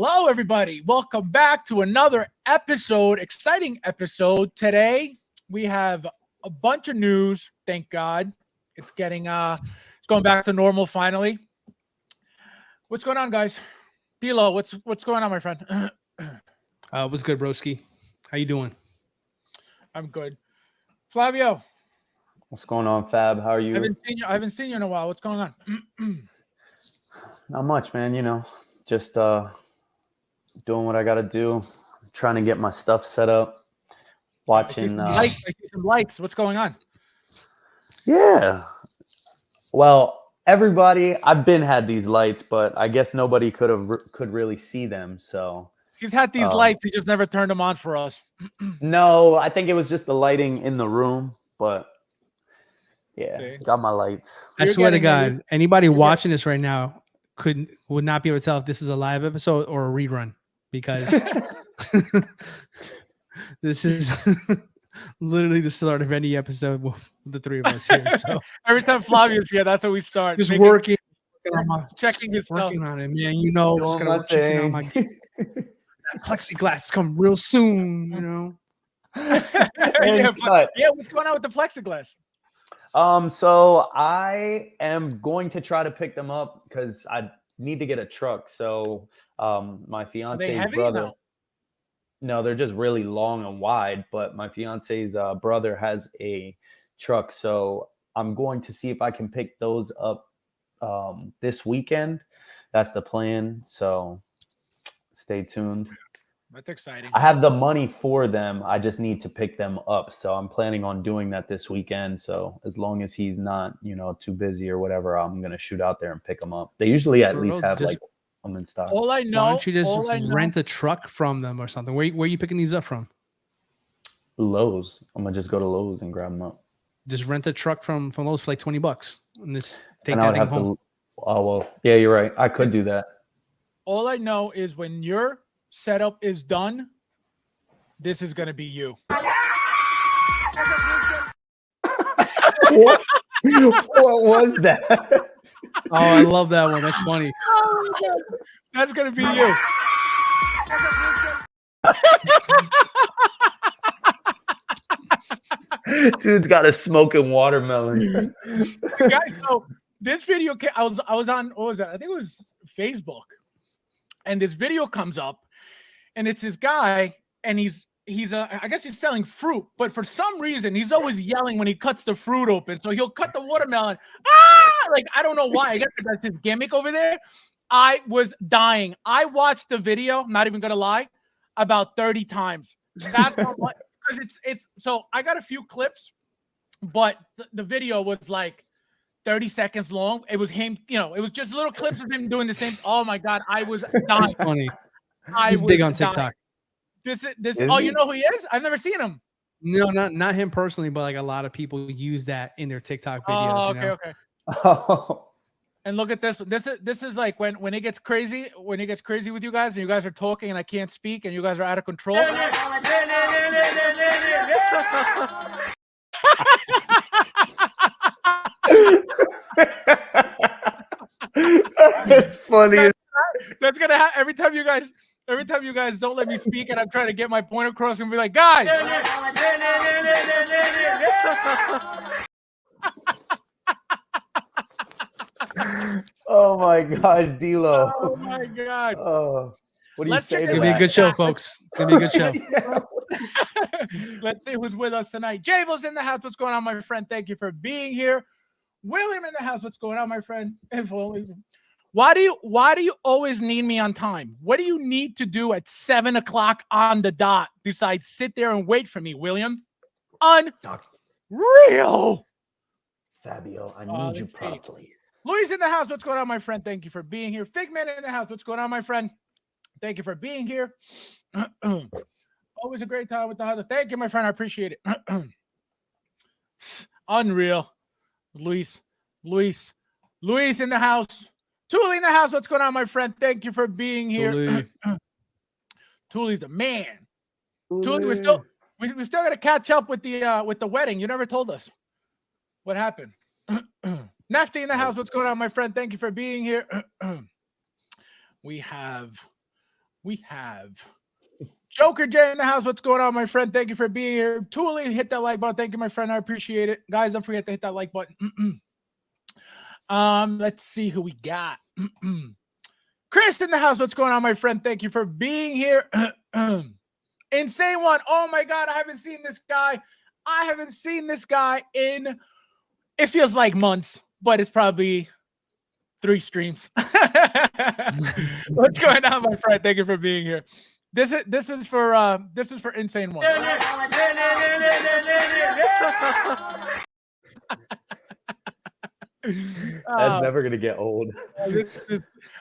Hello, everybody. Welcome back to another episode, exciting episode. Today, we have a bunch of news. Thank God. It's getting, it's going back to normal finally. What's going on, guys? D'Lo, what's going on, my friend? What's good, broski? How you doing? I'm good. Flavio. What's going on, Fab? How are you? I haven't seen you in a while. What's going on? Not much, man. You know, just doing what I got to do. Trying to get my stuff set up. Watching. I see some likes. What's going on? Yeah. Well, everybody. I've had these lights, but I guess nobody could really see them. So he's had these lights. He just never turned them on for us. No, I think it was just the lighting in the room, but. Yeah, got my lights. I swear to God, anybody watching this right now would not be able to tell if this is a live episode or a rerun, because this is literally the start of any episode with the three of us here. So every time Flavio's here, that's how we start. Just checking his stuff. Working on it, man. You know, just gonna check on my plexiglass is coming real soon. You know. What's going on with the plexiglass? So I am going to try to pick them up because I need to get a truck. So, my fiance's brother. No, they're just really long and wide, but my fiance's brother has a truck. So I'm going to see if I can pick those up, this weekend. That's the plan. So stay tuned. That's exciting. I have the money for them. I just need to pick them up. So I'm planning on doing that this weekend. So as long as he's not, too busy or whatever, I'm going to shoot out there and pick them up. They usually at least have them in stock. All I know. Why don't you just rent a truck from them or something? Where are you picking these up from? Lowe's. I'm going to just go to Lowe's and grab them up. Just rent a truck from Lowe's for like $20 and just take that thing home. Oh, well, yeah, you're right. I could do that. All I know is when you're setup is done, this is gonna be you. What was that? Oh, I love that one. That's funny. That's gonna be you. Dude's got a smoking watermelon. Guys, so this video I was on, what was that? I think it was Facebook, and this video comes up. And it's this guy, and he's I guess he's selling fruit, but for some reason he's always yelling when he cuts the fruit open. So he'll cut the watermelon. Like, I don't know why. I guess that's his gimmick over there. I was dying. I watched the video, I'm not even gonna lie, about 30 times. That's not what, because it's so I got a few clips, but the video was like 30 seconds long. It was him, it was just little clips of him doing the same. Oh my God, I was dying. That's funny. He's big on TikTok. This you know who he is? I've never seen him. No, not him personally, but like a lot of people use that in their TikTok videos. Oh, okay. Oh. And look at this. This is like when it gets crazy. When it gets crazy with you guys, and you guys are talking, and I can't speak, and you guys are out of control. It's funny. That's gonna happen every time you guys don't let me speak, and I'm trying to get my point across, and be like, guys. Oh my gosh, D'Lo. Oh my God. Oh, what do you say? It's gonna be a good show, folks. It's gonna be a good show. Let's see who's with us tonight. Jabel's in the house. What's going on, my friend? Thank you for being here. William in the house. What's going on, my friend? Why do you always need me on time? What do you need to do at 7 o'clock on the dot besides sit there and wait for me, William? Unreal. Fabio, I need you promptly. Louis in the house. What's going on, my friend? Thank you for being here. Figman in the house. What's going on, my friend? Thank you for being here. Always a great time with the house. Thank you, my friend. I appreciate it. Unreal. Luis in the house. Thule in the house. What's going on, my friend? Thank you for being here. Thule's the man. Thule, we still got to catch up with the wedding. You never told us what happened. Nafty in the house. What's going on, my friend? Thank you for being here. We have we have Joker J in the house. What's going on, my friend? Thank you for being here. Tuli, hit that like button. Thank you, my friend. I appreciate it. Guys, don't forget to hit that like button. Let's see who we got. Chris in the house. What's going on, my friend? Thank you for being here. Insane one. Oh my God, I haven't seen this guy. I haven't seen this guy in, it feels like months, but it's probably 3 streams. What's going on, my friend? Thank you for being here. This is for Insane One. That's never gonna get old.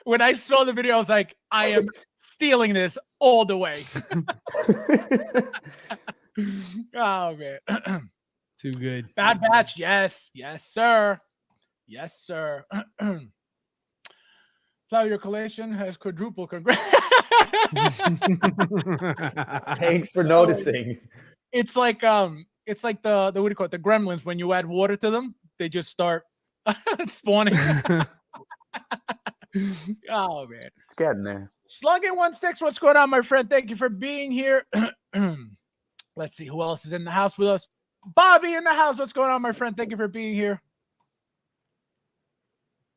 When I saw the video, I was like, I am stealing this all the way. Oh man. Too good. Bad Batch, yes, sir. Yes, sir. Flavio, your collation has quadruple. Congrats. Thanks for noticing. It's like the what do you call it? The gremlins. When you add water to them, they just start spawning. Oh man, it's getting there. Slugget16, what's going on, my friend? Thank you for being here. Let's see who else is in the house with us. Bobby in the house. What's going on, my friend? Thank you for being here.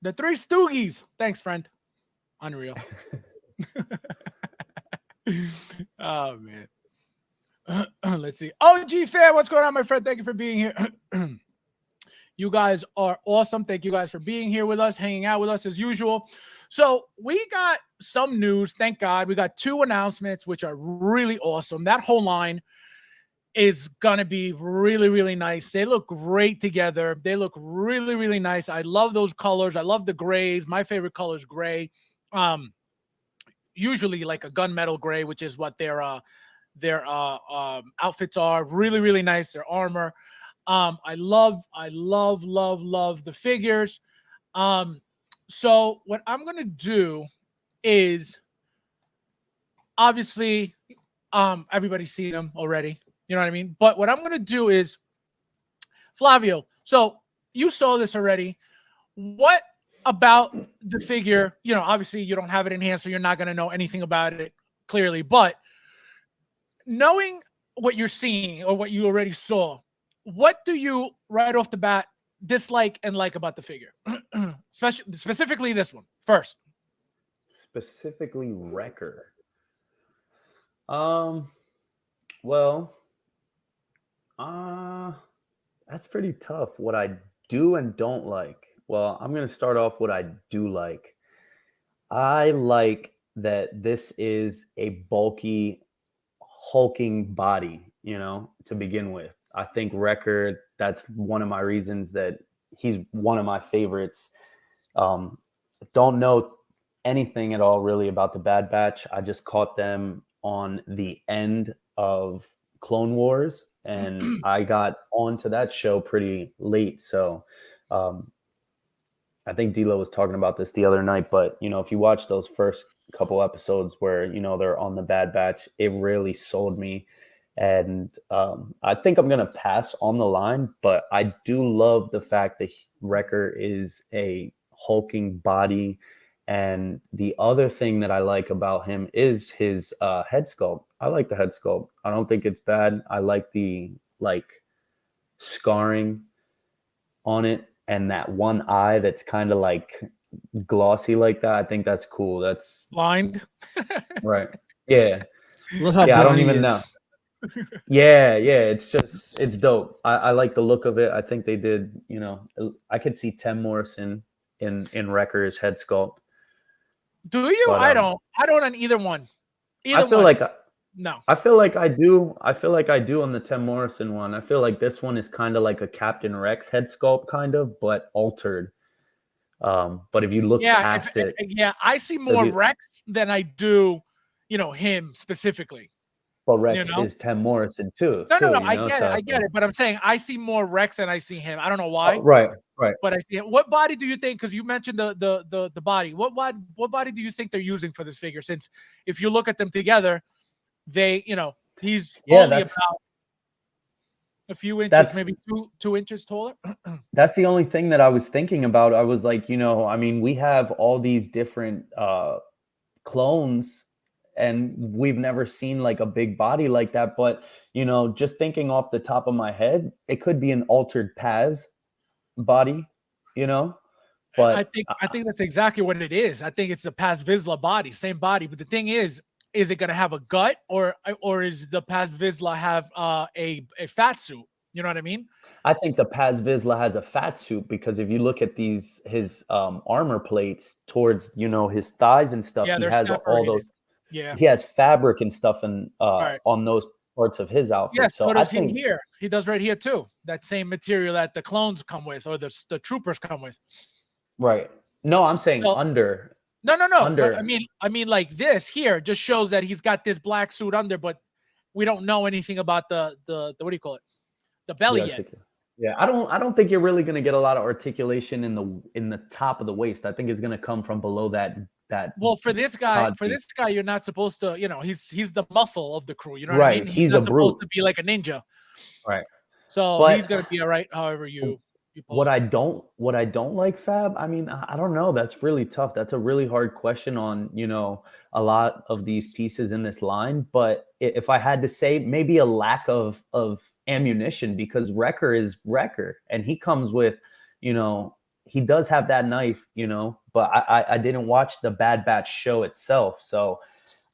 The 3 Stoogies. Thanks, friend. Unreal. Oh man. Let's see. OG fan, what's going on, my friend? Thank you for being here. You guys are awesome. Thank you guys for being here with us, hanging out with us as usual. So we got some news. Thank God. We got 2 announcements, which are really awesome. That whole line is going to be really, really nice. They look great together. They look really, really nice. I love those colors. I love the grays. My favorite color is gray. Usually like a gunmetal gray, which is what their outfits are. Really, really nice. Their armor. I love the figures. So what I'm going to do is obviously, everybody's seen them already. You know what I mean? But what I'm going to do is, Flavio, so you saw this already. What about the figure? You know, obviously you don't have it in hand, so you're not going to know anything about it clearly. But knowing what you're seeing or what you already saw, what do you right off the bat dislike and like about the figure? Specifically this one first. Specifically Wrecker. Well, that's pretty tough. What I do and don't like. Well, I'm going to start off what I do like. I like that this is a bulky, hulking body, you know, to begin with. I think Wrecker, that's one of my reasons that he's one of my favorites. Don't know anything at all really about the Bad Batch. I just caught them on the end of Clone Wars, and I got onto that show pretty late. So I think D-Lo was talking about this the other night, but you know, if you watch those first couple episodes where, you know, they're on the Bad Batch, it really sold me. And I think I'm going to pass on the line, but I do love the fact that Wrecker is a hulking body. And the other thing that I like about him is his head sculpt. I like the head sculpt. I don't think it's bad. I like the scarring on it and that one eye that's kind of like glossy like that. I think that's cool. That's blind. Right. Yeah. Look how I don't even know. Yeah, it's dope. I like the look of it. I think they did, you know, I could see Tim Morrison in Wrecker's head sculpt. Do you? But, I don't on either one. I feel like no. I feel like I do. I feel like I do on the Tim Morrison one. I feel like this one is kind of like a Captain Rex head sculpt, kind of, but altered. But if you look past it, I see more Rex than I do, you know, him specifically. Well, Rex is Tim Morrison too. No, I get it. But I'm saying I see more Rex than I see him. I don't know why. Right. But I see it. What body do you think? Because you mentioned the body. What body do you think they're using for this figure? Since if you look at them together, they, you know, he's only about a few inches, maybe two inches taller. That's the only thing that I was thinking about. I was like, you know, I mean, we have all these different clones and we've never seen like a big body like that. But you know, just thinking off the top of my head, it could be an altered Paz body, you know. But I think that's exactly what it is. I think it's the Paz Vizsla body, same body. But the thing is it going to have a gut, or is the Paz Vizsla have a fat suit? You know what I mean? I think the Paz Vizsla has a fat suit, because if you look at his armor plates towards, you know, his thighs and stuff, Yeah, he has all those. Yeah, he has fabric and stuff and right. on those parts of his outfit. Yes, so what I does think he here? He does right here too. That same material that the clones come with, or the troopers come with. right. No, I'm saying under. No. Under. I mean, like this here just shows that he's got this black suit under, but we don't know anything about the what do you call it? The belly yet. Yeah, I don't think you're really going to get a lot of articulation in the top of the waist. I think it's going to come from below that. Well, for this guy, you're not supposed to, you know, he's the muscle of the crew. You know what I mean? He's not supposed to be like a ninja. Right. So but he's going to be all right. However you what I don't like, Fab, I mean, I don't know. That's really tough. That's a really hard question on, you know, a lot of these pieces in this line. But if I had to say, maybe a lack of ammunition, because Wrecker is Wrecker, and he comes with, you know, he does have that knife, you know, but I didn't watch the Bad Batch show itself. So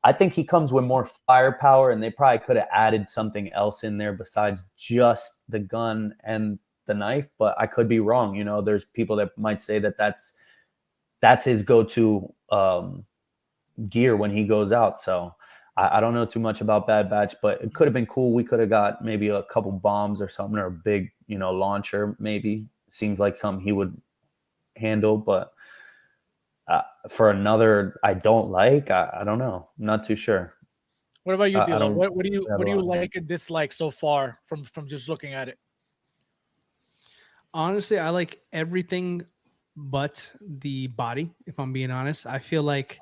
I think he comes with more firepower, and they probably could have added something else in there besides just the gun and the knife. But I could be wrong. You know, there's people that might say that that's his go-to gear when he goes out. So I don't know too much about Bad Batch, but it could have been cool. We could have got maybe a couple bombs or something, or a big, you know, launcher. Maybe seems like something he would handle. But for another, I don't like. I don't know. I'm not too sure. What about you, Dylan? What do you like and dislike so far from just looking at it? Honestly, I like everything but the body, if I'm being honest. I feel like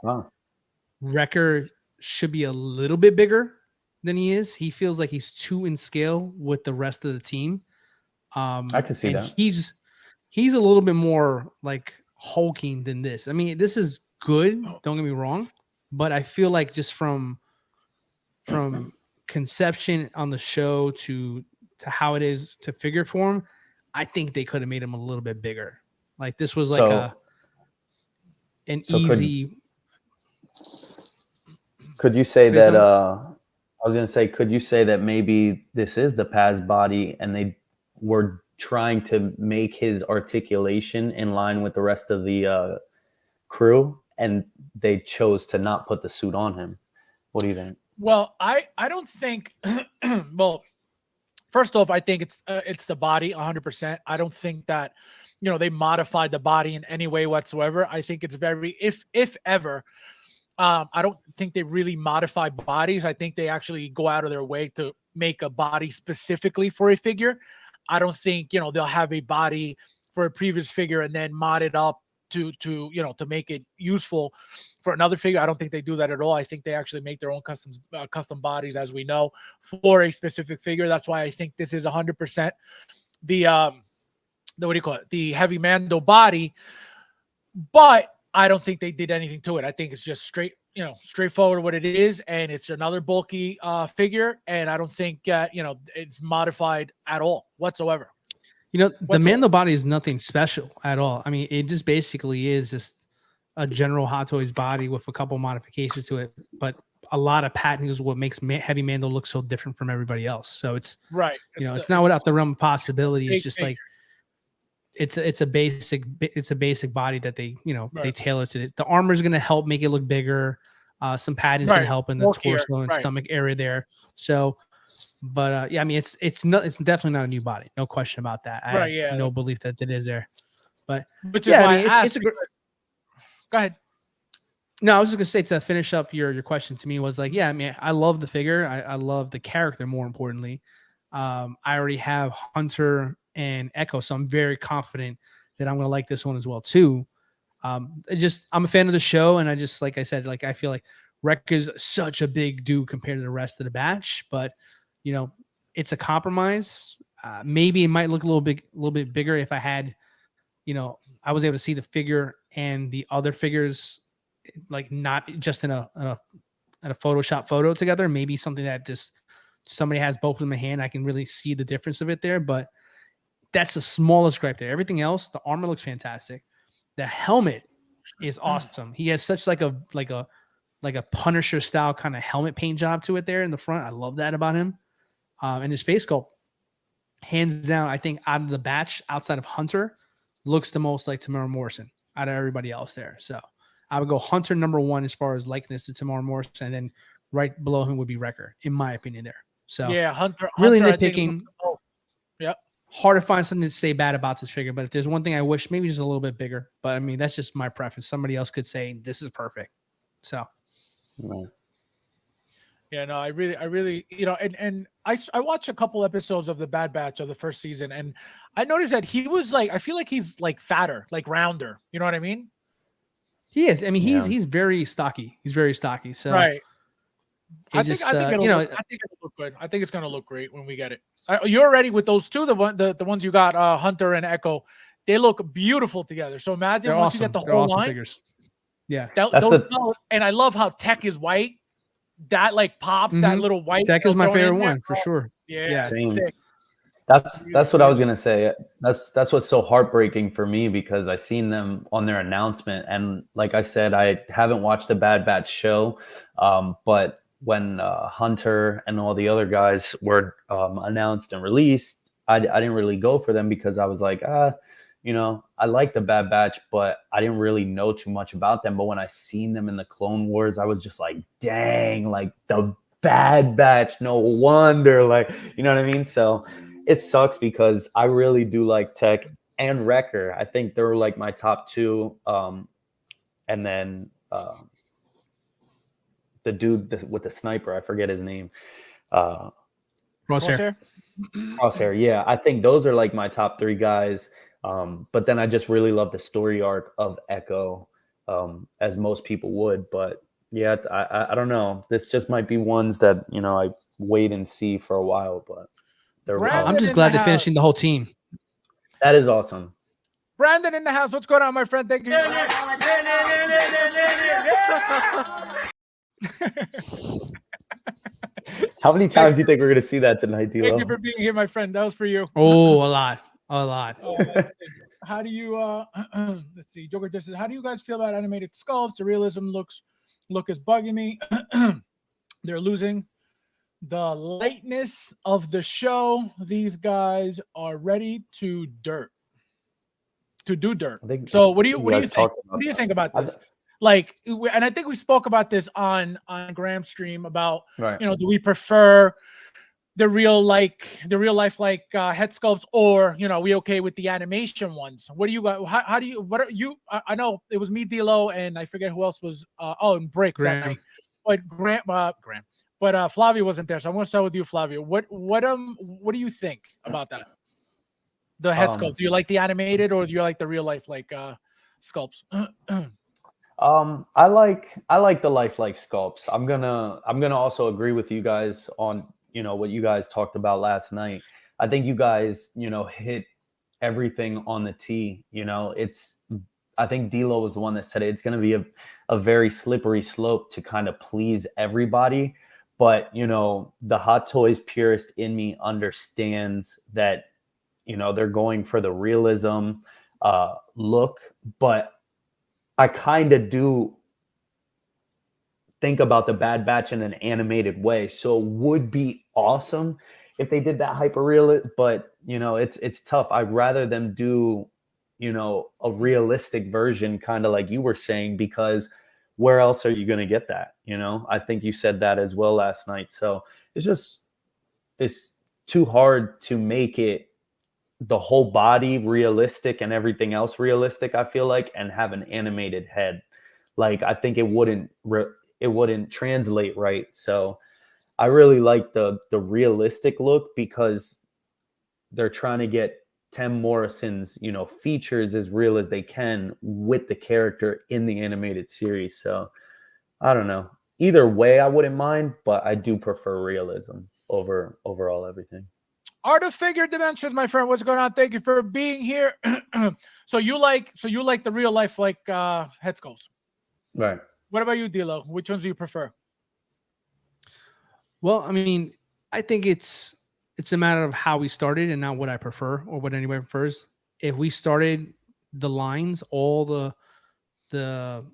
Wrecker should be a little bit bigger than he is. He feels like he's too in scale with the rest of the team. I can see that. He's a little bit more like hulking than this. I mean, this is good, don't get me wrong, but I feel like just from conception on the show to how it is to figure form, I think they could have made him a little bit bigger. Like this was like Could you say that? I was going to say, could you say that maybe this is the Paz body, and they were trying to make his articulation in line with the rest of the crew, and they chose to not put the suit on him? What do you think? Well, I don't think. Well, first off, I think it's the body 100%. I don't think that, you know, they modified the body in any way whatsoever. I think it's very, if ever, I don't think they really modify bodies. I think they actually go out of their way to make a body specifically for a figure. I don't think, you know, they'll have a body for a previous figure and then mod it up to you know, to make it useful for another figure. I don't think they do that at all. I think they actually make their own custom bodies, as we know, for a specific figure. That's why I think this is 100% the what do you call it? The heavy Mando body. But I don't think they did anything to it. I think it's just straightforward what it is, and it's another bulky figure. And I don't think you know, it's modified at all whatsoever. You know, the Mando body is nothing special at all. I mean, it just basically is just a general Hot Toys body with a couple modifications to it, but a lot of patenting is what makes Heavy Mando look so different from everybody else. So it's right. You know, it's not without the realm of possibility. It's just like it's a basic body that they, you know, they tailor to it. The armor is going to help make it look bigger. Some padding is going to help in the torso and stomach area there. So. But yeah, I mean, it's definitely not a new body, no question about that. I have no belief that it is there. But yeah, I mean, it's go ahead. No, I was just gonna say, to finish up your question to me, was like, yeah, I mean, I love the figure, I love the character. More importantly, I already have Hunter and Echo, so I'm very confident that I'm gonna like this one as well too. I'm a fan of the show, and I just, like I said, like I feel like Wreck is such a big dude compared to the rest of the batch, but you know, it's a compromise. Maybe it might look a little bit bigger if I had, you know, I was able to see the figure and the other figures, like not just in a at a Photoshop photo together. Maybe something that just somebody has both of them in hand. I can really see the difference of it there, but that's the smallest gripe there. Everything else, the armor looks fantastic. The helmet is awesome. He has such like a Punisher style kind of helmet paint job to it there in the front. I love that about him. And his face sculpt, hands down, I think out of the batch, outside of Hunter, looks the most like Tamara Morrison out of everybody else there. So I would go Hunter number 1 as far as likeness to Tamara Morrison, and then right below him would be Wrecker, in my opinion there. So yeah, Hunter really nitpicking. Yep. Hard to find something to say bad about this figure, but if there's one thing I wish, maybe just a little bit bigger. But I mean, that's just my preference. Somebody else could say this is perfect. So yeah, no, I really, you know, and I watched a couple episodes of the Bad Batch of the first season, and I noticed that he was like, I feel like he's like fatter, like rounder. You know what I mean? He is. I mean, he's very stocky. He's very stocky. So right. I think it'll look good. I think it's gonna look great when we get it. You're ready with those two, the ones you got, Hunter and Echo. They look beautiful together. So imagine once you get the whole line. Figures. Yeah, and I love how Tech is white. That like pops. That little white. Tech is my favorite one for sure. Yeah, sick. That's what I was gonna say. That's what's so heartbreaking for me, because I seen them on their announcement, and like I said, I haven't watched the Bad Batch show, but when Hunter and all the other guys were announced and released, I didn't really go for them because I was like, you know, I like the Bad Batch, but I didn't really know too much about them. But when I seen them in the Clone Wars, I was just like, dang, like the Bad Batch, no wonder, like, you know what I mean? So it sucks because I really do like Tech and Wrecker. I think they're like my top 2. And then the dude with the sniper, I forget his name. Crosshair. Yeah, I think those are like my top 3 guys. But then I just really love the story arc of Echo, as most people would. But yeah, I don't know. This just might be ones that, you know, I wait and see for a while. But I'm just glad they're finishing the whole team. That is awesome. Brandon in the house. What's going on, my friend? Thank you. How many times do you think we're going to see that tonight, Dilo? Thank you for being here, my friend. That was for you. Oh, a lot. How do you let's see, Joker just said, how do you guys feel about animated sculpts? The realism look is bugging me. They're losing the lightness of the show. These guys are ready to do dirt. So what do you think? What do you think about this? Like, and I think we spoke about this on Graham's stream about, you know, do we prefer the real life head sculpts, or, you know, are we okay with the animation ones? What do you got? How do you, what are you, I know it was me, D'Lo, and I forget who else was, and Brick. Graeme. But Graeme, but Flavio wasn't there. So I'm going to start with you, Flavio. What do you think about that? The head sculpt. Do you like the animated, or do you like the real life, like, sculpts? I like the lifelike sculpts. I'm gonna also agree with you guys on, you know, what you guys talked about last night. I think you guys, you know, hit everything on the tee. You know, I think D'Lo was the one that said it. It's going to be a very slippery slope to kind of please everybody. But, you know, the Hot Toys purist in me understands that, you know, they're going for the realism look, but I kind of do think about the Bad Batch in an animated way. So it would be awesome if they did that hyper real, but, you know, it's tough. I'd rather them do, you know, a realistic version, kind of like you were saying, because where else are you going to get that? You know, I think you said that as well last night. So it's too hard to make it the whole body realistic and everything else realistic, I feel like, and have an animated head. Like, I think it wouldn't translate right. So I really like the realistic look, because they're trying to get Tim Morrison's, you know, features as real as they can with the character in the animated series. So I don't know. Either way, I wouldn't mind, but I do prefer realism over overall everything. Art of Figure Dimensions, my friend. What's going on? Thank you for being here. So you like the real life, like, head sculpts. Right. What about you, D'Lo? Which ones do you prefer? Well, I mean, I think it's a matter of how we started and not what I prefer or what anybody prefers. If we started the lines, all the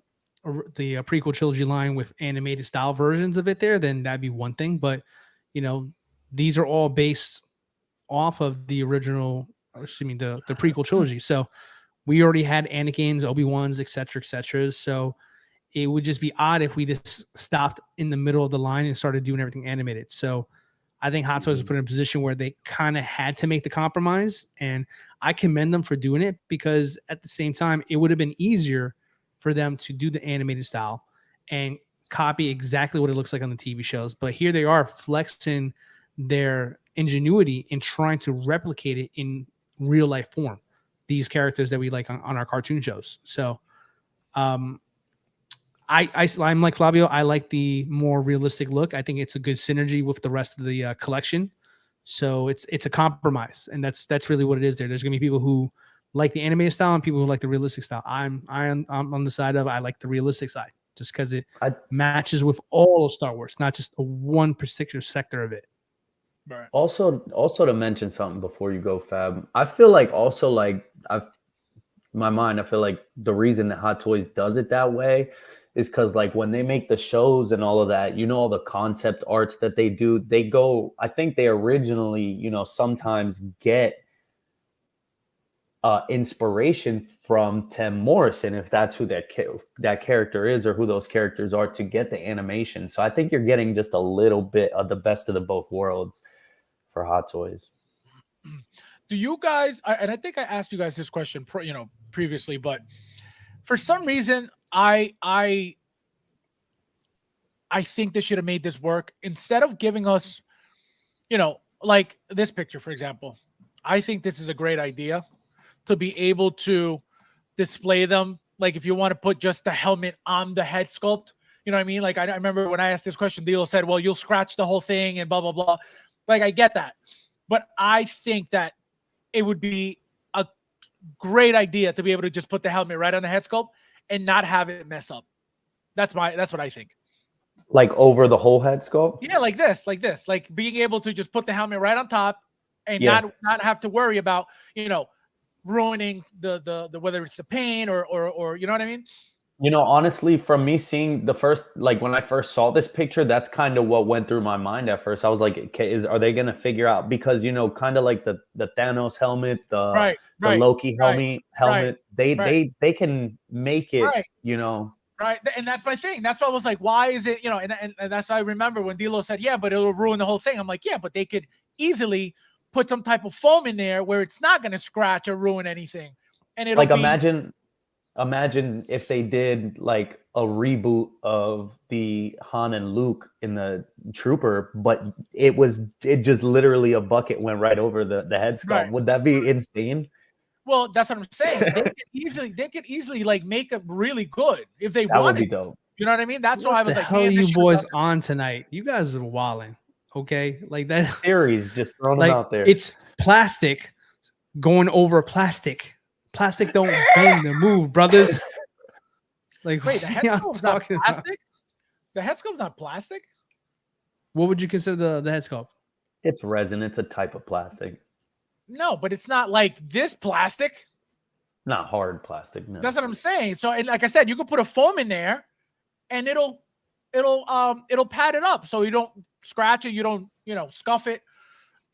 prequel trilogy line with animated style versions of it there, then that'd be one thing. But you know, these are all based off of the original, or excuse me, the prequel trilogy. So we already had Anakin's, Obi-Wan's, etc., etc. So it would just be odd if we just stopped in the middle of the line and started doing everything animated. So I think Hot Toys was put in a position where they kind of had to make the compromise, and I commend them for doing it, because at the same time, it would have been easier for them to do the animated style and copy exactly what it looks like on the TV shows. But here they are flexing their ingenuity in trying to replicate it in real life form, these characters that we like on our cartoon shows. So I'm like Flavio. I like the more realistic look. I think it's a good synergy with the rest of the collection. So it's a compromise, and that's really what it is. There's gonna be people who like the animated style and people who like the realistic style. I'm on the side of I like the realistic side, just because it matches with all of Star Wars, not just a one particular sector of it. Right. Also to mention something before you go, Fab, I feel like also like in my mind, I feel like the reason that Hot Toys does it that way is because like when they make the shows and all of that, you know, all the concept arts that they do, they go, I think they originally, you know, sometimes get inspiration from Tim Morrison, if that's who that character is, or who those characters are, to get the animation. So I think you're getting just a little bit of the best of the both worlds for Hot Toys. Do you guys, and I think I asked you guys this question, previously, but for some reason, I think they should have made this work instead of giving us, like this picture, for example. I think this is a great idea to be able to display them. Like if you want to put just the helmet on the head sculpt, you know what I mean? Like I remember when I asked this question, Dilo said, well, you'll scratch the whole thing and blah, blah, blah. Like I get that. But I think that it would be a great idea to be able to just put the helmet right on the head sculpt and not have it mess up. That's what I think. Like over the whole head sculpt? Yeah, like this, like being able to just put the helmet right on top and not have to worry about, ruining the whether it's the paint or you know what I mean? You know, honestly, from me seeing the first, like when I first saw this picture, that's kind of what went through my mind at first. I was like, okay, are they going to figure out, because, kind of like the Thanos helmet, the Loki helmet, they can make it, Right. And that's my thing. That's why I was like, why is it, and that's why I remember when Dilo said, yeah, but it'll ruin the whole thing. I'm like, yeah, but they could easily put some type of foam in there where it's not going to scratch or ruin anything. And it'll like imagine if they did like a reboot of the Han and Luke in the Trooper, but it just literally a bucket went right over the head sculpt. Right. Would that be insane? Well, that's what I'm saying. They could easily like make it really good if they wanted. That would be dope. You know what I mean? That's why I was like, "Hell, you boys on tonight? You guys are wilding." Okay, like that theories just throwing them out there. It's plastic going over plastic. Plastic don't bend or move, brothers. Like, wait, the head sculpt's not plastic? The head sculpt's not plastic? What would you consider the head sculpt? It's resin. It's a type of plastic. No, but it's not like this plastic. Not hard plastic. No. That's what I'm saying. So, and like I said, you could put a foam in there, and it'll pad it up so you don't scratch it, you don't scuff it.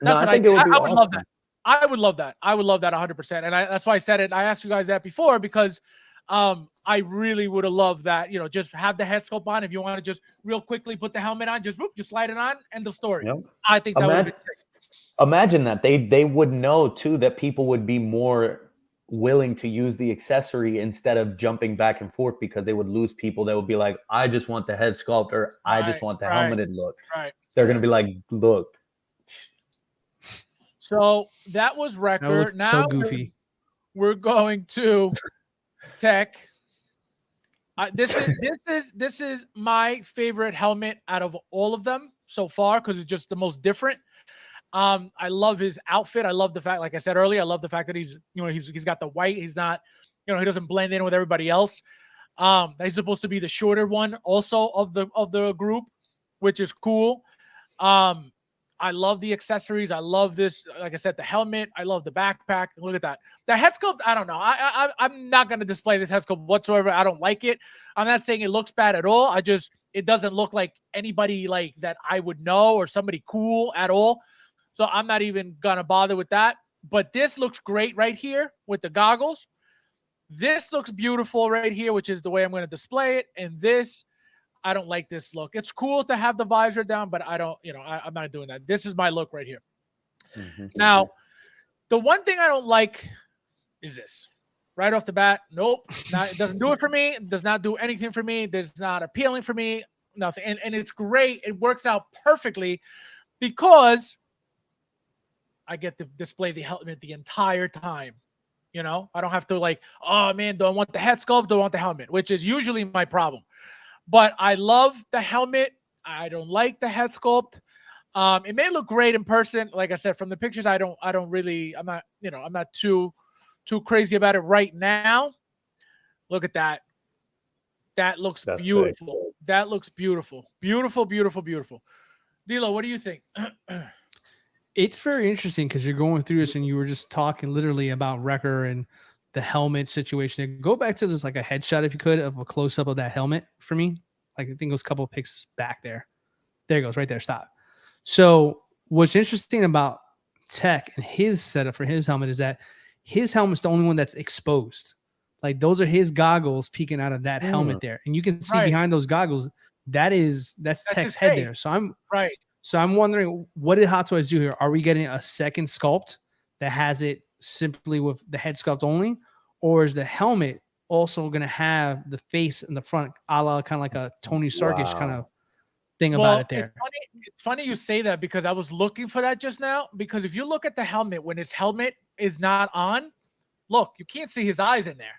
That's what I would awesome. Love that. I would love that. I would love that 100%. And that's why I said it. I asked you guys that before because I really would have loved that. Just have the head sculpt on. If you want to just real quickly put the helmet on, just slide it on. End of story. Yep. I think that would be sick. Imagine that they would know too that people would be more willing to use the accessory instead of jumping back and forth, because they would lose people that would be like, I just want the head sculpt, or I just want the helmeted look. Right. They're gonna be like, look. So that was record. Now so goofy. We're going to tech. This is my favorite helmet out of all of them so far because it's just the most different. I love his outfit. I love the fact, like I said earlier, I love the fact that he's got the white. He's not, he doesn't blend in with everybody else. He's supposed to be the shorter one also of the group, which is cool. I love the accessories. I love this. Like I said, the helmet. I love the backpack. Look at that. The head sculpt. I don't know. I'm not going to display this head sculpt whatsoever. I don't like it. I'm not saying it looks bad at all. It doesn't look like anybody like that I would know or somebody cool at all. So I'm not even going to bother with that. But this looks great right here with the goggles. This looks beautiful right here, which is the way I'm going to display it. And this, I don't like this look. It's cool to have the visor down, but I don't, I'm not doing that. This is my look right here. Mm-hmm. Now, the one thing I don't like is this. Right off the bat, nope. It doesn't do it for me. It does not do anything for me. It's not appealing for me. Nothing. And it's great. It works out perfectly because I get to display the helmet the entire time. I don't have to like, oh man, don't want the head sculpt, don't want the helmet, which is usually my problem. But I love the helmet. I don't like the head sculpt. It may look great in person. Like I said, from the pictures, I'm not too crazy about it right now. Look at that. That looks beautiful. Sick. That looks beautiful. Beautiful, beautiful, beautiful. Dilo, what do you think? It's very interesting because you're going through this and you were just talking literally about Wrecker and the helmet situation. Go back to this like a headshot, if you could, of a close-up of that helmet for me. Like I think it was a couple of pics back there. There it goes, right there. Stop. So what's interesting about Tech and his setup for his helmet is that his helmet's the only one that's exposed. Like those are his goggles peeking out of that helmet there. And you can see behind those goggles, that's Tech's head there. So I'm wondering, what did Hot Toys do here? Are we getting a second sculpt that has it simply with the head sculpt only? Or is the helmet also going to have the face in the front, a la kind of like a Tony Starkish kind of thing about it there? It's funny you say that because I was looking for that just now. Because if you look at the helmet, when his helmet is not on, look, you can't see his eyes in there.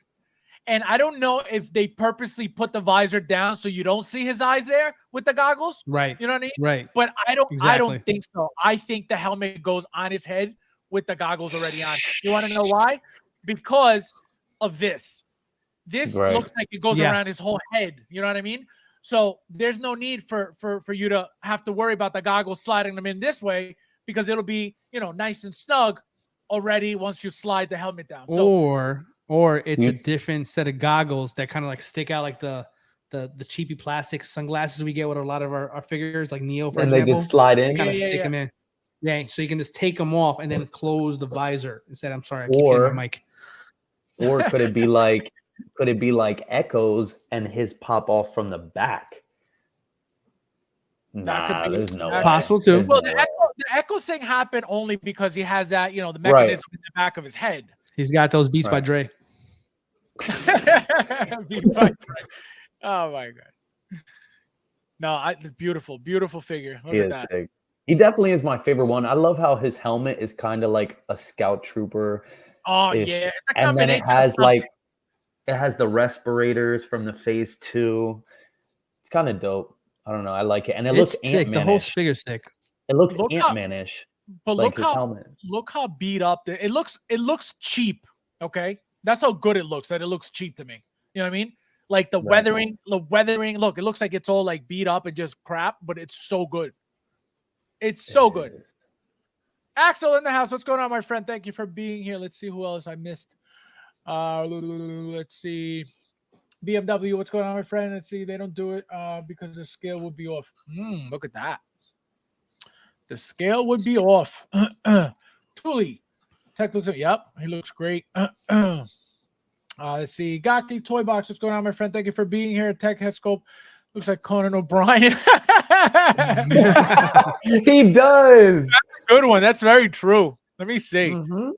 And I don't know if they purposely put the visor down so you don't see his eyes there with the goggles. Right. You know what I mean? Right. But I don't think so. I think the helmet goes on his head with the goggles already on. You want to know why? Because of this. This looks like it goes around his whole head. You know what I mean? So there's no need for you to have to worry about the goggles sliding them in this way because it'll be, nice and snug already once you slide the helmet down. So, or it's a different set of goggles that kind of like stick out like the cheapy plastic sunglasses we get with a lot of our figures, like Neo, for example. And they just slide in. Kind of stick them in. Yeah, so you can just take them off and then close the visor instead. I'm sorry, I keep hitting my mic. Or could it be like Echoes and his pop off from the back? Nah, there's no way. Possible too. Well, the Echo thing happened only because he has that, the mechanism in the back of his head. He's got those Beats by Dre. Oh my god! No, beautiful, beautiful figure. Look at that. Sick. He definitely is my favorite one. I love how his helmet is kind of like a scout trooper. Oh yeah, and then it has the respirators from the phase 2. It's kind of dope. I don't know. I like it, and it looks Ant-Man-ish. The whole figure's sick. It looks Ant-Man-ish. But like look how beat up it looks cheap. Okay, that's how good it looks. That it looks cheap to me. You know what I mean? Like the weathering. Look, it looks like it's all like beat up and just crap, but it's so good. It's so good. Axel in the house. What's going on, my friend? Thank you for being here. Let's see who else I missed. Let's see. BMW. What's going on, my friend? Let's see. They don't do it because the scale would be off. Look at that. The scale would be off. Tuli. Tech looks like, yep, he looks great. Let's see. Gaki Toy Box. What's going on, my friend? Thank you for being here. Tech head scope looks like Conan O'Brien. He does. That's a good one. That's very true. Let me see. Mm-hmm.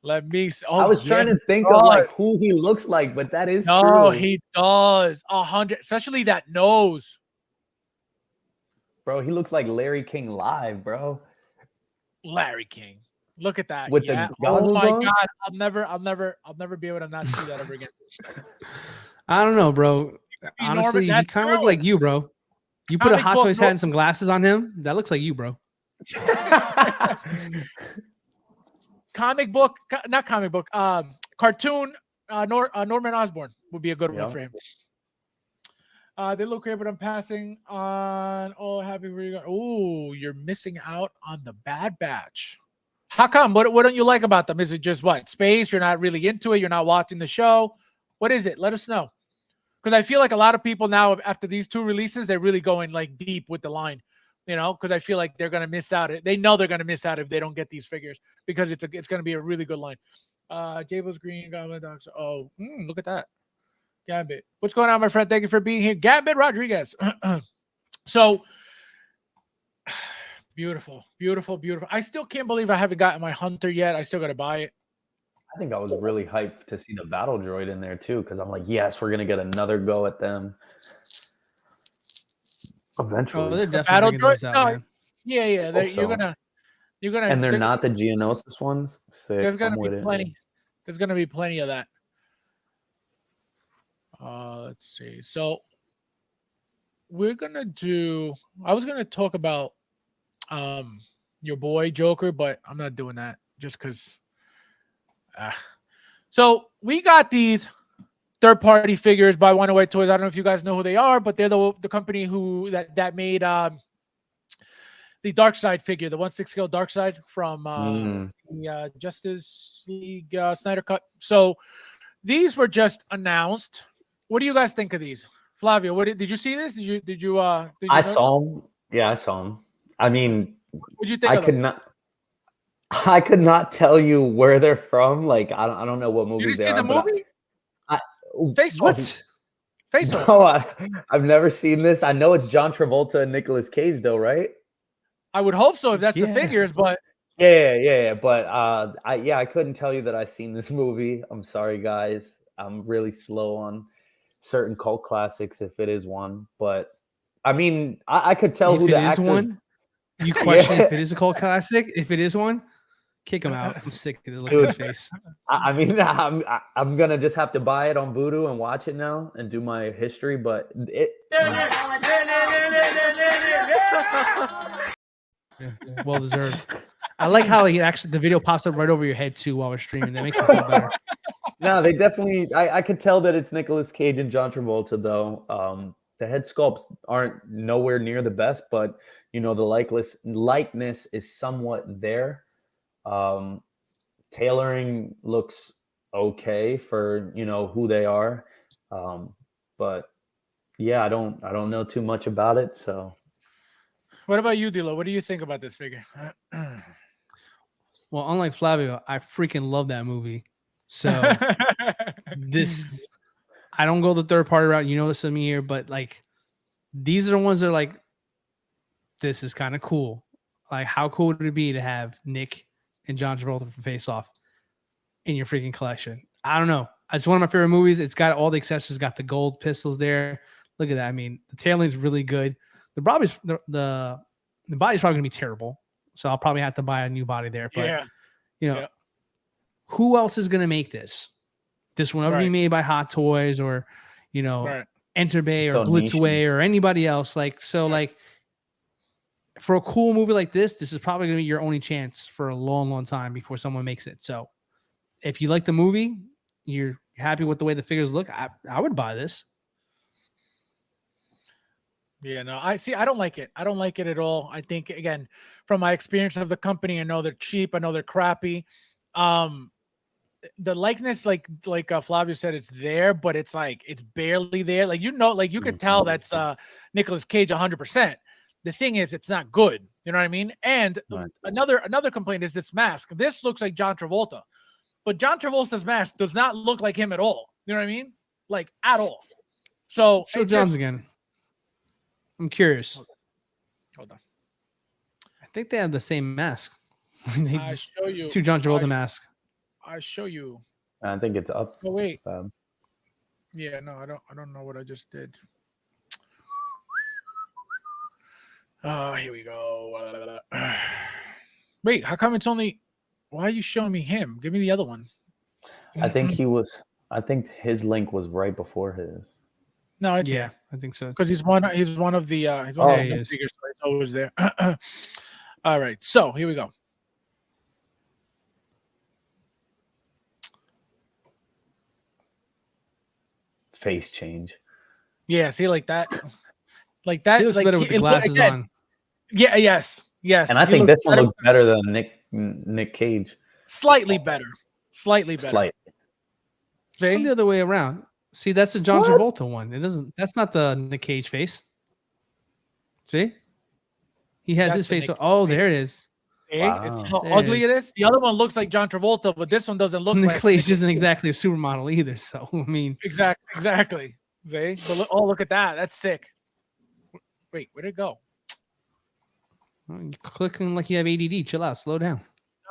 Let me see. I was trying to think of like who he looks like, but that is true. No, he does. 100, especially that nose. Bro, he looks like Larry King live, bro. Larry King. Look at that. With the goggles on? God, I'll never be able to not see that ever again. I don't know, bro. Honestly, he kind of look like you, bro. You put a Hot Toys hat and some glasses on him. That looks like you, bro. Cartoon. Norman Osborn would be a good one for him. They look great, but I'm passing on. Oh, happy for Oh, you're missing out on the Bad Batch. How come? What don't you like about them? Is it just what space? You're not really into it. You're not watching the show. What is it? Let us know. Because I feel like a lot of people now, after these 2 releases, they're really going like deep with the line. Because I feel like they're gonna miss out. They know they're gonna miss out if they don't get these figures because it's gonna be a really good line. Jables Green Goblin Dogs. Oh, look at that. Gambit. What's going on, my friend? Thank you for being here. Gambit Rodriguez. So beautiful, beautiful, beautiful. I still can't believe I haven't gotten my Hunter yet. I still got to buy it. I think I was really hyped to see the Battle Droid in there too, because I'm like, yes, we're gonna get another go at them. Eventually, they're definitely Battle Droid. Out, man. Yeah. You're gonna, and they're not the Geonosis ones. Sick. There's gonna be plenty. There's gonna be plenty of that. Let's see. So we're gonna do. I was gonna talk about your boy Joker, but I'm not doing that just because. So we got these third-party figures by 108 Toys. I don't know if you guys know who they are, but they're the company who that made the Darkseid figure, the 1/6 scale Darkseid from the Justice League Snyder Cut. So these were just announced. What do you guys think of these, Flavio? Did you see this? Did you I saw them. Yeah, I saw them. I mean, what did you think? I could not tell you where they're from. Like, I don't know what movies they are. You didn't see the movie? Face What? Face Off. No, I've never seen this. I know it's John Travolta and Nicolas Cage, though, right? I would hope so if that's the figures, but yeah. But I couldn't tell you that I've seen this movie. I'm sorry, guys. I'm really slow on certain cult classics if it is one. But I mean, I could tell who the actors. One? You question if it is a cult classic? If it is one, kick him out. I'm sick of the look of his face. I mean, I'm gonna just have to buy it on Vudu and watch it now and do my history. But well deserved. I like how the video pops up right over your head too while we're streaming. That makes me feel better. No, they definitely. I could tell that it's Nicolas Cage and John Travolta, though. The head sculpts aren't nowhere near the best, but the likeness is somewhat there. Tailoring looks okay for who they are, but yeah, I don't know too much about it. So, what about you, Dilo? What do you think about this figure? Well, unlike Flavio, I freaking love that movie. So this, I don't go the third party route. You notice me here, but like these are the ones that are like, this is kind of cool. Like, how cool would it be to have Nick and John Travolta from Face Off in your freaking collection? I don't know. It's one of my favorite movies. It's got all the accessories. Got the gold pistols there. Look at that. I mean, the tailoring is really good. The body's probably gonna be terrible. So I'll probably have to buy a new body there. But who else is gonna make this? This one ever be made by Hot Toys or Enterbay or Blitzway or anybody else? Like for a cool movie like this is probably gonna be your only chance for a long, long time before someone makes it. So if you like the movie, you're happy with the way the figures look, I would buy this. Yeah, no, I don't like it. I don't like it at all. I think, again, from my experience of the company, I know they're cheap. I know they're crappy. The likeness, like Flavio said, it's there, but it's like, it's barely there. Like, you could tell that's Nicolas Cage 100%. The thing is, it's not good. You know what I mean? And another complaint is this mask. This looks like John Travolta, but John Travolta's mask does not look like him at all. You know what I mean? Like, at all. So show John's again. I'm curious. Hold on. I think they have the same mask. I show you. Two John Travolta masks. I show you. I think it's up. Oh wait. Yeah, no, I don't know what I just did. Oh, here we go. Wait, how come it's only? Why are you showing me him? Give me the other one. I think his link was right before his. No, it's I think so. Because he's one of the figures, so it's always there. All right, so here we go. Face change. Yeah, see, like that. Like that. He looks like, better with the glasses on. Yeah, yes. And I think this one looks better than Nick Cage. Slightly better. Slightly better. Slightly. See? The other way around. See, that's the John Travolta one. It doesn't. That's not the Nick Cage face. See? He has his face. Oh, there it is. See? Wow. It's how ugly it is. The other one looks like John Travolta, but this one doesn't look Nick like Cage isn't exactly a supermodel either. So I mean, exactly. See? But look at that. That's sick. Wait, where'd it go? You're clicking like you have ADD. Chill out. Slow down.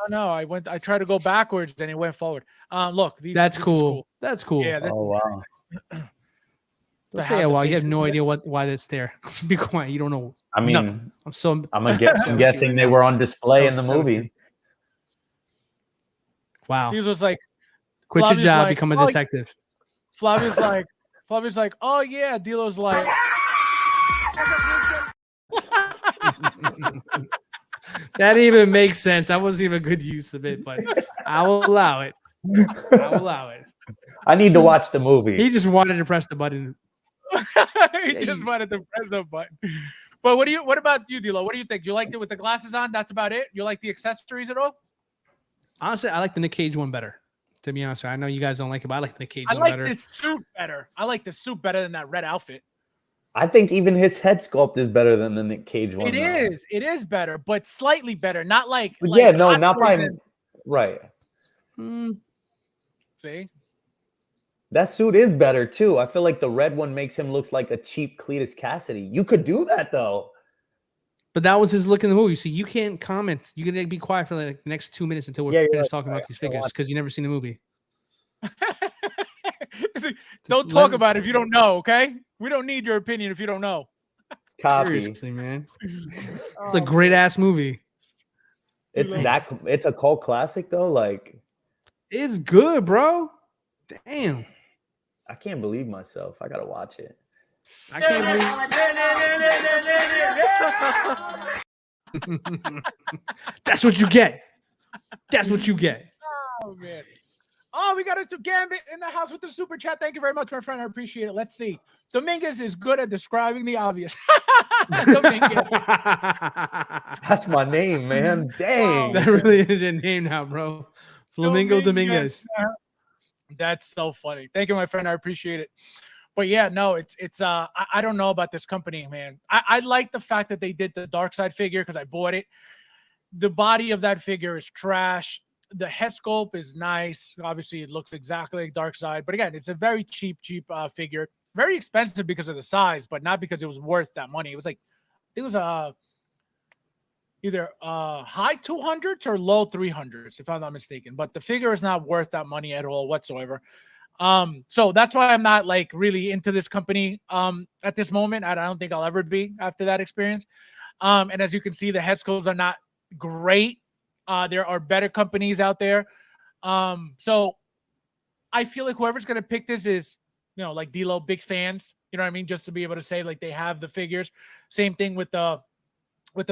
No. I tried to go backwards, then it went forward. Look, that's cool. That's cool. Yeah. Oh wow. Don't say well. You have no idea why that's there. Be quiet. You don't know. I mean, nothing. I'm guessing they were on display in the movie. Wow. He was like, quit your job, become a detective. Flavia's like, oh yeah. Dilo's like. That even makes sense. That wasn't even a good use of it, but I will allow it. I need to watch the movie. He just wanted to press the button. He just wanted to press the button. But what about you, Dilo? What do you think? You liked it with the glasses on? That's about it? You like the accessories at all? Honestly, I like the Nick Cage one better. To be honest, I know you guys don't like it, but I like the Nick Cage one better. I like this suit better. I like the suit better than that red outfit. I think even his head sculpt is better than the Nick Cage one. It is better, but slightly better. Not like yeah, no, not by right. See, that suit is better too. I feel like the red one makes him look like a cheap Cletus Cassidy. You could do that though. But that was his look in the movie. So you can't comment. You can be quiet for like the next 2 minutes until we're finished talking about these figures because you never seen the movie. Don't talk about it if you don't know, okay? We don't need your opinion if you don't know. Copy. Seriously, man. It's a great ass movie. It's a cult classic though. Like it's good, bro. Damn. I can't believe myself. I gotta watch it. I can't believe. That's what you get. That's what you get. Oh man. Oh, we got a Gambit in the house with the super chat. Thank you very much, my friend. I appreciate it. Let's see. Dominguez is good at describing the obvious. That's my name, man. Dang. That really is your name now, bro. Flamingo Dominguez. That's so funny. Thank you, my friend. I appreciate it. But yeah, no, it's I don't know about this company, man. I like the fact that they did the dark side figure because I bought it. The body of that figure is trash. The head sculpt is nice. Obviously, it looks exactly like Dark Side. But again, it's a very cheap figure. Very expensive because of the size, but not because it was worth that money. It was like, it was either high 200s or low 300s, if I'm not mistaken. But the figure is not worth that money at all whatsoever. So that's why I'm not like really into this company at this moment. I don't think I'll ever be after that experience. And as you can see, the head sculpts are not great. There are better companies out there. So I feel like whoever's going to pick this is, you know, like D-Lo, big fans, you know what I mean? Just to be able to say like they have the figures. Same thing with the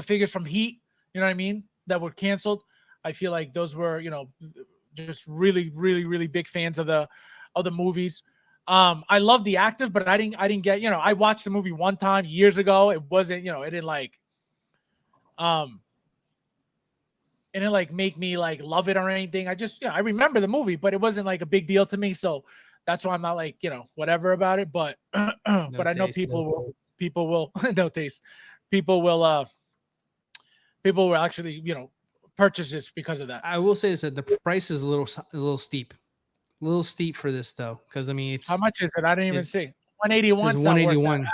figures from Heat, you know what I mean? That were canceled. I feel like those were, you know, just really, really, really big fans of the movies. I love the actors, but I didn't get, you know, I watched the movie one time years ago. It wasn't, you know, it didn't like, it didn't like make me like love it or anything. I just, I remember the movie, but it wasn't like a big deal to me. So that's why I'm not like, you know, whatever about it. But but I know people will no taste. People will actually, you know, purchase this because of that. I will say this, that the price is a little steep. A little steep for this though, because I mean, it's how much is it? I didn't even see. 181. 181.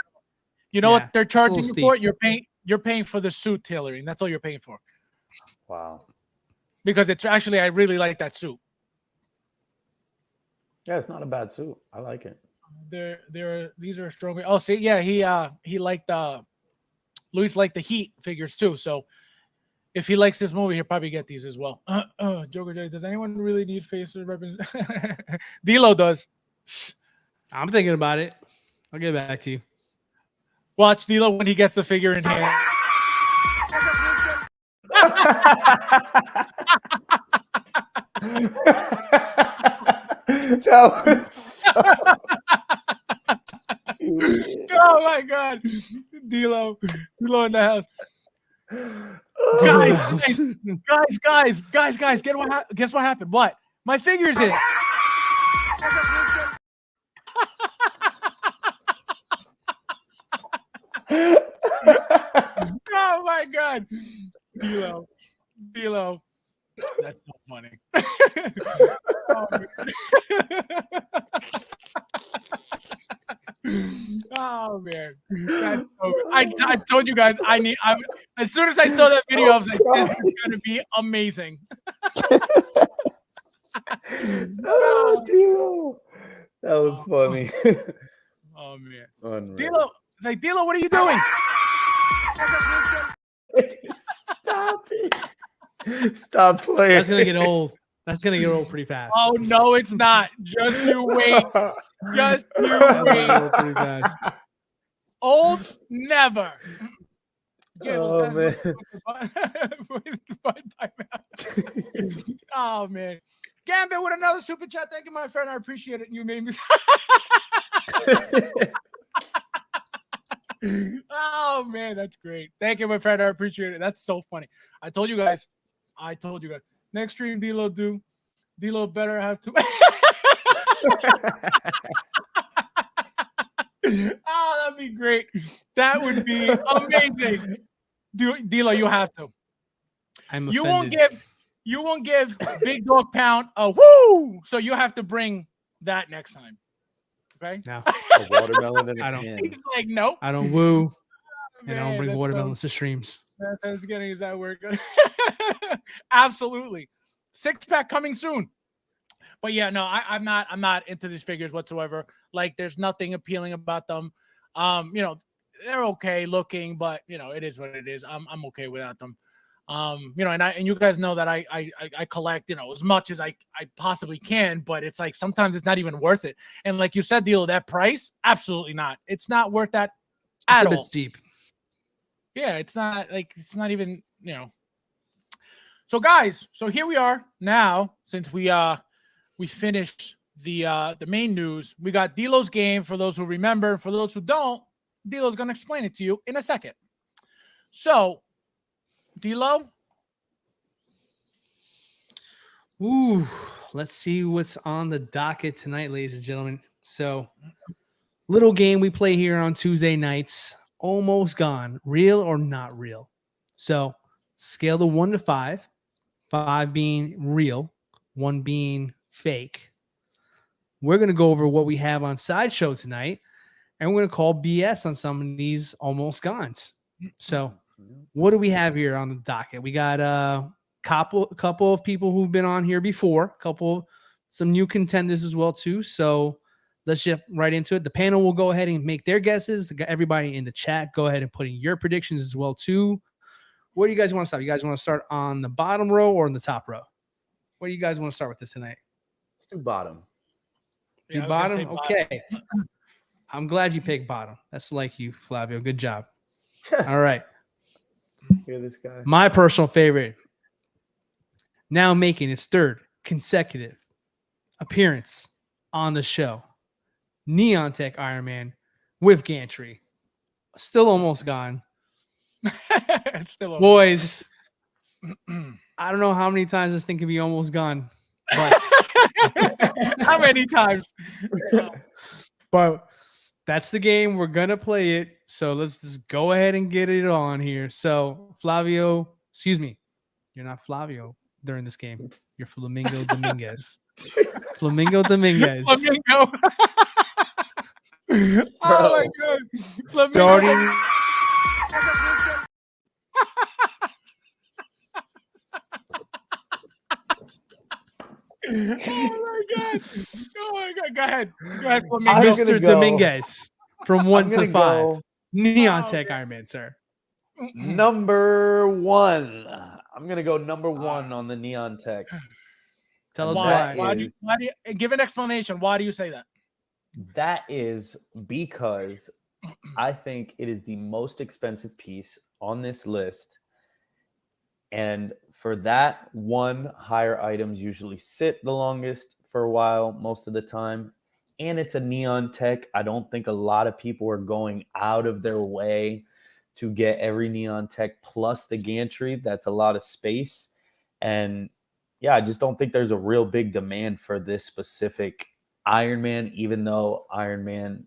You know what they're charging you for? You're paying for the suit tailoring. That's all you're paying for. Wow. Because it's actually, I really like that suit. Yeah, it's not a bad suit. I like it. These are strong. Oh, see, yeah, he liked Luis liked the Heat figures too. So if he likes this movie, he'll probably get these as well. Joker, does anyone really need face representation? D-Lo does. I'm thinking about it. I'll get back to you. Watch D-Lo when he gets the figure in hand. That was so D-Lo in the house. Guys, guess what happened? What? My figure's in. Oh my God. D-Lo. That's so funny. Oh man. That's so I told you guys as soon as I saw that video, I was like, this is gonna be amazing. Oh, D-Lo. That was funny. Oh man. Unreal. D-Lo, what are you doing? Stop it. Stop playing. That's gonna get old. That's gonna get old pretty fast. Oh no, it's not. Just you wait. Just you wait. Pretty fast. Old never. Oh man. Oh man. Gambit with another super chat. Thank you, my friend. I appreciate it. You made me. Oh man, that's great. Thank you, my friend. I appreciate it. That's so funny. I told you guys. Next stream, D-Lo do. D-Lo better have to. Oh, that'd be great. That would be amazing. D-Lo, you have to. I'm You offended. won't give Big Dog Pound a woo. So you have to bring that next time. Okay? No. A watermelon in a I don't- can. He's like, nope. I don't woo, and I Man, don't bring that's watermelons to streams. That's getting is that work. Absolutely. 6-pack coming soon. But yeah, no, I'm not into these figures whatsoever. Like, there's nothing appealing about them. They're okay looking, but it is what it is. I'm okay without them. And you guys know that I collect, as much as I possibly can, but it's like sometimes it's not even worth it. And like you said, D-Lo, that price, absolutely not. It's not worth that at all. It's steep. Yeah, it's not even, So guys, here we are now, since we finished the main news. We got D-Lo's game for those who remember. For those who don't, D-Lo's going to explain it to you in a second. So, D-Lo? Ooh, let's see what's on the docket tonight, ladies and gentlemen. So, little game we play here on Tuesday nights. Almost Gone. Real or not real? So, scale to 1 to 5. 5 being real, 1 being fake. We're going to go over what we have on Sideshow tonight, and we're going to call BS on some of these Almost Gones. So, what do we have here on the docket? We got a couple of people who've been on here before, some new contenders as well too. So let's jump right into it. The panel will go ahead and make their guesses. Everybody in the chat, go ahead and put in your predictions as well too. Where do you guys want to start? You guys want to start on the bottom row or on the top row? Where do you guys want to start with this tonight? Let's do bottom. Yeah, Bottom? Okay. I'm glad you picked bottom. That's like you, Flavio. Good job. All right. Hear this guy. My personal favorite, now making its 3rd consecutive appearance on the show, Neon Tech Iron Man with gantry. Still almost gone. It's still Boys, I don't know how many times this thing can be almost gone. But how many times? But that's the game. We're going to play it. So let's just go ahead and get it on here. So Flavio, excuse me. You're not Flavio during this game. You're Flamingo Dominguez. Flamingo Dominguez. Flamingo. Oh my God. Flamingo. Starting. Oh my God. Go ahead, Flamingo. Mr. Dominguez from 1 to 5. Neon Oh, Tech man. Iron Man, sir. Number 1. I'm gonna go number 1 on the Neon Tech. Tell us Why? Why do you give an explanation? Why do you say that? That is because I think it is the most expensive piece on this list. And for that one, higher items usually sit the longest for a while, most of the time. And it's a Neon Tech. I don't think a lot of people are going out of their way to get every neon tech plus the gantry. That's a lot of space. And yeah, I just don't think there's a real big demand for this specific Iron Man, even though Iron Man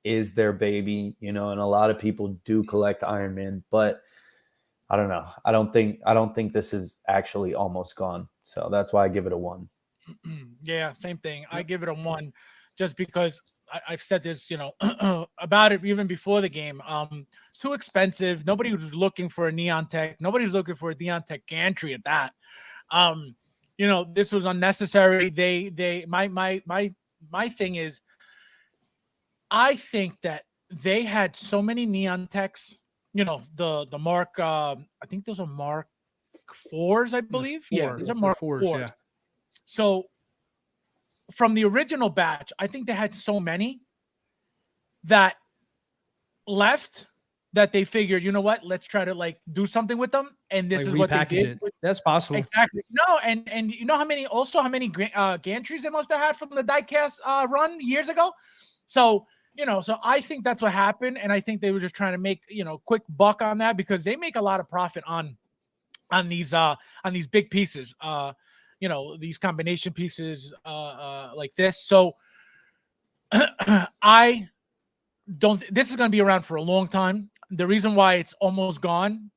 is their baby, you know, and a lot of people do collect Iron Man, but I don't know. I don't think this is actually almost gone. So that's why I give it a 1. Yeah, same thing. I give it a 1 just because I've said this, you know, about it even before the game. Too expensive. Nobody was looking for a neon tech. Nobody's looking for a neon tech gantry at that. You know, this was unnecessary. My thing is, I think that they had so many neon techs. You know, the Mark. I think those are Mark 4s, I believe. Yeah, these are Mark 4s. Yeah. So from the original batch, I think they had so many that left that they figured, you know what, let's try to like do something with them, and this is what they did. That's possible. Exactly. No, and you know how many gantries they must have had from the diecast run years ago. So you know, so I think that's what happened, and I think they were just trying to make, you know, quick buck on that, because they make a lot of profit on these big pieces. You know, these combination pieces like this. So I don't. This is going to be around for a long time. The reason why it's almost gone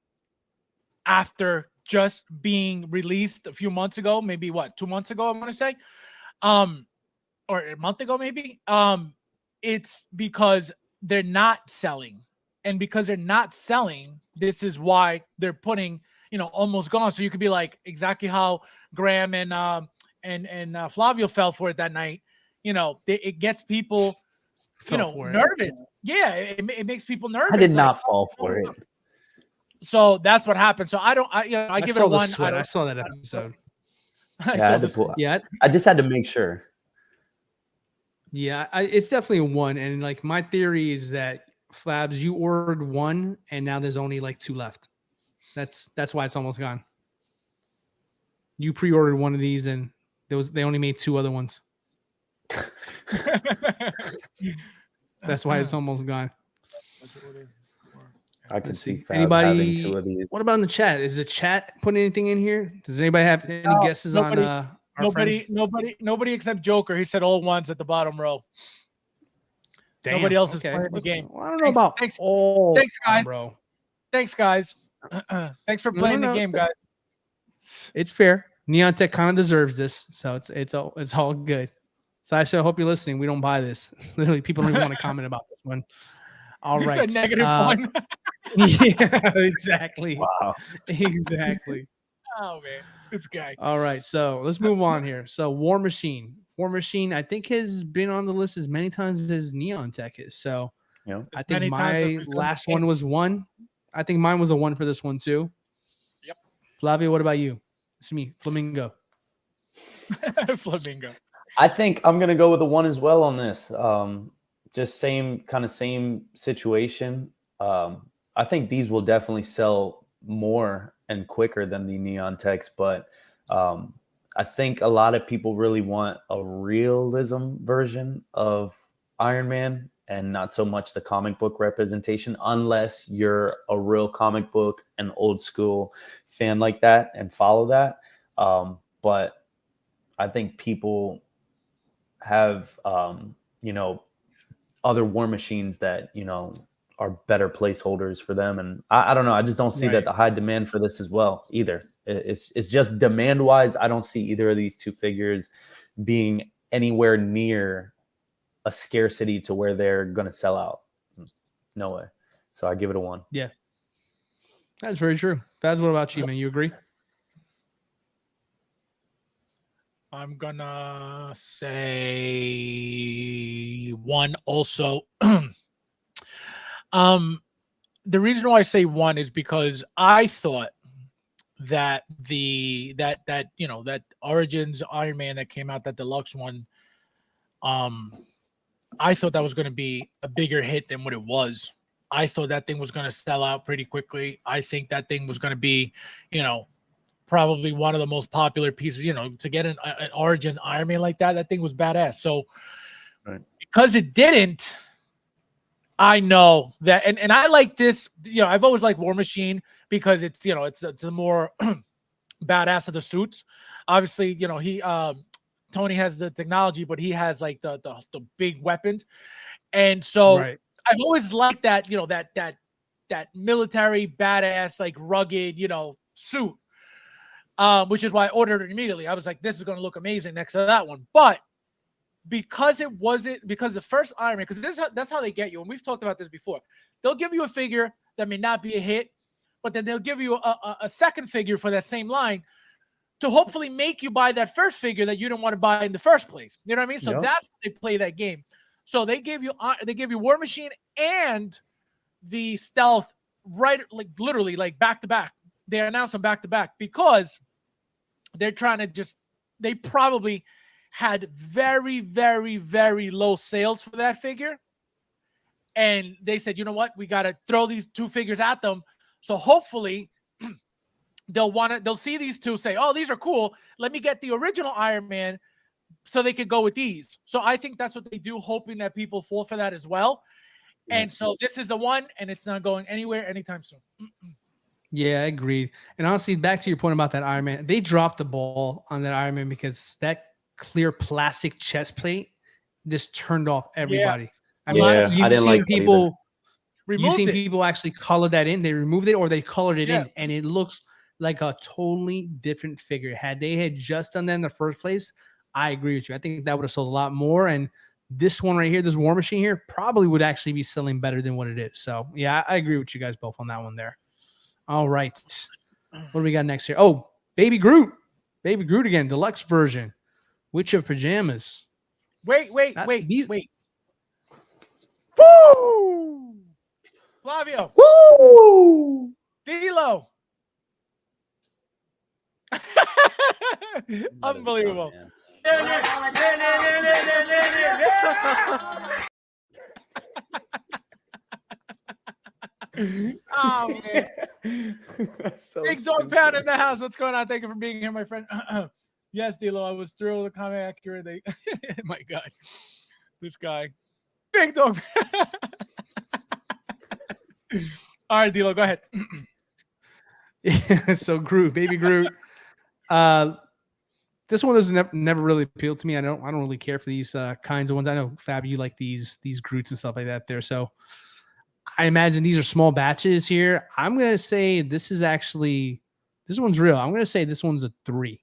after just being released a few months ago, maybe 2 months ago, I want to say, or a month ago, maybe. It's because they're not selling, and because they're not selling, this is why they're putting, you know, almost gone. So you could be like exactly how Graeme and Flavio fell for it that night. You know, it gets people, you know, nervous. Yeah, it makes people nervous. I did not fall for it. So that's what happened. So I give it a 1. I saw that episode. I just had to make sure. Yeah, it's definitely a 1. And like my theory is that Fabs, you ordered 1 and now there's only like 2 left. That's why it's almost gone. You pre-ordered 1 of these and they only made 2 other ones. That's why it's almost gone. I can see Fab anybody having 2 of these. What about in the chat? Is the chat putting anything in here? Does anybody have any guesses on Nobody except Joker. He said all 1s at the bottom row. Damn, nobody else is playing the game. Well, I don't know about all. Thanks, guys. Bro. Thanks, guys. Thanks for playing the game, guys. It's fair. Neon Tech kind of deserves this, so it's all good. Sideshow, I hope you're listening. We don't buy this. Literally, people don't even want to comment about this one. All right. Said negative 1. Yeah, exactly. Wow. Exactly. Oh man, this guy. All right, so let's move on here. So War Machine, I think has been on the list as many times as Neon Tech is. So yeah, I think my last one was 1. I think mine was a 1 for this one too. Yep. Flavio, what about you? It's me, Flamingo. Flamingo. I think I'm gonna go with a 1 as well on this. Just same situation. I think these will definitely sell more and quicker than the neon techs, but I think a lot of people really want a realism version of Iron Man and not so much the comic book representation, unless you're a real comic book and old school fan like that and follow that. But I think people have, you know, other War Machines that, you know, are better placeholders for them. And I don't know. I just don't see that the high demand for this as well either. It's just demand wise. I don't see either of these 2 figures being anywhere near a scarcity to where they're going to sell out. No way. So I give it a 1. Yeah. That's very true. Faz, what about you, man? You agree? I'm gonna say 1 also. The reason why I say 1 is because I thought that that Origins Iron Man that came out, that deluxe one, I thought that was going to be a bigger hit than what it was. I thought that thing was going to sell out pretty quickly. I think that thing was going to be, you know, probably one of the most popular pieces. You know, to get an Origins Iron Man like that thing was badass. So because it didn't, I know that, and I like this. You know, I've always liked War Machine because it's, you know, it's a more badass of the suits. Obviously, you know, he Tony has the technology, but he has like the big weapons, and so Right. I've always liked that, you know, that military badass, like rugged, you know, suit. Which is why I ordered it immediately. I was like, this is going to look amazing next to that one, but because the first Iron Man, because that's how they get you. And we've talked about this before. They'll give you a figure that may not be a hit, but then they'll give you a second figure for that same line to hopefully make you buy that first figure that you didn't want to buy in the first place. You know what I mean? So that's how they play that game. So they gave you War Machine and the Stealth right, like literally like back to back. They announced them back to back because they're trying to they probably had very, very, very low sales for that figure. And they said, you know what? We got to throw these two figures at them. So hopefully they'll see these two, say, oh, these are cool. Let me get the original Iron Man so they could go with these. So I think that's what they do, hoping that people fall for that as well. And so this is the one, and it's not going anywhere anytime soon. Yeah, I agree. And honestly, back to your point about that Iron Man, they dropped the ball on that Iron Man because that clear plastic chest plate just turned off everybody. I mean, you've seen people people actually color that in. They removed it or they colored it in, and it looks like a totally different figure. Had they had just done that in the first place, I agree with you. I think that would have sold a lot more. And this one right here, this War Machine here, probably would actually be selling better than what it is. So yeah, I agree with you guys both on that one there. All right. What do we got next here? Oh, Baby Groot. Baby Groot again, deluxe version. Witch of Pajamas. Wait. Woo! Flavio. Woo! D'Lo. Unbelievable. Oh, man. So Big Dog Pound in the house. What's going on? Thank you for being here, my friend. Yes, D'Lo, I was thrilled with the comment accurate. My God, this guy. Big Dog. All right, D'Lo, go ahead. So Groot, Baby Groot. This one has never really appealed to me. I don't really care for these kinds of ones. I know, Fab, you like these Groots and stuff like that there. So I imagine these are small batches here. I'm gonna say this one's real. I'm gonna say this one's a 3.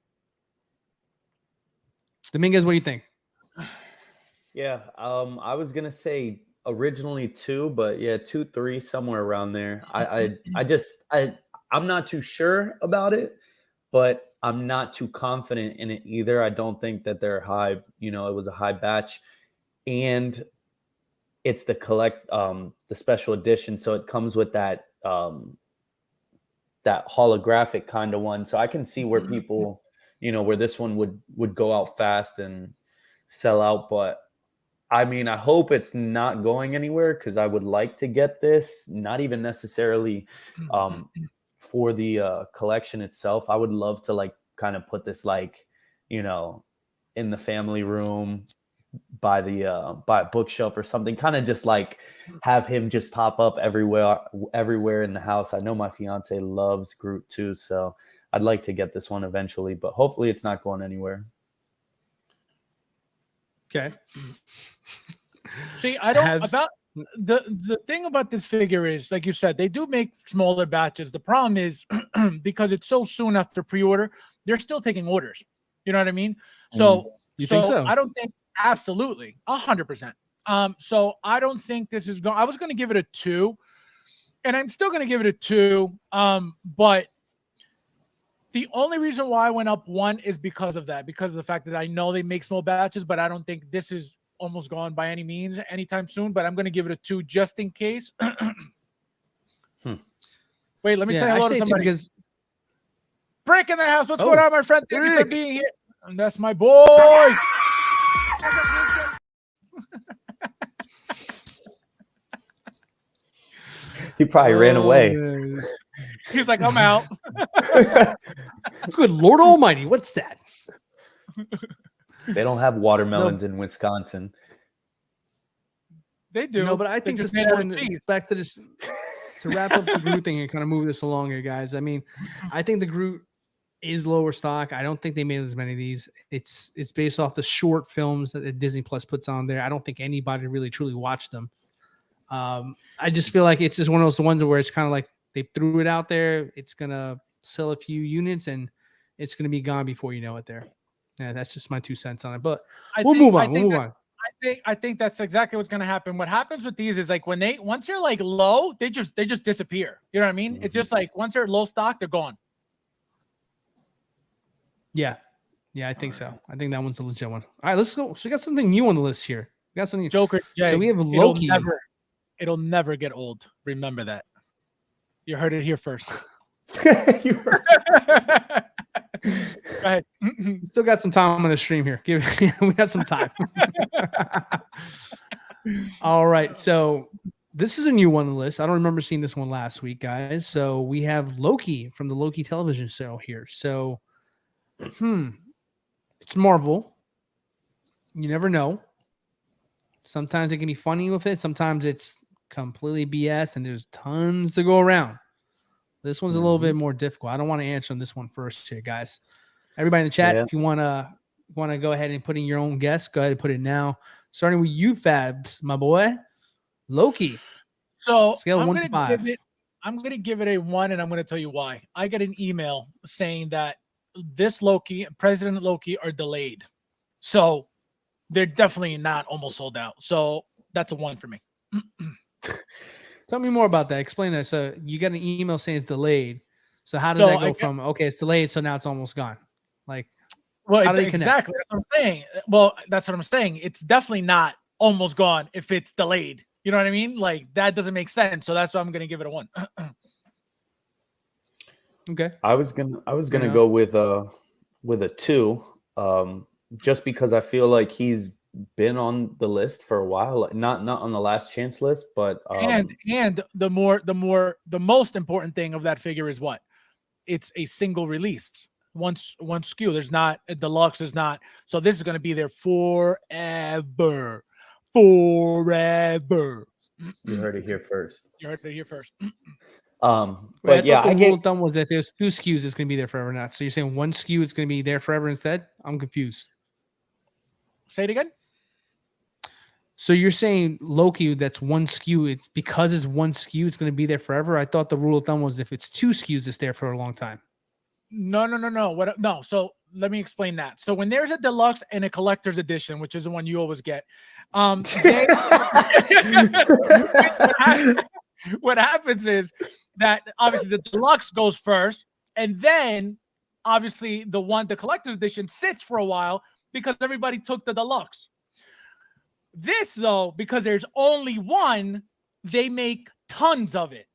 Dominguez, what do you think? Yeah, I was gonna say originally 2, but yeah, 2, 3, somewhere around there. I'm not too sure about it, but I'm not too confident in it either. I don't think that they're high. You know, it was a high batch, and it's the special edition, so it comes with that that holographic kind of one. So I can see where people, you know, where this one would go out fast and sell out. But I mean, I hope it's not going anywhere because I would like to get this, not even necessarily for the collection itself. I would love to like kind of put this like, you know, in the family room by a bookshelf or something, kind of just like have him just pop up everywhere in the house. I know my fiance loves Groot too, so I'd like to get this one eventually, but hopefully it's not going anywhere. Okay. See, I don't about the thing about this figure is, like you said, they do make smaller batches. The problem is because it's so soon after pre-order, they're still taking orders. You know what I mean? So you think so? I don't think absolutely 100%. So I don't think this is going. I was going to give it a 2, and I'm still going to give it a 2. But the only reason why I went up 1 is because of that, because of the fact that I know they make small batches, but I don't think this is almost gone by any means anytime soon. But I'm going to give it a 2 just in case. Wait, let me say hello to somebody. Because Brick in the house. What's going on, my friend? Thank you for being here. And that's my boy. He probably ran away. He's like, I'm out. Good Lord Almighty, what's that? They don't have watermelons in Wisconsin. They do. No, but I think this one, back to this, to wrap up the Groot thing and kind of move this along here, guys. I mean, I think the Groot is lower stock. I don't think they made as many of these. It's based off the short films that Disney Plus puts on there. I don't think anybody really truly watched them. I just feel like it's just one of those ones where it's kind of like they threw it out there. It's gonna sell a few units and it's gonna be gone before you know it. There, yeah, that's just my 2 cents on it. But we'll move on. I think that's exactly what's gonna happen. What happens with these is like once you're like low, they just disappear. You know what I mean? Mm-hmm. It's just like once they're low stock, they're gone. Yeah, I think so. I think that one's a legit one. All right, let's go. So we got something new on the list here. We got something. Joker. Jay, so we have Loki. It'll never get old. Remember that. You heard it here first. You heard. Go ahead. Still got some time on the stream here. We got some time. All right. So this is a new one on the list. I don't remember seeing this one last week, guys. So we have Loki from the Loki television show here. So, it's Marvel. You never know. Sometimes it can be funny with it. Sometimes it's completely BS and there's tons to go around. This one's a little bit more difficult. I don't want to answer on this one first here, guys. Everybody in the chat, if you want to go ahead and put in your own guess, go ahead and put it now. Starting with you, Fabs, my boy. Loki. So scale 1 to 5. I'm going to give it a 1, and I'm going to tell you why. I get an email saying that this Loki, President Loki, are delayed. So they're definitely not almost sold out. So that's a 1 for me. Tell me more about that. Explain that. So you got an email saying it's delayed. So how does that go from, okay, it's delayed, so now it's almost gone? Like, well, exactly. That's what I'm saying. Well, that's what I'm saying. It's definitely not almost gone if it's delayed. You know what I mean? Like, that doesn't make sense. So that's why I'm going to give it a 1. Okay. I was gonna go with a 2, just because I feel like he's been on the list for a while, not on the last chance list, but and the most important thing of that figure is what? It's a single release, one SKU. There's not a deluxe. Is not. So this is going to be there forever. You heard it here first. But yeah, the rule of thumb was that if there's 2 SKUs, it's going to be there forever. Not so you're saying 1 SKU is going to be there forever instead? I'm confused. Say it again. So you're saying Loki, that's 1 SKU. It's because it's 1 SKU, it's going to be there forever. I thought the rule of thumb was if it's 2 SKUs, it's there for a long time. No. No. So let me explain that. So when there's a deluxe and a collector's edition, which is the one you always get, what happens is that obviously the deluxe goes first, and then obviously the collector's edition sits for a while because everybody took the deluxe. This, though, because there's only 1, they make tons of it.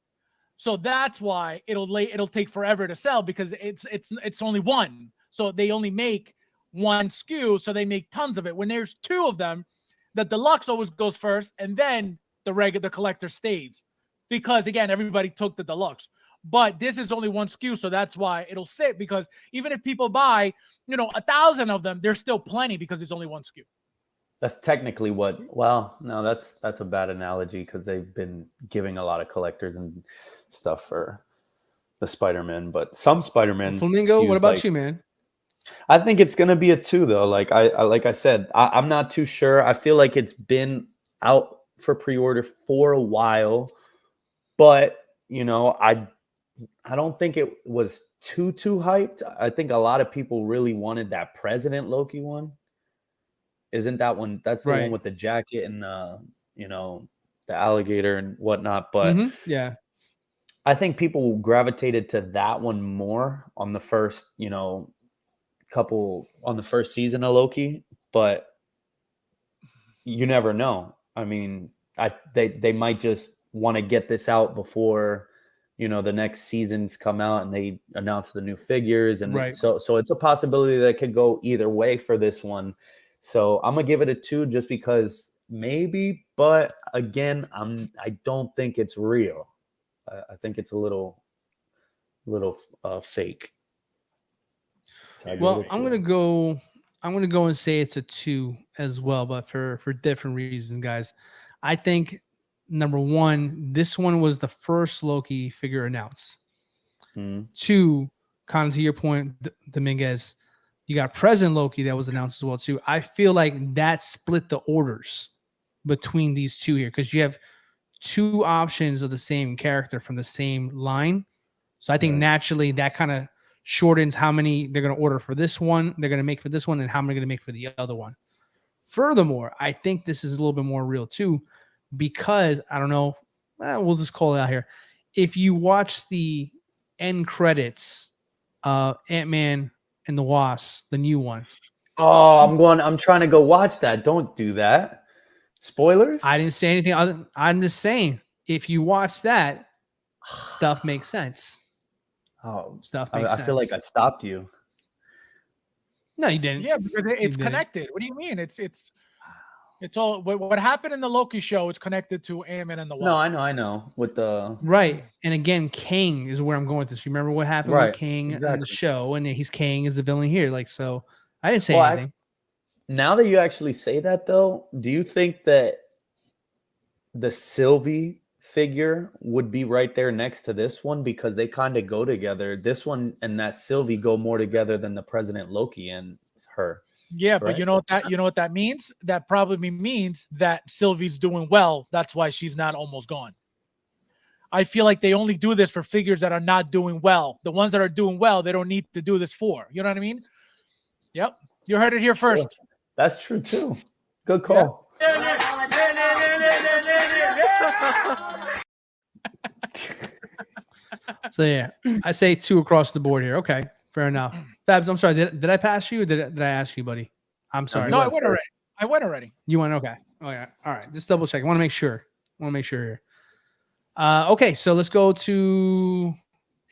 So that's why it'll take forever to sell, because it's only 1. So they only make 1 SKU, so they make tons of it. When there's 2 of them, the deluxe always goes first, and then the collector stays, because again, everybody took the deluxe. But this is only 1 SKU, so that's why it'll sit, because even if people buy, 1,000 of them, there's still plenty because it's only 1 SKU. That's technically well, no, that's a bad analogy, because they've been giving a lot of collectors and stuff for the Spider-Man, but some Spider-Man. Flamingo, what about you, man? I think it's going to be a 2, though. Like I said, I'm not too sure. I feel like it's been out for pre-order for a while, but I don't think it was too hyped. I think a lot of people really wanted that President Loki one. Isn't that one? That's the one with the jacket and the alligator and whatnot. But yeah, I think people gravitated to that one more on the first, on the first season of Loki. But you never know. I mean, they might just want to get this out before the next seasons come out and they announce the new figures, and so it's a possibility that it could go either way for this one. So I'm gonna give it a 2 just because maybe, but again, I don't think it's real. I think it's a little fake. So well, I'm gonna go and say it's a 2 as well, but for different reasons, guys. I think number one, this one was the first Loki figure announced. Two, kind of to your point, Dominguez, you got President Loki that was announced as well too. I feel like that split the orders between these two here because you have two options of the same character from the same line. So I think naturally that kind of shortens how many they're going to order for this one, they're going to make for this one, and how many they're going to make for the other one. Furthermore, I think this is a little bit more real too, because I don't know, we'll just call it out here. If you watch the end credits, Ant-Man and the Wasp, the new one. Oh, I'm trying to go watch that. Don't do that. Spoilers? I didn't say anything other. I'm just saying, if you watch that, stuff makes sense. Oh, stuff makes sense. I feel like I stopped you. No, you didn't. Yeah, because it's connected. What do you mean? It's all what happened in the Loki show is connected to Ant-Man and the Wasp. No, I know. With the right, and again, King is where I'm going with this. Remember what happened with King in the show, and he's King is the villain here. Like, so I didn't say anything. Now that you actually say that, though, do you think that the Sylvie figure would be right there next to this one because they kind of go together? This one and that Sylvie go more together than the President Loki and her. Yeah, but you know what that means? That probably means that Sylvie's doing well. That's why she's not almost gone. I feel like they only do this for figures that are not doing well. The ones that are doing well, they don't need to do this for. You know what I mean? Yep. You heard it here first. Sure. That's true too. Good call. Yeah. So yeah, I say 2 across the board here. Okay, fair enough. Fabs, I'm sorry. Did I pass you or did I ask you, buddy? I'm sorry. No, I went already. You went? Okay. Oh yeah. All right. Just double check. I want to make sure. here. Okay, so let's go to.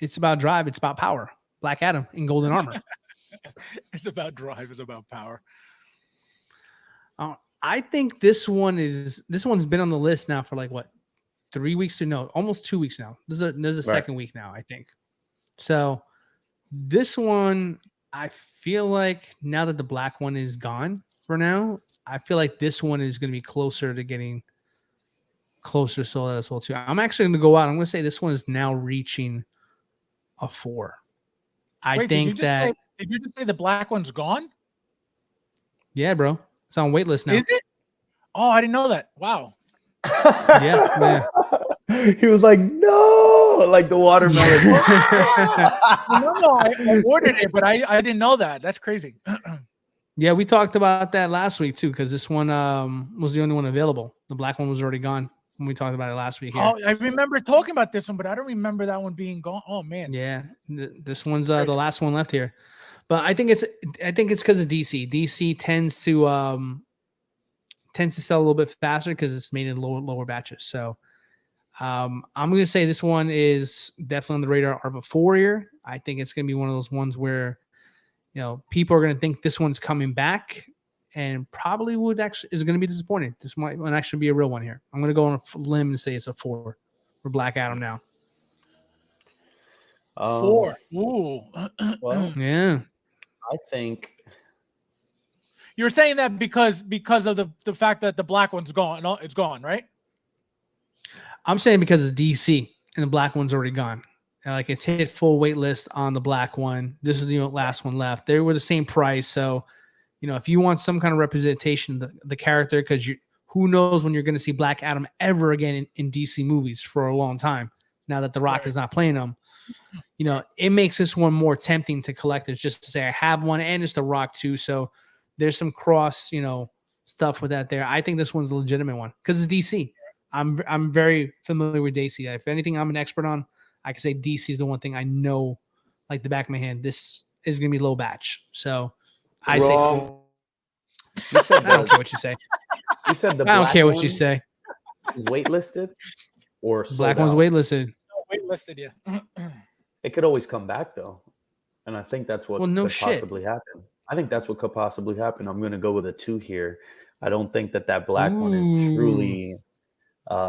It's about drive. It's about power. Black Adam in golden armor. It's about drive. It's about power. I think this one's been on the list now for like what, 3 weeks? Almost 2 weeks now. This is the second week now, I think. So this one, I feel like now that the black one is gone for now, I feel like this one is going to be closer to getting closer sold as well too. I'm actually going to go out. I'm going to say this one is now reaching a 4. Wait, think did you just say the black one's gone? Yeah, bro. It's on wait list now. Is it? Oh, I didn't know that. Wow. Yeah. He was like, no, like the watermelon. No, I ordered it, but I didn't know that. That's crazy. Yeah, we talked about that last week too, because this one was the only one available. The black one was already gone when we talked about it last week. Here. Oh, I remember talking about this one, but I don't remember that one being gone. Oh man. Yeah, this one's the last one left here. But I think it's because of DC. DC tends to sell a little bit faster because it's made in lower batches. So I'm going to say this one is definitely on the radar of a 4 here. I think it's going to be one of those ones where, people are going to think this one's coming back and probably is going to be disappointed. This might actually be a real one here. I'm going to go on a limb and say it's a 4 for Black Adam now. 4. Ooh. Well, yeah. I think you're saying that because of the fact that the black one's gone. No, it's gone, right? I'm saying because it's DC and the black one's already gone. And like it's hit full wait list on the black one. This is the last one left. They were the same price. So, if you want some kind of representation of the character, because who knows when you're going to see Black Adam ever again in DC movies for a long time. Now that The Rock is not playing them, it makes this one more tempting to collectors just to say I have one and it's The Rock too. So there's some cross, stuff with that there. I think this one's a legitimate one because it's DC. I'm very familiar with DC. If anything, I'm an expert on. I can say DC is the one thing I know, like the back of my hand. This is going to be low batch. So I say, you said I don't care what you say. You said the I don't care what you say. Is waitlisted or black one's waitlisted. No, waitlisted, yeah. It could always come back though, and I think that's what could possibly happen. I think that's what could possibly happen. I'm going to go with a 2 here. I don't think that black one is truly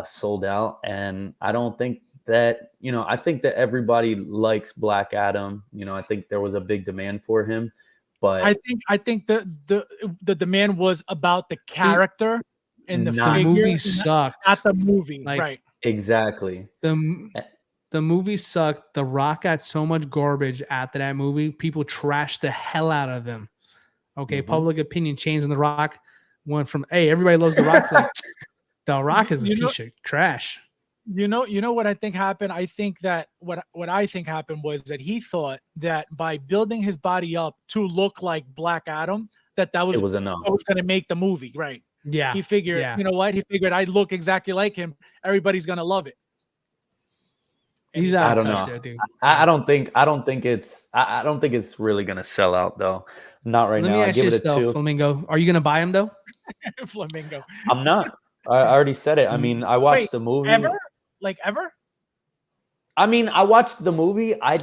sold out, and I don't think that I think that everybody likes Black Adam. I think there was a big demand for him, but I think the demand was about the character in the Not- figure. The movie sucked. At the movie, Like, right? Exactly. The movie sucked. The Rock got so much garbage after that movie. People trashed the hell out of him. Okay, public opinion changed, and The Rock went from, hey, everybody loves The Rock, to like, The Rock is a piece of trash. You know what I think happened? I think that what I think happened was that he thought that by building his body up to look like Black Adam, that was enough. That was going to make the movie, right? Yeah. He figured, you know what? He figured I'd look exactly like him. Everybody's going to love it. He's I out don't of know. touch there, dude. I don't think it's really gonna sell out though. Not right now. Let me I ask give you it a this, 2. Flamingo. Are you gonna buy him though? Flamingo. I'm not. I already said it. I mean, I watched the movie. Ever? Like ever? I mean, I watched the movie. I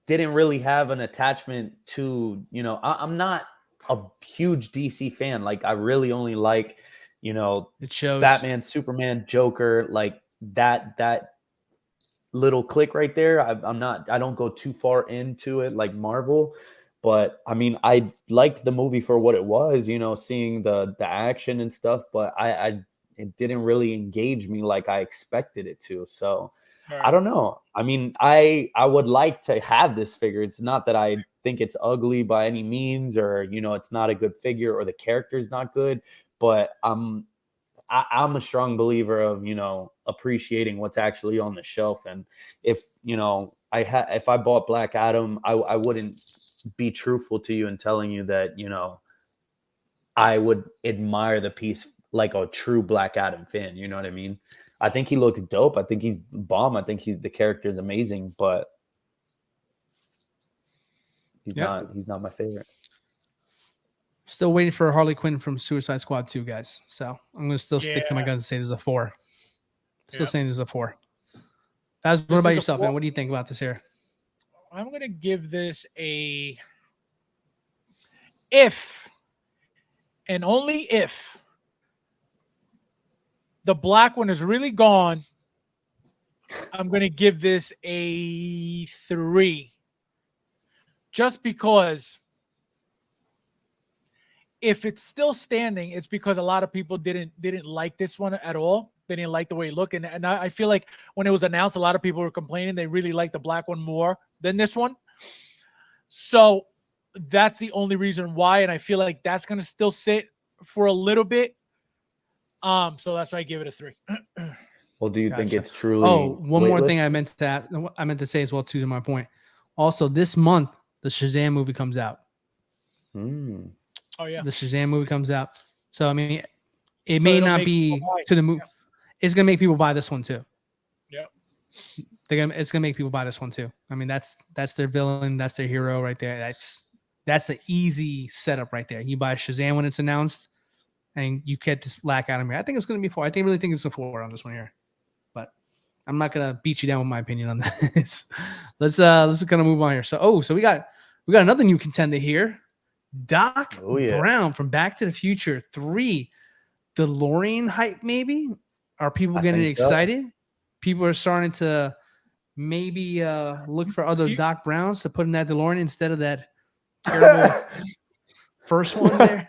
didn't really have an attachment to, I'm not a huge DC fan. Like, I really only like, it shows Batman, Superman, Joker, like that little click right there. I don't go too far into it like Marvel, but I mean, I liked the movie for what it was, seeing the action and stuff, but it didn't really engage me like I expected it to. So I don't know. I mean, I would like to have this figure. It's not that I think it's ugly by any means, or, it's not a good figure or the character is not good, but I'm a strong believer of, appreciating what's actually on the shelf. And if, if I bought Black Adam, I wouldn't be truthful to you and telling you that, I would admire the piece like a true Black Adam fan. You know what I mean? I think he looks dope. I think he's bomb. I think the character is amazing, but he's not my favorite. Still waiting for Harley Quinn from Suicide Squad 2, guys. So I'm going to still stick to my guns and say this is a 4. Still saying this is a 4. What about yourself, man? What do you think about this here? I'm going to give this a, if and only if the black one is really gone, I'm going to give this a 3. Just because if it's still standing, it's because a lot of people didn't like this one at all. They didn't like the way it looked. And I feel like when it was announced, a lot of people were complaining they really liked the black one more than this one. So that's the only reason why. And I feel like that's going to still sit for a little bit. So that's why I give it a 3. Well, do you think it's truly? Oh, one more thing I meant to say as well, too, to my point. Also, this month, the Shazam movie comes out. Oh, yeah. The Shazam movie comes out. So, I mean, it may not be to the movie. Yeah. It's going to make people buy this one, too. Yeah. It's going to make people buy this one, too. I mean, that's their villain. That's their hero right there. That's an easy setup right there. You buy Shazam when it's announced, and you get this Black Adam here. I think it's going to be 4. I really think it's a 4 on this one here. But I'm not going to beat you down with my opinion on this. Let's kind of move on here. So we got another new contender here. Doc Brown from Back to the Future 3. DeLorean hype, maybe? Are people getting excited? So. People are starting to maybe look for other Doc Browns to put in that DeLorean instead of that terrible first one there.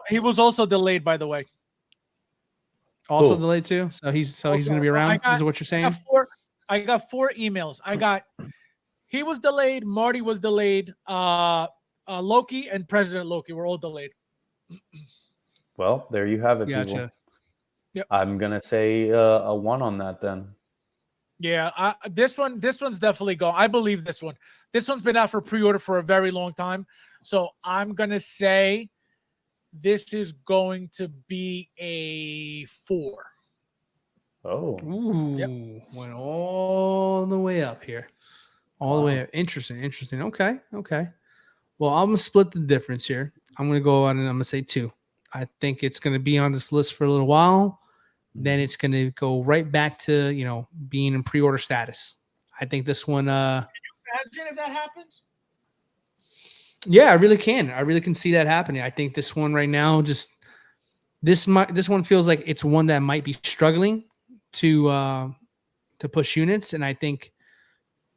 He was also delayed, by the way. Also delayed too? So he's going to be around? Is what you're saying? I got 4 emails. He was delayed. Marty was delayed. Loki and President Loki were all delayed. Well, there you have it, gotcha. People. Yep. I'm gonna say a 1 on that then. Yeah, this one's definitely gone. I believe this one. This one's been out for pre-order for a very long time, so I'm gonna say this is going to be a 4. Oh, went all the way up here, all the way up. Interesting. Okay. Well, I'm gonna split the difference here. I'm gonna go on and I'm gonna say 2. I think it's gonna be on this list for a little while. Then it's gonna go right back to being in pre-order status. I think this one. Can you imagine if that happens? Yeah, I really can. I really can see that happening. I think this one right now, just this one feels like it's one that might be struggling to push units, and I think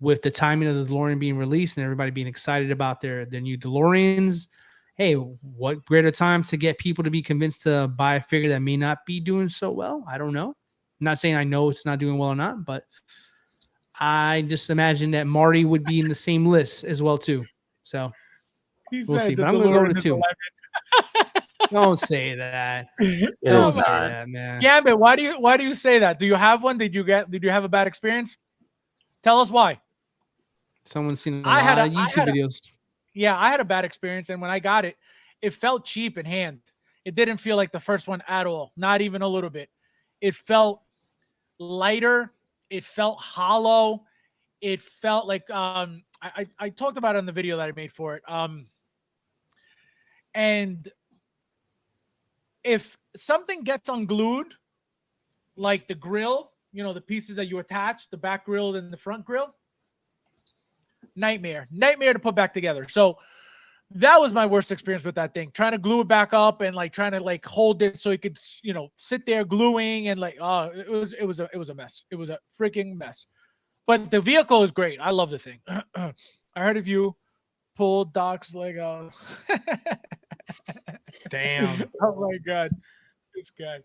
with the timing of the DeLorean being released and everybody being excited about their new DeLoreans, hey, what greater time to get people to be convinced to buy a figure that may not be doing so well? I don't know. I'm not saying I know it's not doing well or not, but I just imagine that Marty would be in the same list as well too. So we'll see. But I'm going to go with 2. Don't say that. Don't say that, man. Gambit, why do you say that? Do you have one? Did you have a bad experience? Tell us why. Someone's seen a lot of YouTube videos. Yeah, I had a bad experience, and when I got it, it felt cheap in hand. It didn't feel like the first one at all, not even a little bit. It felt lighter. It felt hollow. It felt like I talked about it in the video that I made for it. And if something gets unglued, like the grill, you know, the pieces that you attach, the back grill and the front grill, nightmare to put back together. So that was my worst experience with that thing, trying to glue it back up and like trying to like hold it so it could, you know, sit there gluing and like, it was a mess. It was a freaking mess. But the vehicle is great. I love the thing. I heard of you pull Doc's Lego. Damn. Oh my God. This guy.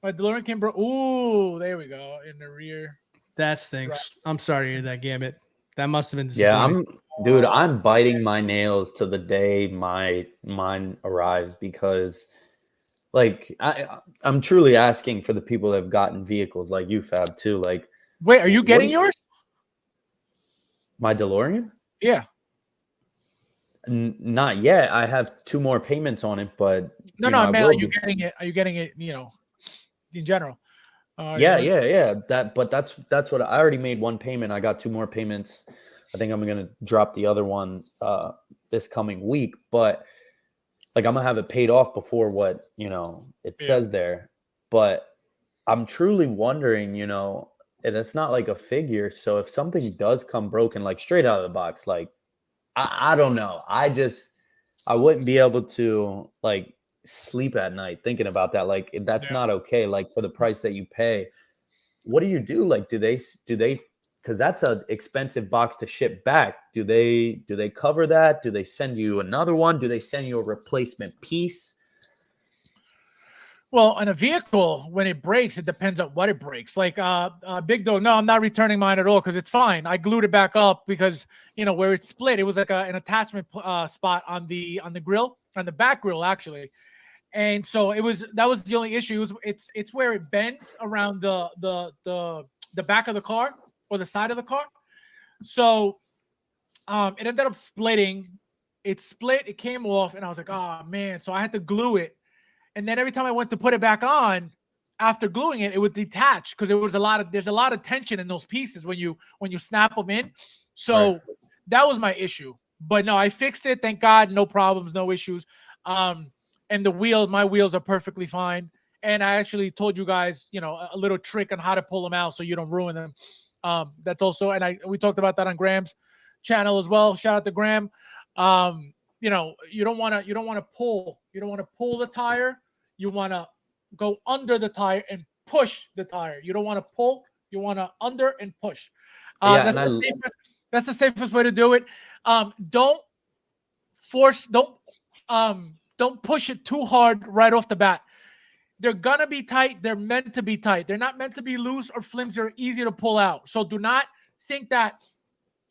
My DeLorean came broke. Ooh, there we go. In the rear. That stinks. I'm sorry to hear that, Gambit. That must have been disappointing. Yeah, I'm biting my nails to the day mine arrives, because like I'm truly asking for the people that have gotten vehicles like you, Fab, too. Like, wait, are you getting yours? My DeLorean? Yeah. Not yet. I have 2 more payments on it, but man, are you getting it? Are you getting it, you know, in general? Yeah. That's what I already made 1 payment. I got 2 more payments. I think I'm gonna drop the other one this coming week, but like I'm gonna have it paid off before what, you know, it says there. But I'm truly wondering, you know, and it's not like a figure. So if something does come broken, like straight out of the box, like I don't know. I wouldn't be able to like sleep at night thinking about that. Like that's not okay. Like for the price that you pay, what do you do? Like, do they, because that's an expensive box to ship back. Do they cover that? Do they send you another one? Do they send you a replacement piece? Well, on a vehicle, when it breaks, it depends on what it breaks. Like Big Dog, no, I'm not returning mine at all because it's fine. I glued it back up because, you know, where it split, it was like an attachment spot on the grill, on the back grill actually, and so that was the only issue. It's where it bends around the back of the car or the side of the car. So it ended up splitting. It split. It came off, and I was like, oh man! So I had to glue it. And then every time I went to put it back on, after gluing it, it would detach because there's a lot of tension in those pieces when you snap them in. So that was my issue. But no, I fixed it. Thank God, no problems, no issues. And my wheels are perfectly fine. And I actually told you guys, you know, a little trick on how to pull them out so you don't ruin them. That's also, and we talked about that on Graham's channel as well. Shout out to Graeme. You know, you don't want to pull the tire. You want to go under the tire and push the tire. You don't want to pull. You want to under and push. That's the safest way to do it. Don't push it too hard right off the bat. They're gonna be tight. They're meant to be tight. They're not meant to be loose or flimsy or easy to pull out. So do not think that,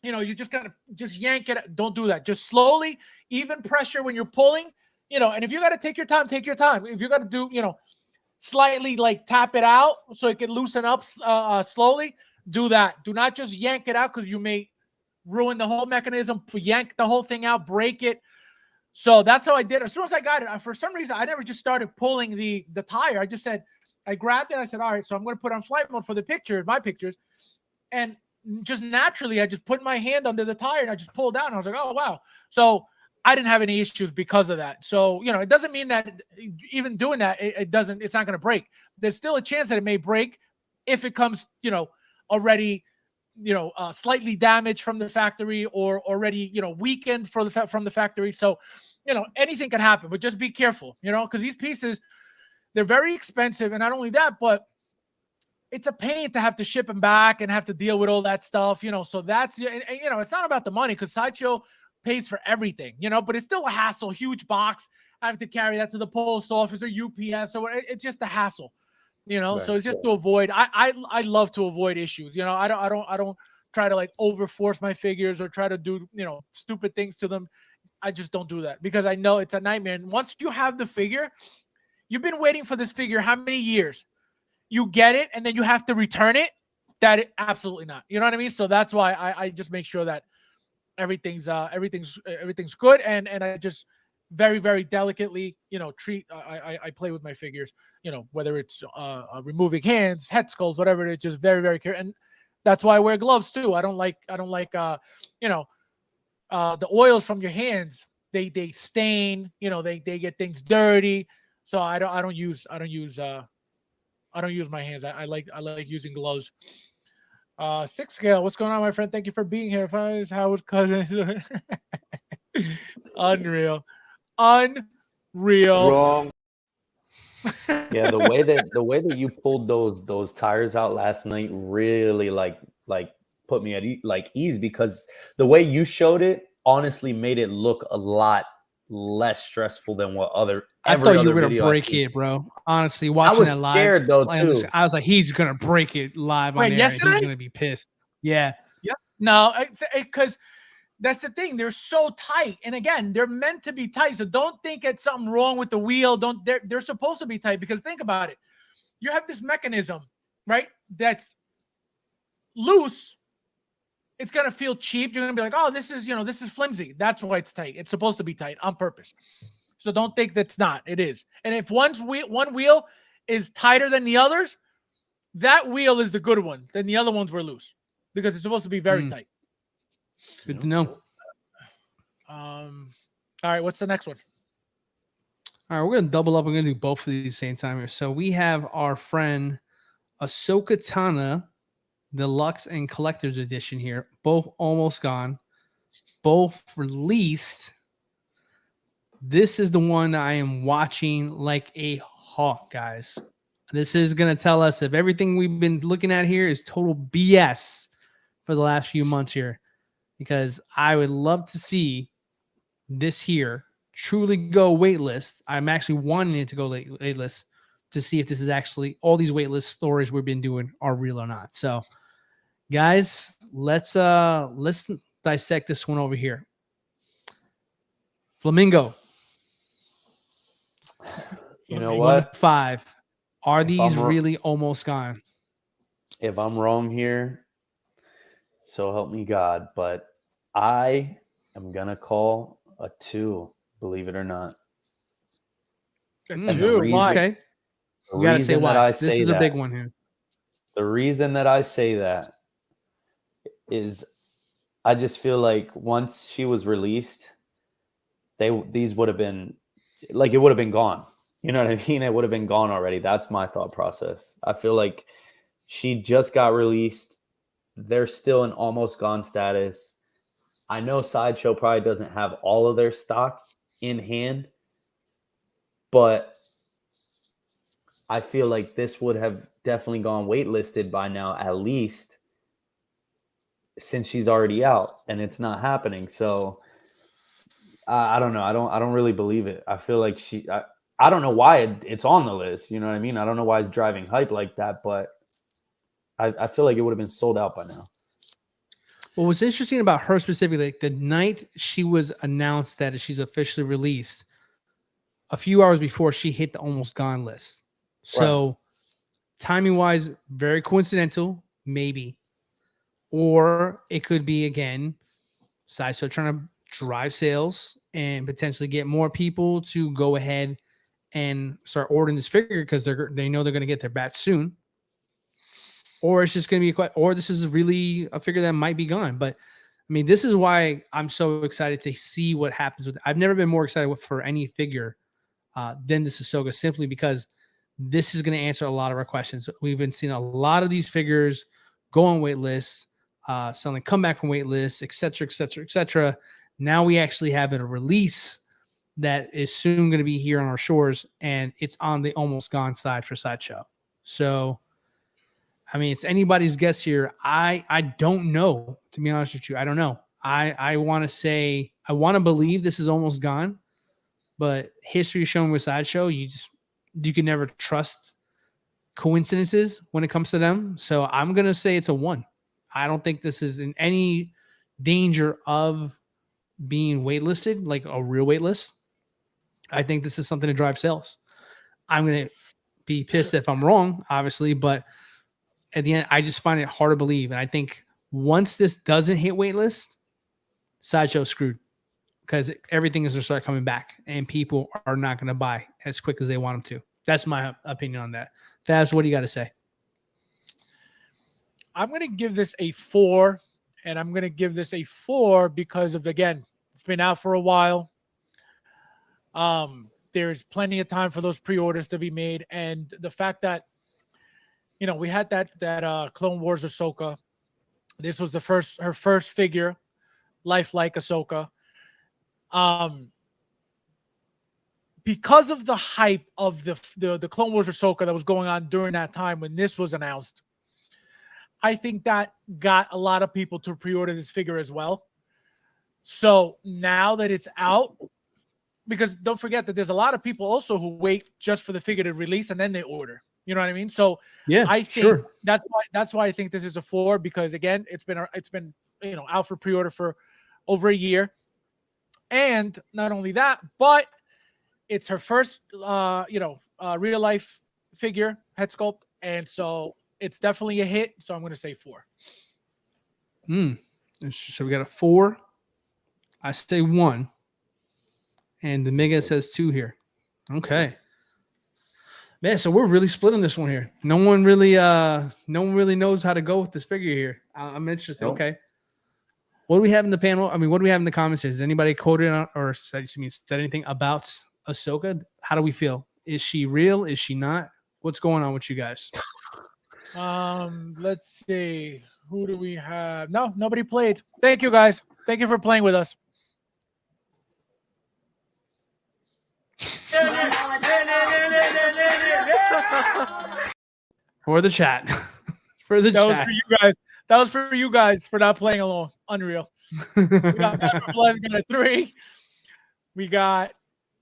you know, you just gotta yank it. Don't do that. Just slowly, even pressure when you're pulling, you know, and if you got to take your time, take your time. If you got to do, you know, slightly like tap it out so it can loosen up slowly, do that. Do not just yank it out because you may ruin the whole mechanism, yank the whole thing out, break it. So that's how I did it. As soon as I got it, for some reason, I never just started pulling the tire. I just said, I grabbed it. I said, all right, so I'm going to put on flight mode for the pictures, my pictures. And just naturally, I just put my hand under the tire and I just pulled out. And I was like, oh, wow. So I didn't have any issues because of that. So, you know, it doesn't mean that even doing that, it's not going to break. There's still a chance that it may break if it comes, you know, already, you know, slightly damaged from the factory or already, you know, weakened from the factory. So, you know, anything can happen, but just be careful, you know, because these pieces, they're very expensive. And not only that, but it's a pain to have to ship them back and have to deal with all that stuff, you know. So that's, you know, it's not about the money because Sideshow pays for everything, you know, but it's still a hassle, huge box. I have to carry that to the post office or UPS or whatever. It's just a hassle, you know. Right. So it's just to avoid. I love to avoid issues, you know. I don't try to like overforce my figures or try to do, you know, stupid things to them. I just don't do that because I know it's a nightmare. And once you have the figure, you've been waiting for this figure how many years? You get it and then you have to return it. Absolutely not. You know what I mean? So that's why I just make sure that everything's good, and I just very, very delicately, you know, I play with my figures, you know, whether it's removing hands, head sculpts, whatever it is, just very, very careful. And that's why I wear gloves too. I don't like you know, the oils from your hands, they stain, you know, they get things dirty. So I don't use my hands. I like using gloves. 6 scale, what's going on, my friend? Thank you for being here. How was cousin? Unreal. Wrong. Yeah, the way that you pulled those tires out last night really like put me at ease, because the way you showed it honestly made it look a lot less stressful than what I thought you were gonna break it, bro. Honestly, watching that live, scared though too. I was like, he's gonna break it live on air. He's gonna be pissed. Yeah. No, because that's the thing. They're so tight, and again, they're meant to be tight. So don't think it's something wrong with the wheel. They're supposed to be tight, because think about it. You have this mechanism, right? That's loose. It's gonna feel cheap. You're gonna be like, oh, this is flimsy. That's why it's tight. It's supposed to be tight on purpose. So don't think that's not. It is. And if one wheel is tighter than the others, that wheel is the good one. Then the other ones were loose, because it's supposed to be very tight. Good to know. All right, what's the next one? All right, we're gonna double up. We're gonna do both of these same time here. So we have our friend Ahsoka Tana Deluxe and Collector's Edition here. Both almost gone. Both released. This is the one that I am watching like a hawk, guys. This is going to tell us if everything we've been looking at here is total BS for the last few months here, because I would love to see this here truly go waitlist. I'm actually wanting it to go waitlist to see if this is actually all these waitlist stories we've been doing are real or not. So, guys, let's dissect this one over here. Flamingo. You know what? 1 to 5. Are these really almost gone? If I'm wrong here, so help me God, but I am gonna call a 2. Believe it or not. Why? Okay. You gotta say why. This is a big one here. The reason that I say that is I just feel like once she was released, these would have been like, it would have been gone. You know what I mean? It would have been gone already. That's my thought process. I feel like she just got released. They're still in almost gone status. I know Sideshow probably doesn't have all of their stock in hand, but I feel like this would have definitely gone waitlisted by now, at least, since she's already out and it's not happening. So I don't know. I don't really believe it. I feel like I don't know why it's on the list. You know what I mean? I don't know why it's driving hype like that, but I feel like it would have been sold out by now. Well, what's interesting about her specifically, like the night she was announced that she's officially released, a few hours before she hit the almost gone list. So timing wise, very coincidental, maybe. Or it could be, again, Sideshow trying to drive sales and potentially get more people to go ahead and start ordering this figure because they know they're going to get their batch soon. Or it's just going to be or this is really a figure that might be gone. But I mean, this is why I'm so excited to see what happens with it. I've never been more excited for any figure than this Ahsoka, simply because this is going to answer a lot of our questions. We've been seeing a lot of these figures go on wait lists, selling come back from wait lists, et cetera, et cetera, et cetera. Now we actually have a release that is soon going to be here on our shores, and it's on the almost gone side for Sideshow. So, I mean, it's anybody's guess here. I don't know, to be honest with you. I don't know. I want to say I want to believe this is almost gone, but history shown with Sideshow, you can never trust coincidences when it comes to them. So I'm gonna say it's a 1. I don't think this is in any danger of being waitlisted, like a real waitlist. I think this is something to drive sales. I'm gonna be pissed if I'm wrong, obviously, but at the end, I just find it hard to believe. And I think once this doesn't hit waitlist, Sideshow's screwed, because everything is going to start coming back and people are not going to buy as quick as they want them to. That's my opinion on that. Fabs, what do you got to say? I'm going to give this a 4, and I'm going to give this a 4 because of, again, it's been out for a while. There's plenty of time for those pre-orders to be made, and the fact that, you know, we had that Clone Wars Ahsoka. This was her first figure, lifelike Ahsoka. Because of the hype of the Clone Wars Ahsoka that was going on during that time when this was announced, I think that got a lot of people to pre-order this figure as well. So now that it's out, because don't forget that there's a lot of people also who wait just for the figure to release and then they order. You know what I mean? So yeah, I think that's why I think this is a 4, because again, it's been you know, out for pre-order for over a year. And not only that, but it's her first real life figure, head sculpt, and so it's definitely a hit. So I'm going to say 4. So we got a 4. I say 1, and the Mega says 2 here. Okay. Man, so we're really split on this one here. No one really knows how to go with this figure here. I'm interested. Nope. Okay. What do we have in the panel? I mean, what do we have in the comments here? Has anybody quoted on or said anything about Ahsoka? How do we feel? Is she real? Is she not? What's going on with you guys? Let's see. Who do we have? No, nobody played. Thank you, guys. Thank you for playing with us. For the chat. For the chat. Was for you guys. That was for you guys for not playing along. Unreal. We got a 3. We got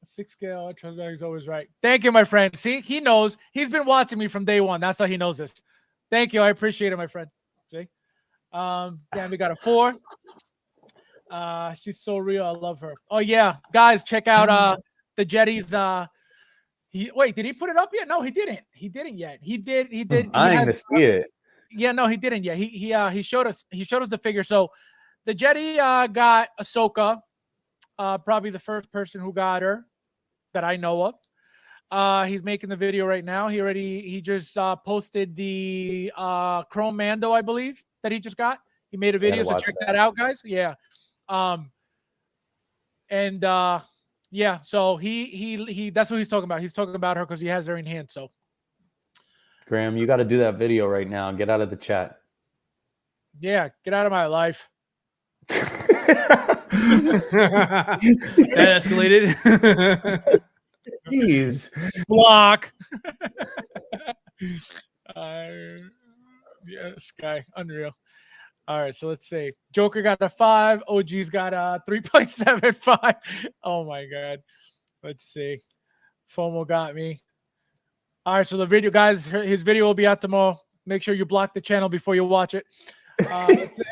6 scale. He's always right. Thank you, my friend. See, he knows. He's been watching me from day 1. That's how he knows this. Thank you. I appreciate it, my friend. See? Then we got a 4. She's so real. I love her. Oh yeah, guys, check out the Jetty's. Did he put it up yet? No, he didn't. He didn't yet. He did. I didn't see it. Yeah, no, he didn't yet. He showed us. He showed us the figure. So the Jetty got Ahsoka. Probably the first person who got her that I know of. He's making the video right now. He just posted the Chrome Mando, I believe, that he just got. He made a video, so check that out, guys. Yeah. Yeah, so he that's what he's talking about. He's talking about her because he has her in hand. So Graeme, you got to do that video right now and get out of the chat. Yeah, get out of my life. That escalated. Jeez. Block. This guy, unreal. All right, so let's see. Joker got a 5. OG's got a 3.75. Oh my god. Let's see. FOMO got me. All right, so the video, guys, his video will be out tomorrow. Make sure you block the channel before you watch it. Let's see.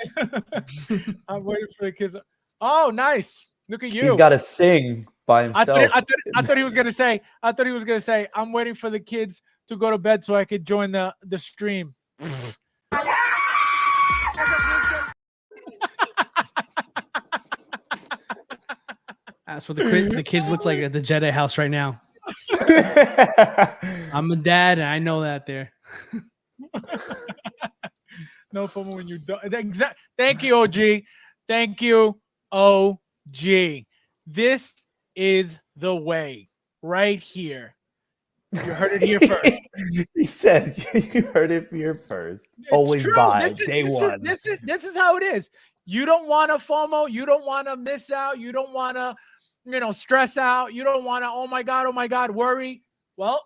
I'm waiting for the kids. Oh, nice. Look at you. He's got to sing by himself. I thought he was gonna say. I'm waiting for the kids to go to bed so I could join the stream. That's what the kids look like at the Jedi house right now. I'm a dad, and I know that there. No FOMO when you don't. Thank you, OG. Thank you, OG. This is the way right here. You heard it here first. He said you heard it here first. Always buy day one. This is how it is. You don't want to FOMO. You don't want to miss out. You don't want to, stress out. You don't want to, oh my God, worry. Well,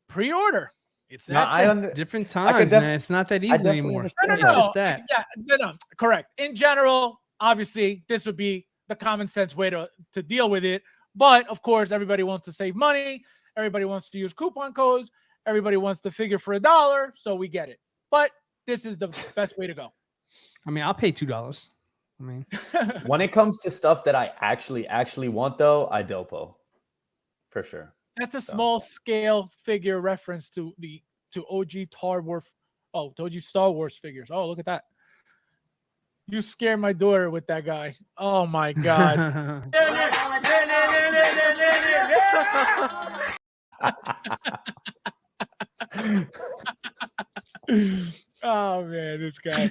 pre-order. It's that different times, man. It's not that easy anymore. No. It's just that. Yeah, no, correct. In general, obviously, this would be the common sense way to deal with it. But of course, everybody wants to save money. Everybody wants to use coupon codes. Everybody wants to figure for $1. So we get it. But this is the best way to go. I mean, I'll pay $2. I mean, when it comes to stuff that I actually want, though, I dopo for sure. That's a small scale figure reference to OG Star Wars. Oh, to OG Star Wars figures. Oh, look at that. You scared my daughter with that guy. Oh my God. Oh man, this guy.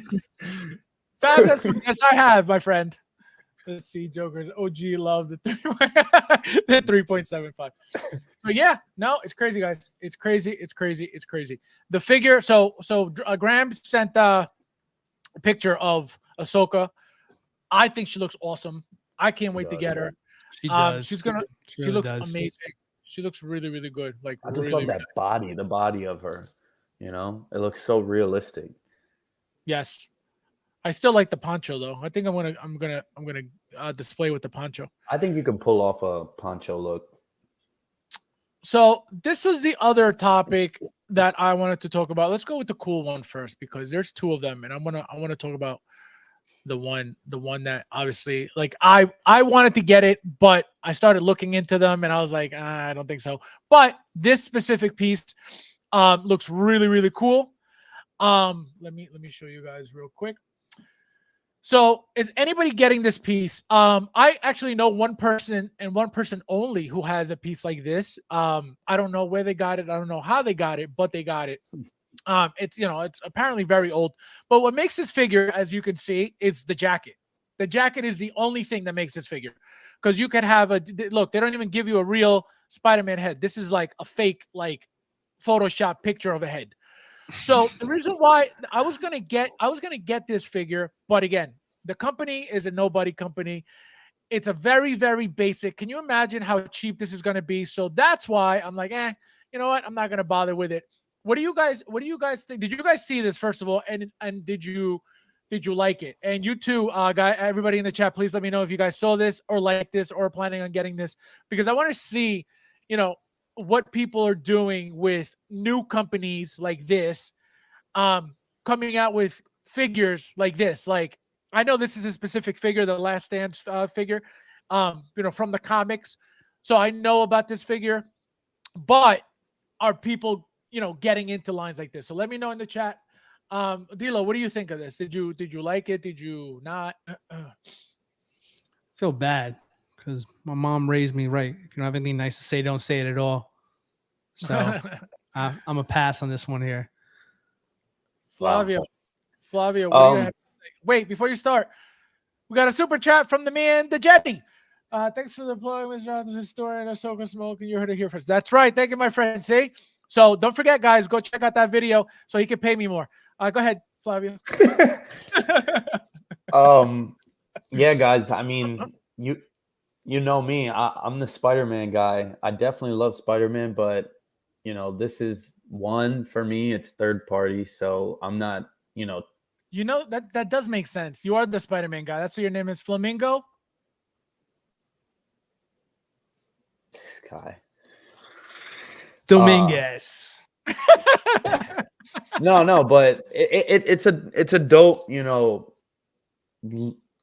Fabulous. Yes, I have, my friend. Let's see, Joker's OG love the 3.75. But yeah, no, it's crazy, guys. It's crazy. It's crazy. It's crazy. The figure. So Graeme sent a picture of Ahsoka. I think she looks awesome. I can't wait to get her. She does. She looks amazing. She looks really, really good. Like I just love that body, the body of her. You know, it looks so realistic. Yes. I still like the poncho though. I think I'm gonna display with the poncho. I think you can pull off a poncho look. So this was the other topic that I wanted to talk about. Let's go with the cool one first because there's two of them, and I want to talk about the one that obviously like I wanted to get it, but I started looking into them and I was like, I don't think so. But this specific piece looks really, really cool. Let me show you guys real quick. So is anybody getting this piece? I actually know one person and one person only who has a piece like this. I don't know where they got it. I don't know how they got it, but they got it. It's apparently very old. But what makes this figure, as you can see, is the jacket. The jacket is the only thing that makes this figure. Because you could have look, they don't even give you a real Spider-Man head. This is like a fake, like Photoshop picture of a head. So the reason why I was gonna get this figure, but again, the company is a nobody company. It's a very, very basic. Can you imagine how cheap this is gonna be? So that's why I'm like, you know what? I'm not gonna bother with it. What do you guys think? Did you guys see this first of all? And did you like it? And you too, everybody in the chat, please let me know if you guys saw this or like this or planning on getting this, because I want to see, what people are doing with new companies like this, coming out with figures like this. Like, I know this is a specific figure, the Last Stand figure, from the comics. So I know about this figure, but are people, getting into lines like this? So let me know in the chat. Dilo, what do you think of this? Did you like it? Did you not? Feel bad because my mom raised me right. If you don't have anything nice to say, don't say it at all. So I'm a pass on this one here. Flavio, what do you have to say? Wait, before you start, we got a super chat from the man, the Jetty. Thanks for the plug, Mr. Arthur's story and Ahsoka smoke, and you heard it here first. That's right. Thank you, my friend. See? So don't forget, guys, go check out that video so he can pay me more. Go ahead, Flavio. Yeah, guys. I mean, you know me. I'm the Spider-Man guy. I definitely love Spider-Man, but this is one for me. It's third party, so I'm not. That does make sense. You are the Spider-Man guy. That's what your name is, Flamingo. This guy. Dominguez. No, but it's a dope,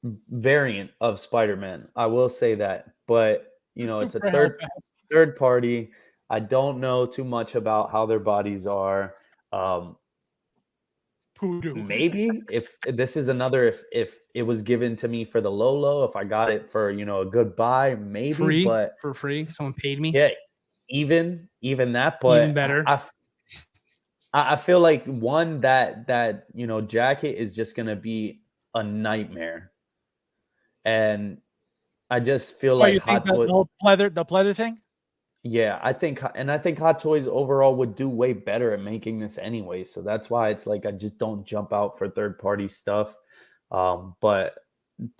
variant of Spider-Man. I will say that, but it's a third party. I don't know too much about how their bodies are. Maybe if this is another, if it was given to me for the low, if I got it for a good buy, maybe, but for free, someone paid me. Yeah, even that, but even better. I feel like that jacket is just gonna be a nightmare, and I just feel like Hot Toys, the pleather thing. Yeah, I think Hot Toys overall would do way better at making this anyway. So that's why it's like I just don't jump out for third party stuff. But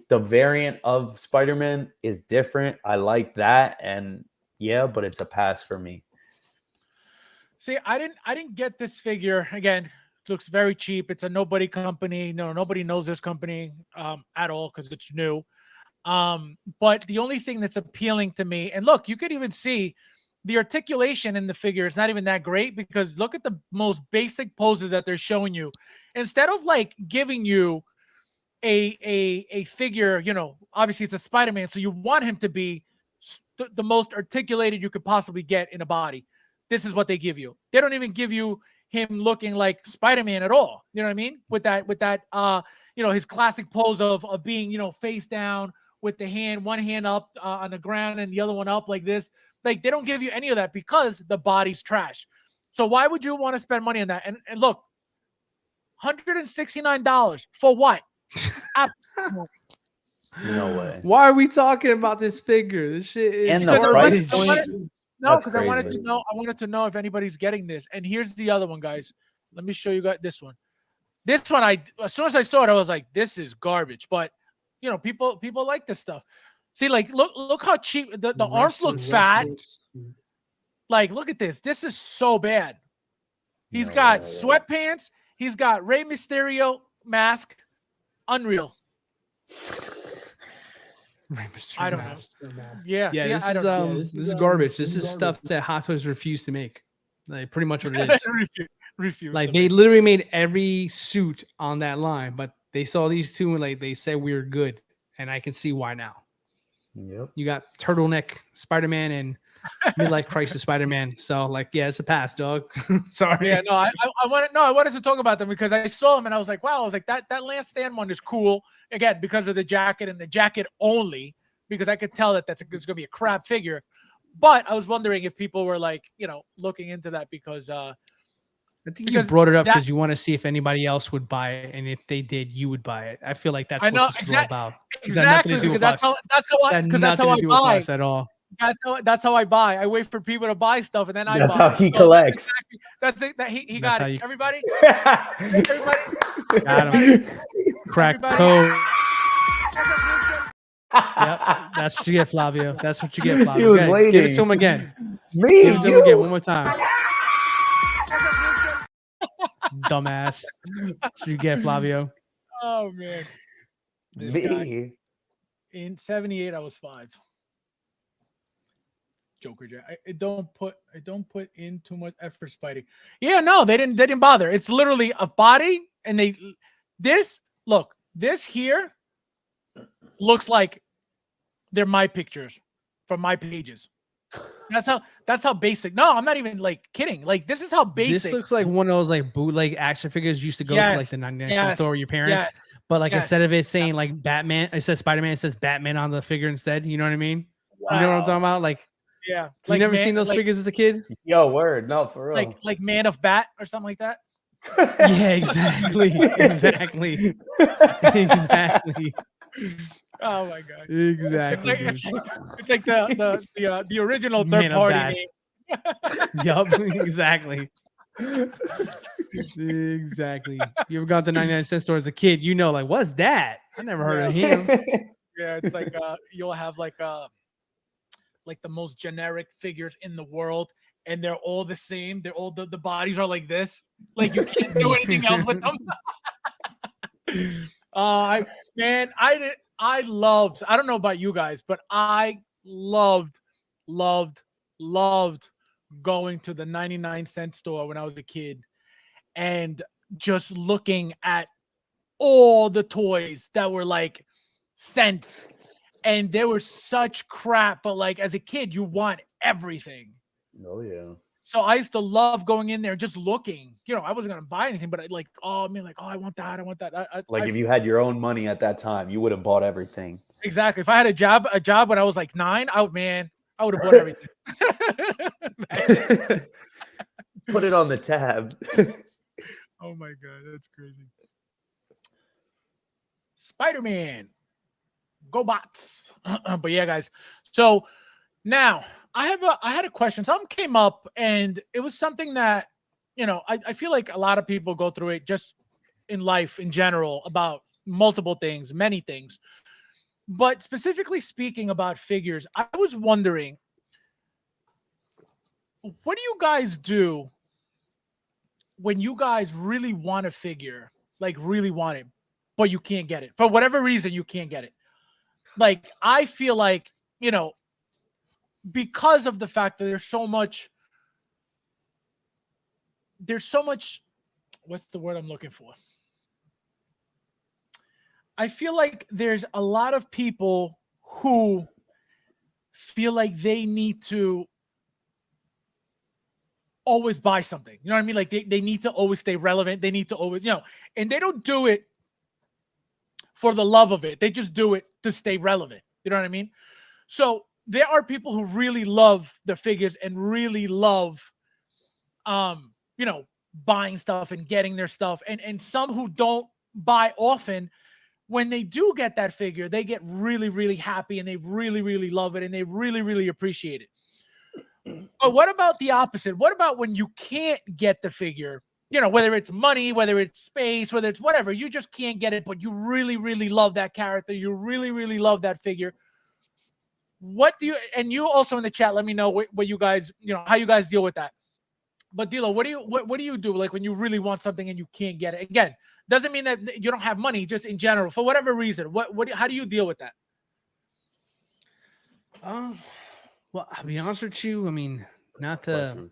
the variant of Spider-Man is different. I like that, and yeah, but it's a pass for me. See, I didn't get this figure. Again, it looks very cheap. It's a nobody company. No, nobody knows this company at all because it's new. But the only thing that's appealing to me, and look, you could even see the articulation in the figure is not even that great, because look at the most basic poses that they're showing you. Instead of like giving you a figure, you know, obviously it's a Spider-Man, so you want him to be the most articulated you could possibly get in a body. This is what they give you. They don't even give you him looking like Spider-Man at all. You know what I mean? With that, you know, his classic pose of being, you know, face down with the hand, one hand up on the ground and the other one up like this. Like, they don't give you any of that because the body's trash. So why would you want to spend money on that? And look, $169 for what? No way. Why are we talking about this figure? This shit is And the price point. No, because I wanted to know if anybody's getting this. And here's the other one, guys. Let me show you guys this one. This one, as soon as I saw it, I was like, this is garbage. But you know, people like this stuff. See, like, look how cheap the arms look fat. Like, look at this. This is so bad. He's got sweatpants. He's got Rey Mysterio mask. Unreal. I don't know. Yeah, yeah. This is garbage. This is stuff that Hot Toys refused to make. Like, pretty much what it is. refuse. Like, they literally made every suit on that line, but they saw these two and like they said we were good, and I can see why now. Yep. You got turtleneck Spider-Man and midlife crisis Spider-Man. So like, yeah, it's a pass, dog. Sorry. Yeah, no, I wanted to talk about them because I saw them and I was like, wow, I was like, that Last Stand one is cool. Again, because of the jacket and the jacket only, because I could tell that it's going to be a crap figure. But I was wondering if people were like, you know, looking into that because I think you brought it up because you want to see if anybody else would buy it, and if they did, you would buy it. I feel like that's what this is all about. Exactly, because that's how I buy at all. That's how I buy. I wait for people to buy stuff, and then I buy. That's how he collects. That's it. That he got it. Everybody, got him. Crack code. Yep, that's what you get, Flavio. That's what you get, Flavio. He was waiting. Give it to him again. Me, give it to him again one more time. Dumbass. What you get, Flavio? Oh man. Me. In 78, I was 5. Joker Jack. I don't put in too much effort Spidey. Yeah, no, they didn't bother. It's literally a body, and this here looks like they're my pictures from my pages. That's how basic. No, I'm not even like kidding. Like, this is how basic. This looks like one of those like bootleg action figures you used to go to like the 99-cent store with your parents. Yes. But like instead of it saying like Batman, it says Spider-Man, it says Batman on the figure instead. You know what I mean? Wow. You know what I'm talking about? Like, yeah. You never seen those figures as a kid? Yo, word. No, for real. Like Man of Bat or something like that. Yeah, exactly. Exactly. Exactly. Oh my god! Exactly. It's like the original third party name. Yup. Exactly. Exactly. You ever gone to 99-cent store as a kid? You know, like, what's that? I never heard of him. Yeah, it's like you'll have like the most generic figures in the world, and they're all the same. They're all the bodies are like this. Like, you can't do anything else with them. I loved, I don't know about you guys, but I loved going to the 99-cent store when I was a kid and just looking at all the toys that were like cents, and they were such crap, but like as a kid you want everything. Oh yeah. So I used to love going in there and just looking. You know, I wasn't gonna buy anything, but I want that. If you had your own money at that time, you would have bought everything. Exactly. If I had a job when I was like 9, I would have bought everything. Put it on the tab. Oh my god, that's crazy. Spider-Man, go bots. But yeah, guys. So now I had a question. Something came up, and it was something that, you know, I feel like a lot of people go through it just in life in general about multiple things, many things. But specifically speaking about figures, I was wondering, what do you guys do when you guys really want a figure, like really want it, but you can't get it? For whatever reason, you can't get it. like, I feel like, you know, because of the fact that there's so much, what's the word I'm looking for? I feel like there's a lot of people who feel like they need to always buy something. You know what I mean? Like they need to always stay relevant. They need to always, you know, and they don't do it for the love of it. They just do it to stay relevant. You know what I mean? So there are people who really love the figures and really love, you know, buying stuff and getting their stuff. And some who don't buy often, when they do get that figure, they get really, really happy and they really, really love it and they really, really appreciate it. But what about the opposite? What about when you can't get the figure, you know, whether it's money, whether it's space, whether it's whatever, you just can't get it, but you really, really love that character. You really, really love that figure. What do you, and you also in the chat, let me know what you guys, you know, how you guys deal with that. But Dilo, what do you do like when you really want something and you can't get it? Again, doesn't mean that you don't have money, just in general, for whatever reason. How do you deal with that? Well, I'll be honest with you. I mean, not to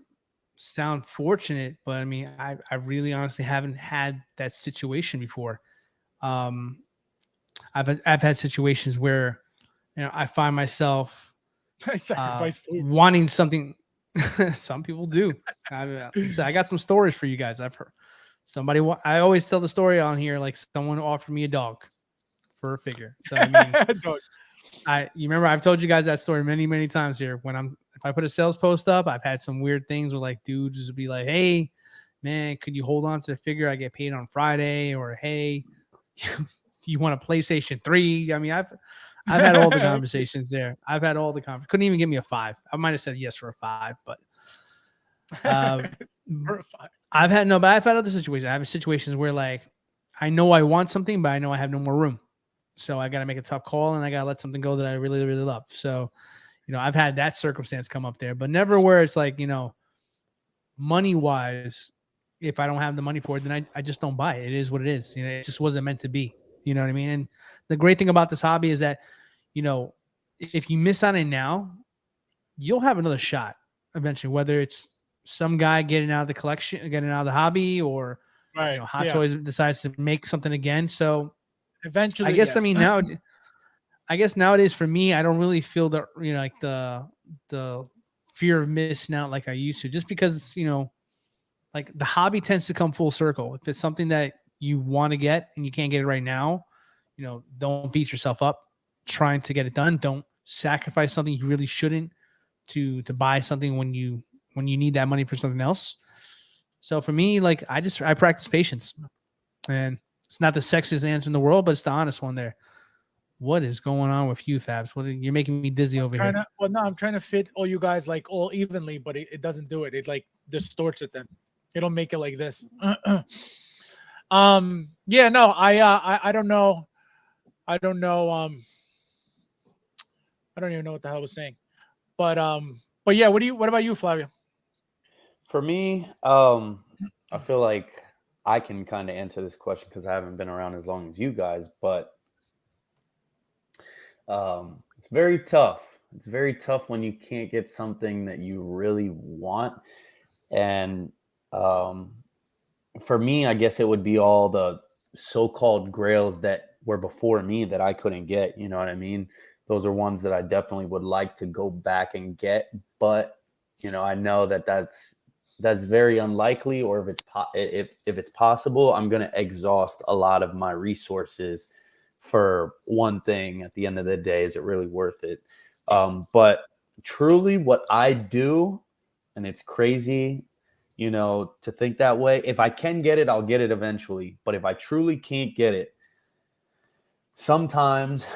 sound fortunate, but I mean, I really honestly haven't had that situation before. I've had situations where, you know, I find myself wanting something. Some people do. I got some stories for you guys. I've heard somebody. I always tell the story on here, like someone offered me a dog for a figure. So I mean, you remember I've told you guys that story many, many times here. If I put a sales post up, I've had some weird things where like dudes would be like, "Hey, man, could you hold on to the figure? I get paid on Friday," or "Hey, you want a PlayStation 3?" I mean, I've had all the conversations there. I've had all the conversations. Couldn't even give me a 5. I might have said yes for a 5, but I've had other situations. I have situations where like I know I want something, but I know I have no more room. So I got to make a tough call and I got to let something go that I really, really love. So, you know, I've had that circumstance come up there, but never where it's like, you know, money wise, if I don't have the money for it, then I just don't buy it. It is what it is. You know, it just wasn't meant to be. You know what I mean? And the great thing about this hobby is that, you know, if you miss on it now, you'll have another shot eventually, whether it's some guy getting out of the collection, getting out of the hobby, or you know, Hot Toys decides to make something again. So eventually, I guess, yes. I mean, now, I guess nowadays for me, I don't really feel the, you know, like the fear of missing out like I used to, just because, you know, like the hobby tends to come full circle. If it's something that you want to get and you can't get it right now, you know, don't beat yourself up trying to get it done. Don't sacrifice something you really shouldn't to buy something when you need that money for something else. So for me, like I practice patience, and it's not the sexiest answer in the world, but it's the honest one there. What is going on with you, Fabs? You're making me dizzy over here. I'm trying to fit all you guys like all evenly, but it doesn't do it. It like distorts it then. It'll make it like this. Yeah, no, I don't know. I don't know. I don't even know what the hell I was saying. But yeah, what about you, Flavio? For me, I feel like I can kind of answer this question because I haven't been around as long as you guys, but it's very tough. It's very tough when you can't get something that you really want. And for me, I guess it would be all the so-called grails that were before me that I couldn't get. You know what I mean? Those are ones that I definitely would like to go back and get. But, you know, I know that that's very unlikely, or if it's possible, I'm going to exhaust a lot of my resources for one thing at the end of the day. Is it really worth it? But truly what I do, and it's crazy, you know, to think that way. If I can get it, I'll get it eventually. But if I truly can't get it, sometimes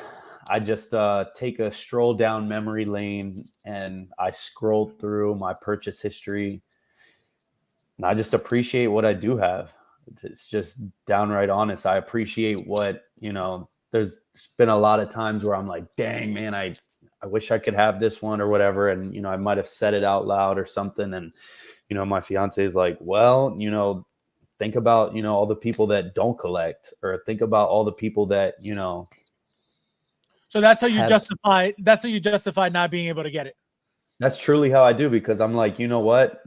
I just take a stroll down memory lane and I scroll through my purchase history. And I just appreciate what I do have. It's just downright honest. I appreciate what, you know, there's been a lot of times where I'm like, dang, man, I wish I could have this one or whatever. And, you know, I might have said it out loud or something. And, you know, my fiance is like, well, you know, think about, you know, all the people that don't collect, or think about all the people that, you know. So that's how you justify. That's how you justify not being able to get it. That's truly how I do, because I'm like, you know what?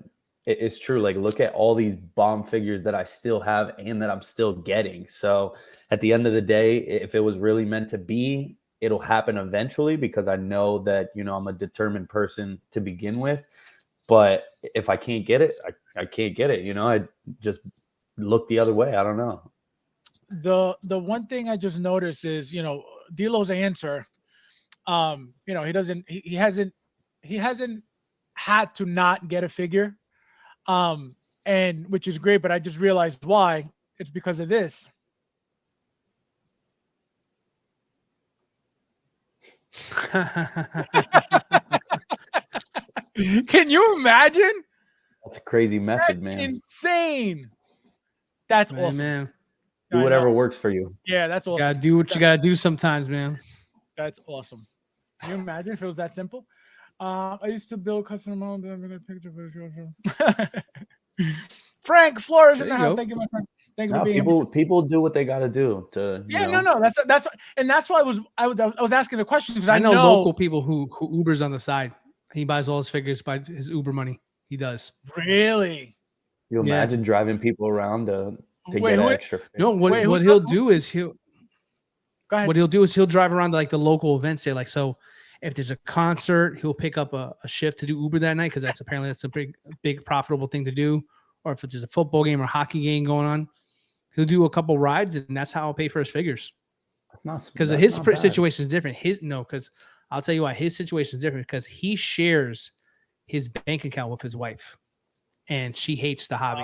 It's true. Like, look at all these bomb figures that I still have and that I'm still getting. So at the end of the day, if it was really meant to be, it'll happen eventually, because I know that, you know, I'm a determined person to begin with. But if I can't get it, I can't get it. You know, I just look the other way. I don't know. The one thing I just noticed is, you know, D'Lo's answer. You know, he hasn't had to not get a figure. And which is great, but I just realized why. It's because of this. Can you imagine? That's a crazy method, man. Insane. That's awesome. Man. Do whatever works for you. Yeah, that's awesome. You gotta do what you gotta do sometimes, man. That's awesome. Can you imagine if it was that simple? I used to build custom models. I'm gonna picture Frank Flores in the house. Thank you, my friend. Thank you for being here. People do what they got to do. That's and that's why I was asking the question, because I know local people who Ubers on the side. He buys all his figures by his Uber money. He does. Really? You imagine driving people around to get extra figures? No, what he'll do is he'll drive around to like the local events there. Like, so if there's a concert, he'll pick up a shift to do Uber that night, because that's a big profitable thing to do. Or if there's a football game or hockey game going on, he'll do a couple rides, and that's how I'll pay for his figures. That's not, because his situation is different. Because I'll tell you why his situation is different, because he shares his bank account with his wife, and she hates the hobby.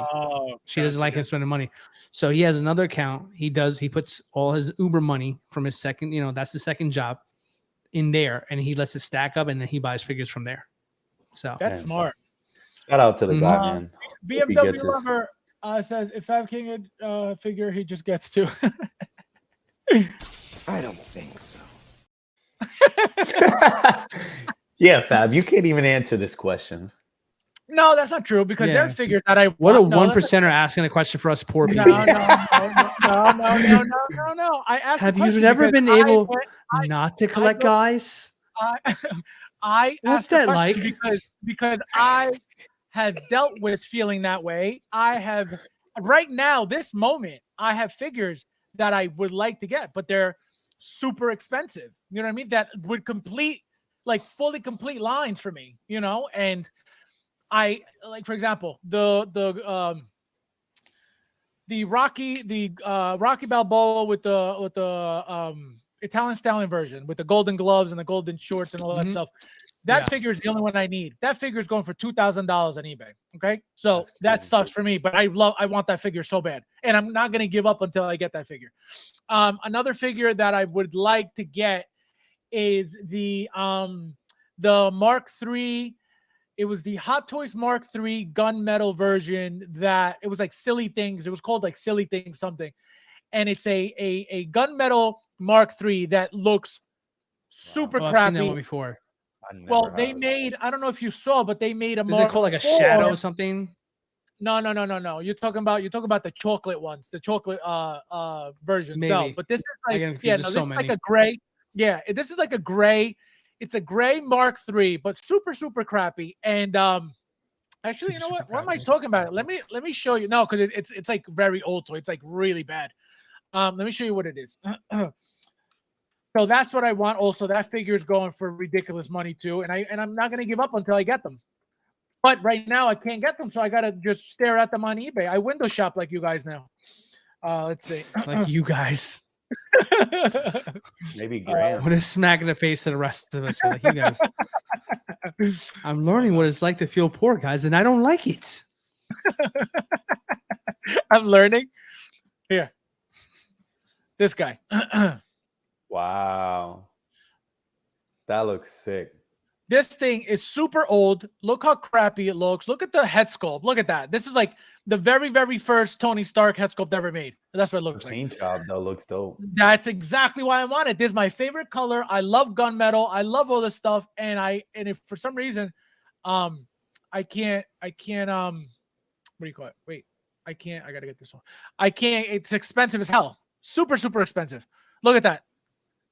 She doesn't like him spending money. So he has another account. He puts all his Uber money from his second, that's the second job, in there, and he lets it stack up, and then he buys figures from there. So that's smart. Shout out to the guy, man. BMW lover says if Fab King figure, he just gets to. I don't think so. Yeah, Fab, you can't even answer this question. No, that's not true, because they're figures that I. What a 1%er asking a question for us poor people. No. I asked. Have you never been able not to collect guys? What's that like? Because I have dealt with feeling that way. I have right now, this moment, I have figures that I would like to get, but they're super expensive. You know what I mean? That would fully complete lines for me. And I like, for example, the Rocky Balboa with the Italian Stallion version with the golden gloves and the golden shorts and all that stuff. That figure is the only one I need. That figure is going for $2,000 on eBay. Okay, so that sucks for me, but I want that figure so bad, and I'm not gonna give up until I get that figure. Another figure that I would like to get is the Mark III. It was the Hot Toys Mark III gunmetal version that it was like Silly Things. It was called like Silly Things something, and it's a gunmetal Mark III that looks super crappy. I've seen that one before. Well, they made, I don't know if you saw, but they made a Mark. Is it called like a shadow or something? No. You're talking about the chocolate ones, the chocolate versions. Maybe. No, but this is like this is like a gray. Yeah, this is like a gray. It's a gray Mark III, but super, super crappy. And actually, you know what? What am I talking about? Let me show you. No, because it's like very old, so it's like really bad. Let me show you what it is. So that's what I want. Also, that figure is going for ridiculous money too, and I'm not gonna give up until I get them. But right now I can't get them, so I gotta just stare at them on eBay. I window shop like you guys now. Let's see, like you guys. Maybe Graeme. I'm gonna smack in the face to the rest of us. Like you guys. I'm learning what it's like to feel poor, guys, and I don't like it. I'm learning. Here, this guy. Wow. That looks sick. This thing is super old. Look how crappy it looks. Look at the head sculpt. Look at that. This is like the very, very first Tony Stark head sculpt ever made. That's what it looks like. Paint job, though, looks dope. That's exactly why I want it. This is my favorite color. I love gunmetal. I love all this stuff. And if for some reason, I can't, what do you call it? Wait, I got to get this one. I can't, it's expensive as hell. Super, super expensive. Look at that.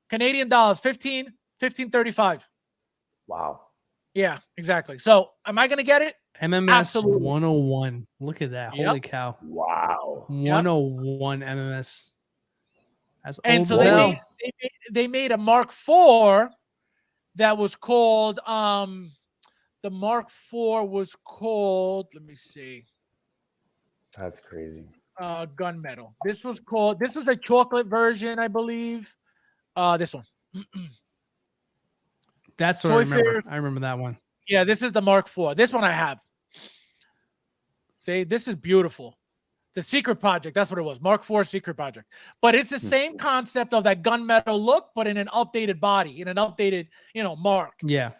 Canadian dollars, 15.35. Wow. Yeah, exactly. So am I going to get it? MMS Absolutely. 101. Look at that. Yep. Holy cow. Wow. 101 MMS. That's and old so as hell. they made a Mark IV that was called the Mark IV was called, let me see. That's crazy. Gunmetal. This was a chocolate version, I believe. This one. That's what I remember. I remember that one. Yeah, this is the Mark IV. This one I have. See, this is beautiful. The Secret Project, that's what it was. Mark IV Secret Project. But it's the same concept of that gunmetal look, but in an updated body, in an updated, mark. Yeah.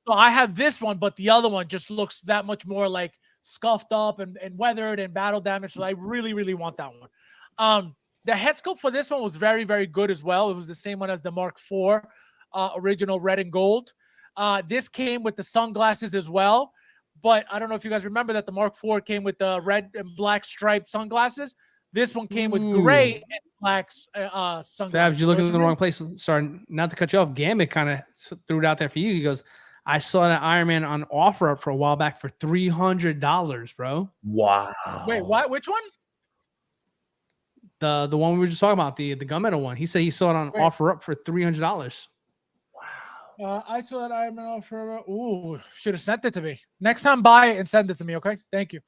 So I have this one, but the other one just looks that much more like scuffed up and weathered and battle damaged. So I really, really want that one. The head sculpt for this one was very, very good as well. It was the same one as the Mark IV original red and gold. This came with the sunglasses as well. But I don't know if you guys remember that the Mark IV came with the red and black striped sunglasses. This one came with gray and black sunglasses. Fabs, you're looking in the wrong place. Sorry, not to cut you off. Gambit kind of threw it out there for you. He goes, I saw that Iron Man on offer up for a while back for $300, bro. Wow. Wait, what? Which one? The one we were just talking about, the gunmetal one. He said he saw it on offer up for $300. I saw that Iron Man offer. Ooh, should have sent it to me. Next time, buy it and send it to me, okay? Thank you.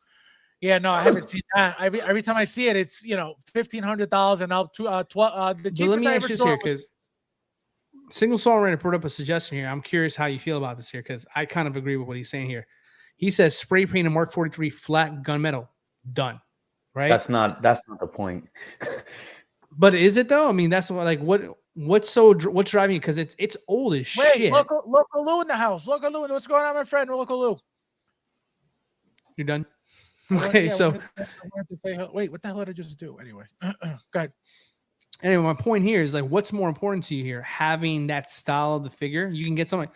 Yeah, no, I haven't seen that. Every time I see it, it's $1,500 and up to the cheapest. Let me ask you this here, because Single Songwriter put up a suggestion here. I'm curious how you feel about this here, because I kind of agree with what he's saying here. He says spray paint a Mark 43 flat gunmetal, done. Right? That's not the point. But is it though? I mean, that's what's driving it? Because it's old as shit. Wait, local Lou in the house. Local Lou, what's going on, my friend? Local Lou. You're done. Okay, so wait, what the hell did I just do? Anyway, go ahead. Anyway, my point here is what's more important to you here? Having that style of the figure, you can get something.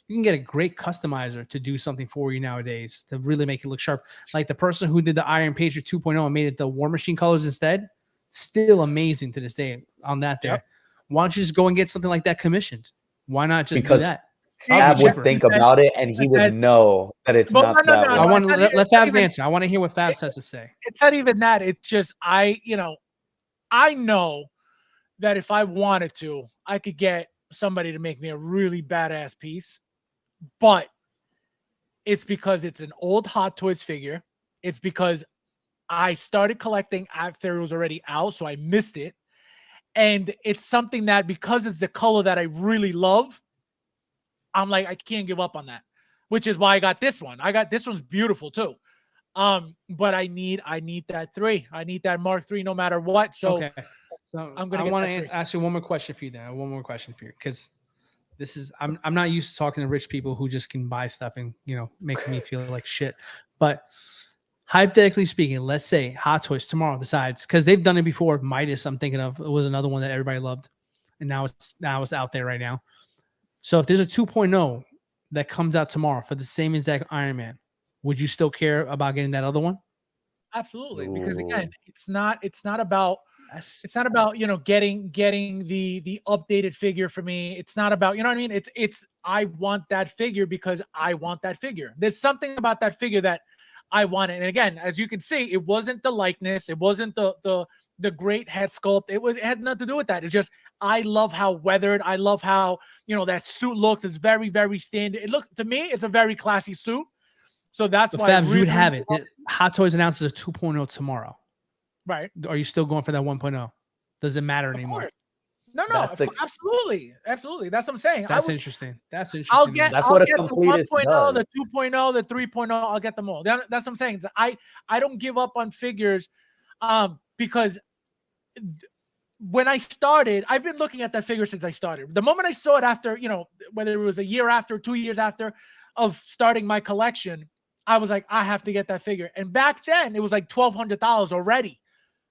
You can get a great customizer to do something for you nowadays to really make it look sharp. Like the person who did the Iron Patriot 2.0 and made it the War Machine colors instead, still amazing to this day on that there. Yep. Why don't you just go and get something like that commissioned? Why not just do that? Fab would think about it and he would know that it's not that. No, I want to let Fabs answer. I want to hear what Fabs has to say. It's not even that. It's just I know that if I wanted to, I could get somebody to make me a really badass piece. But it's because it's an old Hot Toys figure. It's because I started collecting after it was already out, so I missed it. And it's something that, because it's the color that I really love, I'm like, I can't give up on that, which is why I got this one. This one's beautiful too. But I need that 3. I need that Mark III no matter what. So, okay. So I want to ask you one more question for you then. One more question for you, because this is I'm not used to talking to rich people who just can buy stuff and making me feel like shit. But hypothetically speaking, let's say Hot Toys tomorrow decides, because they've done it before. Midas, I'm thinking of, it was another one that everybody loved, and now it's out there right now. So if there's a 2.0 that comes out tomorrow for the same exact Iron Man, would you still care about getting that other one? Absolutely, because again, it's not about getting the updated figure for me. It's not about, you know what I mean? It's I want that figure because I want that figure. There's something about that figure that I want it. And again, as you can see, it wasn't the likeness, it wasn't the great head sculpt. It had nothing to do with that. It's just I love how weathered. I love how that suit looks. It's very, very thin. To me, it's a very classy suit. So that's why Fabs, you would have it. Hot Toys announces a 2.0 tomorrow. Right. Are you still going for that 1.0? Does it matter anymore? No, absolutely. Absolutely. That's what I'm saying. That's interesting. That's interesting. I'll get the 1.0, the 2.0, the 3.0. I'll get them all. That's what I'm saying. I don't give up on figures because when I started, I've been looking at that figure since I started. The moment I saw it after, whether it was a year after, 2 years after of starting my collection, I was like, I have to get that figure. And back then, it was like $1,200 already.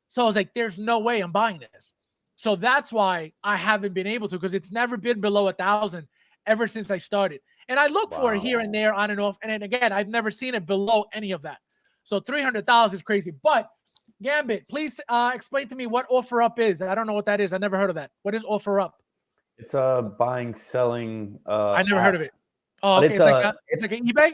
So I was like, there's no way I'm buying this. So that's why I haven't been able to, because it's never been below 1,000 ever since I started. And I look for it here and there, on and off. And then again, I've never seen it below any of that. So $300 is crazy. But Gambit, please explain to me what offer up is. I don't know what that is. I never heard of that. What is offer up? It's buying, selling. I never heard of it. Oh, but okay. It's like an eBay.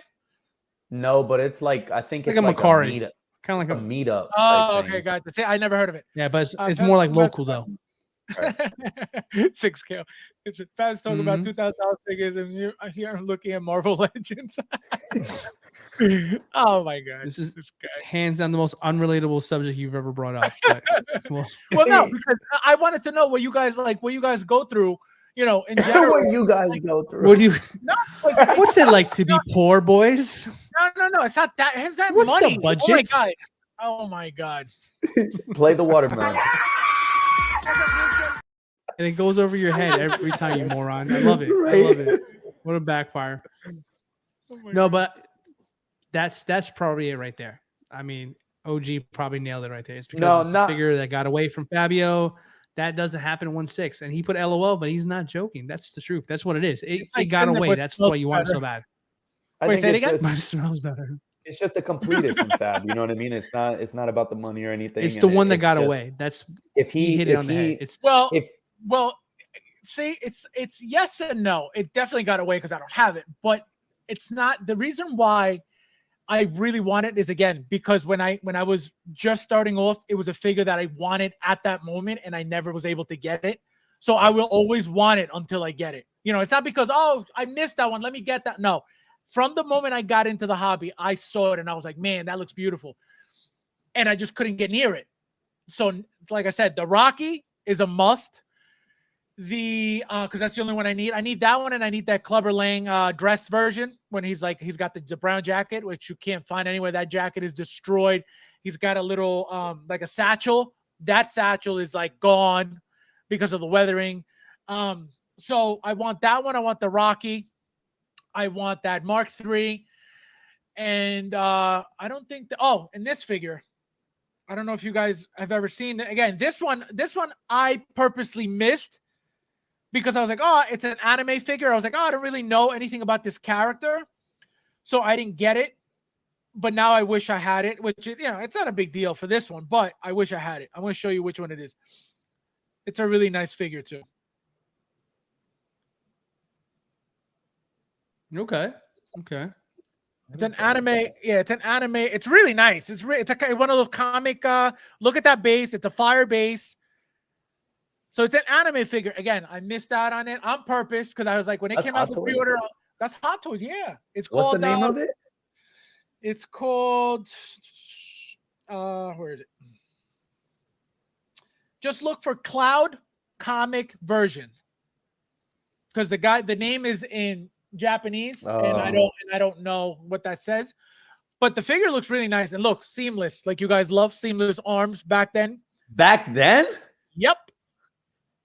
No, but it's like I think it's like a like Macari. a meetup, Kind of like a meetup. Oh, type okay, thing. got it. See, I never heard of it. Yeah, but it's more like local though. Right. 6K. It's Fabs talking about $2,000 figures, and you're here looking at Marvel Legends. Oh my god, This is this guy. hands down the most unrelatable subject you've ever brought up. But, well, no, because I wanted to know what you guys like, what you guys go through. You know, in general, what you guys go through. what do you? No, like, What's it like to be poor, boys? No. It's not that. It's that What's money. the budget? Oh my god. Oh my god. Play the watermelon. And it goes over your head every time, you moron. I love it. I love it. What a backfire. No, but that's probably it right there. I mean, OG probably nailed it right there. It's because it's a figure that got away from Fabio. That doesn't happen in 1/6. And he put LOL, but he's not joking. That's the truth. That's what it is. It got away. That's why you want it so bad. Wait, say it again? It smells better. It's just the completest in Fab. You know what I mean? It's not about the money or anything. It's the one that got away. That's if he hit it on the head. It's well, see, it's yes and no. It definitely got away because I don't have it, but it's not the reason why I really want it is again because when I was just starting off, it was a figure that I wanted at that moment, and I never was able to get it. So I will always want it until I get it. You know, it's not because I missed that one. Let me get that. No. From the moment I got into the hobby, I saw it and I was like, man, that looks beautiful. And I just couldn't get near it. So, like I said, the Rocky is a must. Because that's the only one I need. I need that one, and I need that Clubber Lang dress version when he's got the brown jacket, which you can't find anywhere. That jacket is destroyed. He's got a little like a satchel. That satchel is like gone because of the weathering. So I want that one. I want the Rocky. I want that Mark III. And I don't think and this figure, I don't know if you guys have ever seen it. Again, this one I purposely missed because I was like, oh, it's an anime figure. I was like, oh, I don't really know anything about this character. So I didn't get it. But now I wish I had it, which, you know, it's not a big deal for this one, but I wish I had it. I want to show you which one it is. It's a really nice figure too. Okay. It's an anime. Yeah, it's an anime. It's really nice. It's one of those comic. Look at that base. It's a fire base. So it's an anime figure. Again, I missed out on it on purpose because I was like, when it came out for pre-order, that's Hot Toys. Yeah, it's called. What's the name of it? It's called. Where is it? Just look for Cloud Comic Version because the name is in Japanese, and I don't know what that says, but the figure looks really nice and look seamless, like you guys love seamless arms back then. Back then? Yep.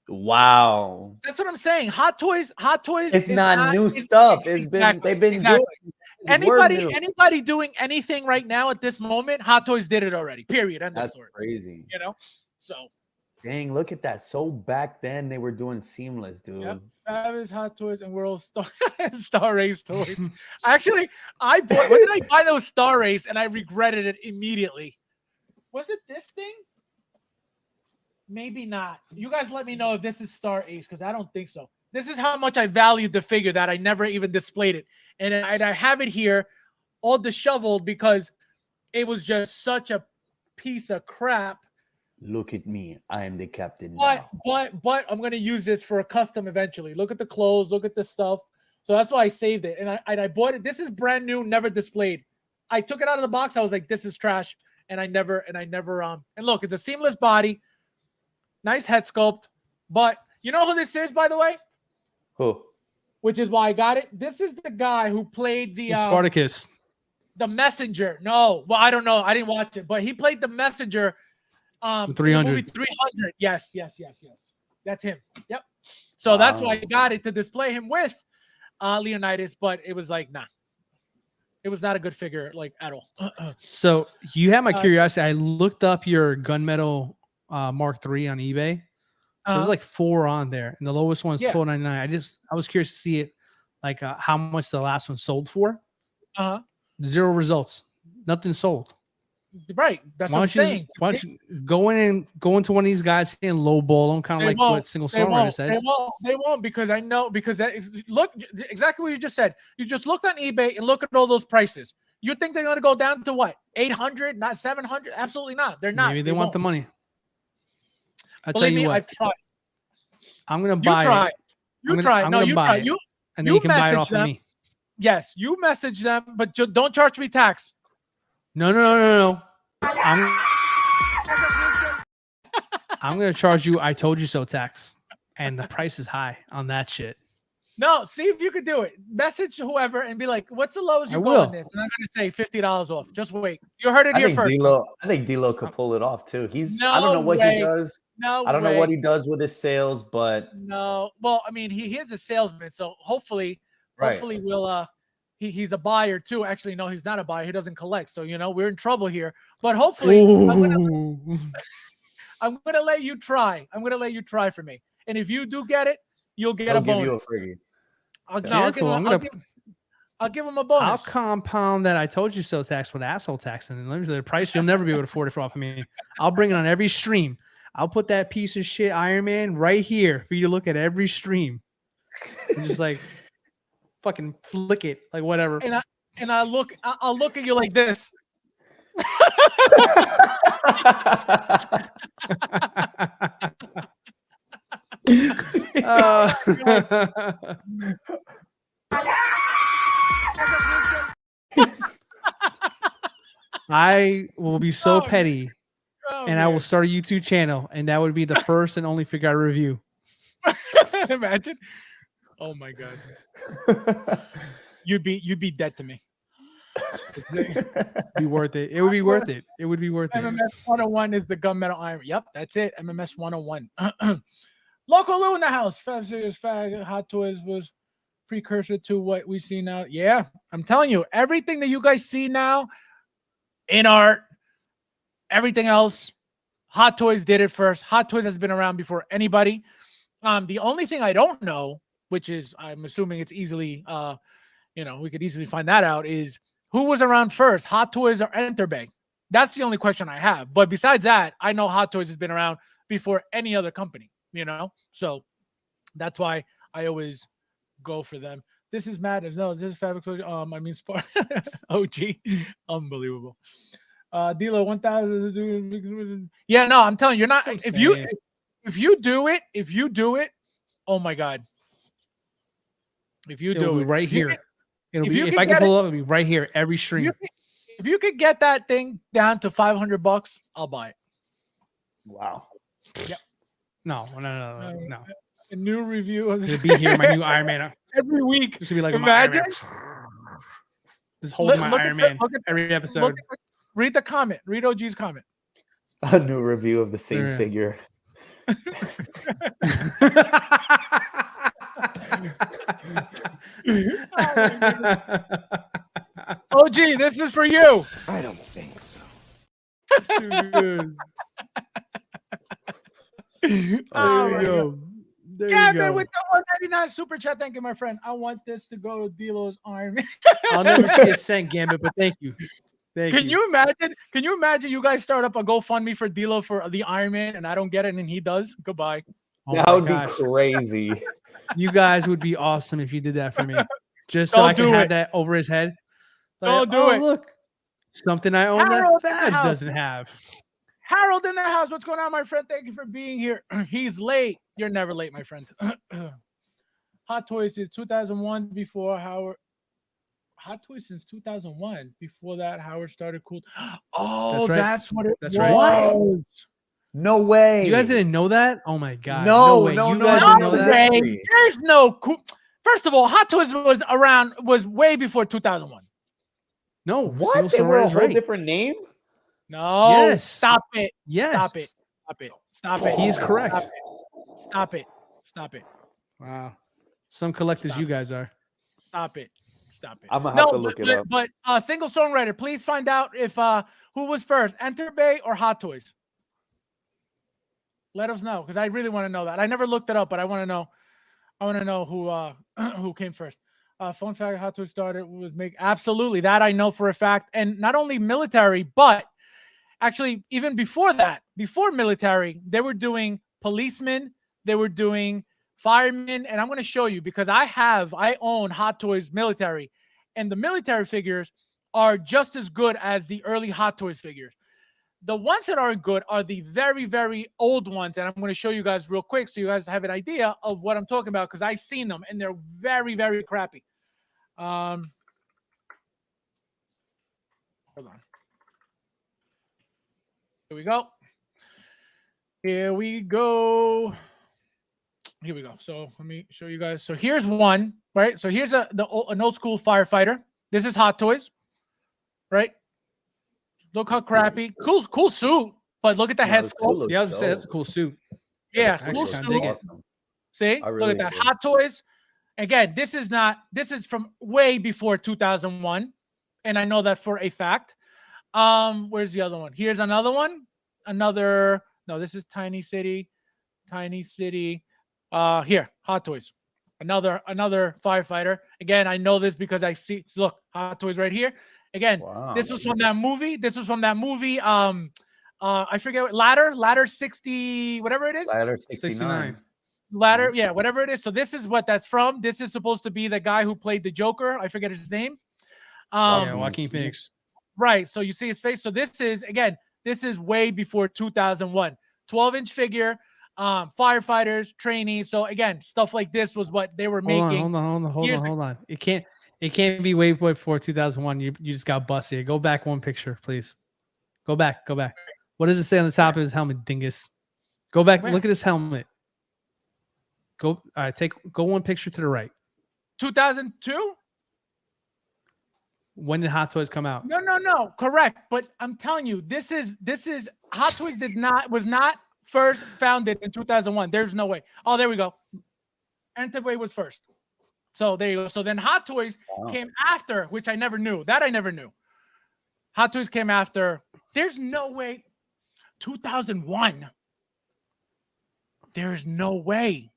Wow. That's what I'm saying. Hot Toys. It's not new stuff. They've been doing anybody doing anything right now at this moment. Hot Toys did it already. Period. End of story. That's crazy. You know. So. Dang, look at that. So back then they were doing seamless, dude. Yep. Fabs, Hot Toys, and World Star Race toys. Actually, when did I buy those Star Race and I regretted it immediately? Was it this thing? Maybe not. You guys let me know if this is Star Ace because I don't think so. This is how much I valued the figure that I never even displayed it. And I have it here all disheveled because it was just such a piece of crap. Look at me. I am the captain. But I'm going to use this for a custom eventually. Look at the clothes. Look at the stuff. So that's why I saved it. And I bought it. This is brand new, never displayed. I took it out of the box. I was like, this is trash. And I never, and look, it's a seamless body. Nice head sculpt. But you know who this is, by the way? Who? Which is why I got it. This is the guy who played the Spartacus. The Messenger. No. Well, I don't know. I didn't watch it. But he played the Messenger. 300. 300. Yes. That's him. Yep. So that's why I got it to display him with Leonidas, but it was like, nah. It was not a good figure, like at all. So you have my curiosity. I looked up your gunmetal Mark III on eBay. So there's like 4 on there, and the lowest one's $12.99. I was curious to see it, like how much the last one sold for. 0 results. Nothing sold. Right. That's what I'm saying. Why don't you go into one of these guys and lowball them, kind of like what Single Songwriter says. They won't because I know look exactly what you just said. You just looked on eBay and look at all those prices. You think they're going to go down to what? 800, not 700? Absolutely not. They're not. Maybe they want the money. Believe me, I've tried. I'm going to buy it. You try. No, you try. And then you can buy it off of me. Yes, you message them, but don't charge me tax. No. I'm going to charge you I told you so tax. And the price is high on that shit. No, see if you could do it. Message whoever and be like, what's the lowest you go in this? And I'm going to say $50 off. Just wait. You heard it here first. I think D-Lo could pull it off too. I don't know what he does. I don't know what he does with his sales, but no. Well, I mean, he is a salesman, so hopefully we'll he's a buyer too. Actually, no, he's not a buyer. He doesn't collect. So, we're in trouble here. But hopefully I'm gonna let you try. I'm gonna let you try for me. And if you do get it, you'll get a bonus. Give you a free. I'll give him a bonus. I'll compound that I told you so tax with asshole tax, and let me say the price you'll never be able to afford it off of me. I'll bring it on every stream. I'll put that piece of shit Iron Man right here for you to look at every stream. And just like fucking flick it, like whatever. And I'll look at you like this. I will be so petty, and I will start a YouTube channel, and that would be the first and only figure I review. Imagine. Oh my god. You'd be dead to me. Be worth it. It would be worth it. It would be worth it. MMS 101 is the gunmetal iron. Yep, that's it. MMS 101. Local Lou in the house. FabsFigures, Fag, Hot Toys was precursor to what we see now. Yeah, I'm telling you, everything that you guys see now in art, everything else, Hot Toys did it first. Hot Toys has been around before anybody. The only thing I don't know, which is I'm assuming it's easily, we could easily find that out, is who was around first, Hot Toys or Enterbay? That's the only question I have. But besides that, I know Hot Toys has been around before any other company, So that's why I always go for them. This is madness. No, this is Fabric. Spark. OG. Unbelievable. D-Lo 1000. Yeah, no, I'm telling you, you're not. If you do it, oh my God. If you do it right here. If I can pull up, it'll be right here every stream. If you could get that thing down to $500, I'll buy it. Wow. Yep. No. A new review of this. It'll be here, my new Iron Man. Every week. This should be like imagine. Just holding my Iron Man every episode. Read the comment. Read OG's comment. A new review of the same figure. OG, this is for you. I don't think so. There you go. Gavin with the 199 super chat. Thank you, my friend. I want this to go to D-Lo's Iron Man. I'll never see a cent, Gambit, but thank you. Can you imagine you guys start up a GoFundMe for D-Lo for the Iron Man and I don't get it and he does? Goodbye. Oh that would be crazy. You guys would be awesome if you did that for me. Just so I can have that over his head. Like, don't do it. Look, something I own that Fabs doesn't have. Harold in the house. What's going on, my friend? Thank you for being here. He's late. You're never late, my friend. Hot Toys is 2001 before Howard. Hot Toys since 2001. Before that, Howard started cool. Oh, that's what it was. Right. What? No way. You guys didn't know that? Oh my God. No, way. No, you guys didn't know that? There's no cool. First of all, Hot Toys was way before 2001. No, what? They were a whole different name? No. Yes. Stop it. Yes. Stop it. Stop it. Stop it. He's correct. Stop it. Stop it. Wow. Some collectors you guys are. Stop it. Stop it. I'm gonna have to look it up. But single songwriter, please find out if who was first, Enterbay or Hot Toys. Let us know because I really want to know that. I never looked it up, but I want to know. I want to know who came first. Fun fact: Hot Toys started with absolutely that I know for a fact, and not only military, but actually, even before that, before military, they were doing policemen, they were doing firemen, and I'm going to show you because I own Hot Toys military, and the military figures are just as good as the early Hot Toys figures. The ones that aren't good are the very, very old ones, and I'm going to show you guys real quick so you guys have an idea of what I'm talking about because I've seen them, and they're very, very crappy. Hold on. Here we go. Here we go. Here we go. So let me show you guys. So here's one, right? So here's an old school firefighter. This is Hot Toys, right? Look how crappy. Cool suit, but look at the head sculpt. Yeah, I was gonna say that's a cool suit. Yeah, cool suit. Awesome. See, look at that. Hot Toys. Again, this is from way before 2001, and I know that for a fact. Where's the other one? Here's another one. No, this is Tiny City. Here, Hot Toys. Another firefighter. Again, I know this because I see. Look, Hot Toys right here. Again, this was from that movie. I forget what ladder 60, whatever it is. Ladder 69. Ladder, yeah, whatever it is. So this is what that's from. This is supposed to be the guy who played the Joker. I forget his name. Joaquin Phoenix. Right. So you see his face. So this is way before 2001. 12-inch figure, firefighters, trainees. So again, stuff like this was what they were making. Hold on. It can't be way before 2001. You just got busted. Go back one picture, please. Go back. What does it say on the top of his helmet, dingus? Go back. Look at his helmet. Go one picture to the right. 2002? When did Hot Toys come out? No. Correct. But I'm telling you, this is Hot Toys was not first founded in 2001. There's no way. Oh, there we go. Entebbe was first. So there you go. So then Hot Toys came after, which I never knew. That I never knew. Hot Toys came after. There's no way. 2001. There's no way.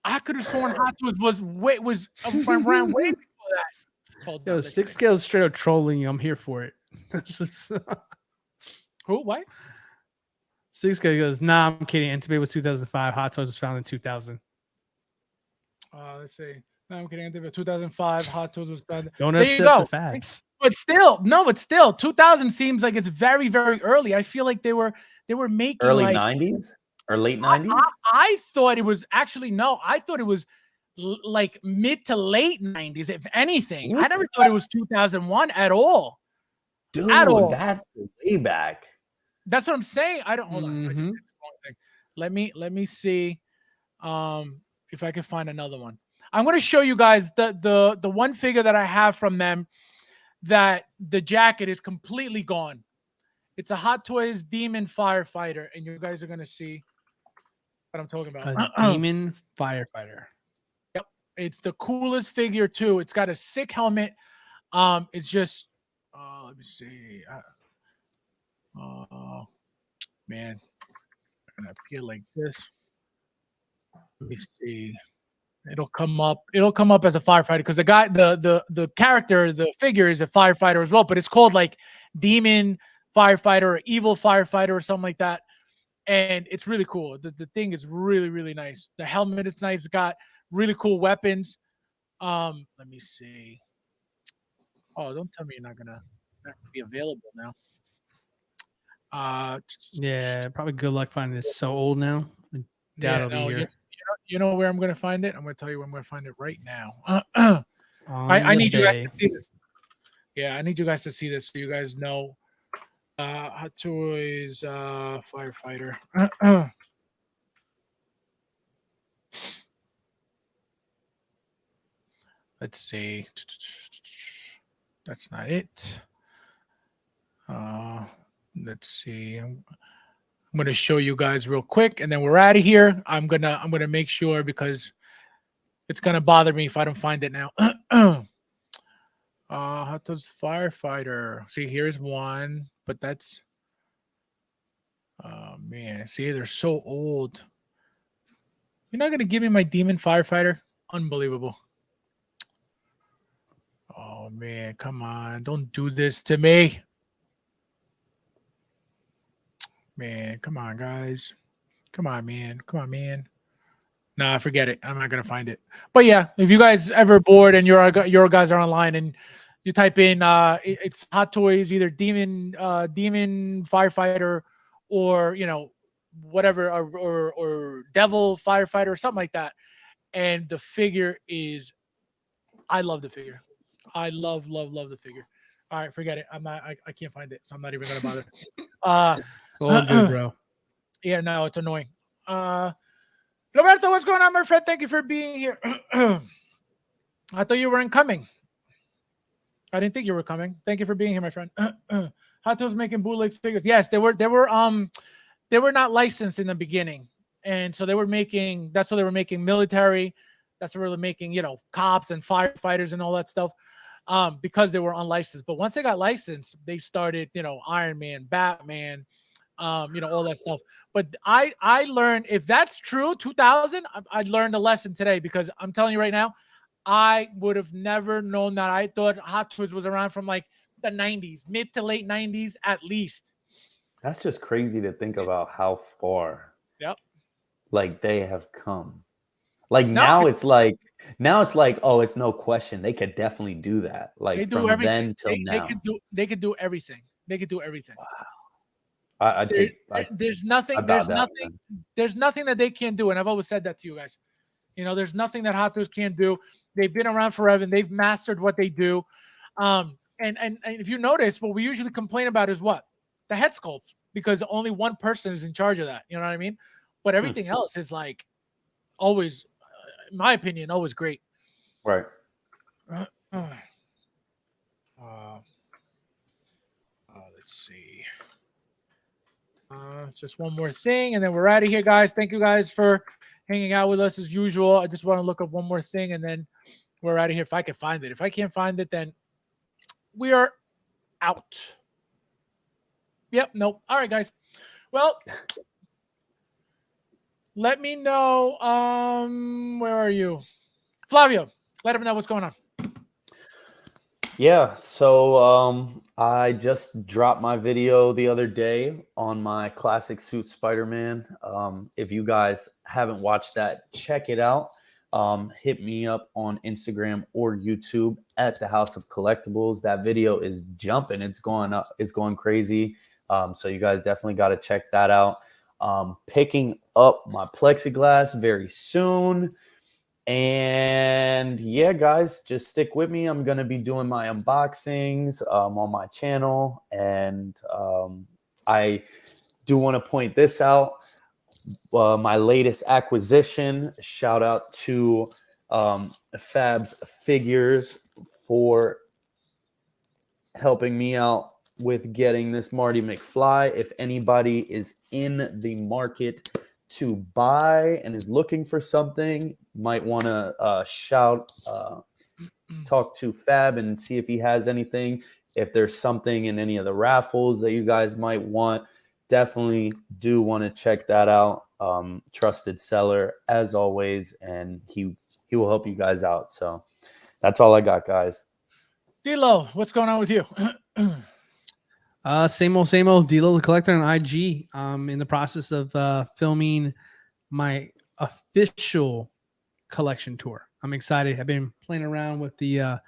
I could have sworn Hot Toys was around way before that. Yo, 6 Scale straight up trolling you. I'm here for it. Who? What? 6 Scale goes, nah, I'm kidding. Entebbe was 2005. Hot Toys was founded in 2000. Let's see. No, I'm kidding. 2005. Hot Toys was founded. Don't upset the Fabs. But still, 2000 seems like it's very, very early. I feel like they were making early 90s or late 90s. I thought it was actually no. I thought it was like mid to late 90s, if anything. I never thought it was 2001 at all. Dude, that's way back. That's what I'm saying. I don't hold on. I just did the wrong thing. Let me see if I can find another one. I'm going to show you guys the one figure that I have from them that the jacket is completely gone. It's a Hot Toys Demon Firefighter, and you guys are going to see what I'm talking about. A Demon Firefighter. Yep. It's the coolest figure too. It's got a sick helmet. It's just let me see. Man, I'm gonna appear like this. Let me see. It'll come up as a firefighter because the guy, the character, the figure is a firefighter as well, but it's called like Demon Firefighter or Evil Firefighter or something like that. And it's really cool. The thing is really, really nice. The helmet is nice. It's got really cool weapons. Let me see. Oh, don't tell me you're not gonna be available now. Yeah, probably good luck finding this. So old now. I doubt it'll be here. You know where I'm going to find it? I'm going to tell you where I'm going to find it right now. I need you guys to see this. Yeah, I need you guys to see this so you guys know. Hot Toys Firefighter. Let's see. That's not it. Let's see. I'm going to show you guys real quick, and then we're out of here. I'm gonna make sure because it's gonna bother me if I don't find it now. Hot Toys Firefighter. See, here's one, but that's man. See, they're so old. You're not gonna give me my Demon Firefighter? Unbelievable. Oh man, come on! Don't do this to me. Man, come on, guys. Come on, man. Come on, man. Nah, forget it. I'm not gonna find it. But yeah, if you guys ever bored and your guys are online and you type in it's Hot Toys, either demon firefighter or whatever or devil firefighter or something like that, and the figure is, I love the figure. I love the figure. All right, forget it. I can't find it, so I'm not even gonna bother. It's all good, bro. Yeah, no, it's annoying. Roberto, what's going on, my friend? Thank you for being here. I thought you weren't coming. I didn't think you were coming. Thank you for being here, my friend. Hot Toys making bootleg figures. Yes, they were not licensed in the beginning. And so they were making, that's what they were making military. That's what they were making, cops and firefighters and all that stuff. Because they were unlicensed. But once they got licensed, they started, Iron Man, Batman, all that stuff. But I learned, if that's true, 2000, I learned a lesson today, because I'm telling you right now, I would have never known that. I thought Hot Toys was around from like the 90s, mid to late 90s at least. That's just crazy to think about how far. Yep. Like they have come. Like now it's like, oh, it's no question. They could definitely do that. Like they do from everything. then till now. They could do everything. They could do everything. Wow. There's nothing that they can't do. And I've always said that to you guys. There's nothing that Hot Toys can't do. They've been around forever and they've mastered what they do. And if you notice, what we usually complain about is what? The head sculpt, because only one person is in charge of that. You know what I mean? But everything else is like always, in my opinion, always great. Right. Let's see. Just one more thing, and then we're out of here, guys. Thank you guys for hanging out with us as usual. I just want to look up one more thing, and then we're out of here if I can find it. If I can't find it, then we are out. Yep, nope. All right, guys. Well, let me know. Where are you? Flavio, let him know what's going on. Yeah, so I just dropped my video the other day on my classic suit Spider-Man. If you guys haven't watched that, check it out. Hit me up on Instagram or YouTube at the House of Collectibles. That video is jumping. It's going up. It's going crazy. So you guys definitely got to check that out. Picking up my plexiglass very soon. And yeah, guys, just stick with me. I'm going to be doing my unboxings on my channel. And I do want to point this out. My latest acquisition. Shout out to FabsFigures for helping me out with getting this Marty McFly. If anybody is in the market to buy and is looking for something, might want to talk to Fab and see if he has anything. If there's something in any of the raffles that you guys might want, definitely do want to check that out. Trusted seller as always, and he will help you guys out. So that's all I got, guys. D-Lo, what's going on with you? Same old D-Lo the Collector on IG. In the process of filming my official collection tour. I'm excited. I've been playing around with the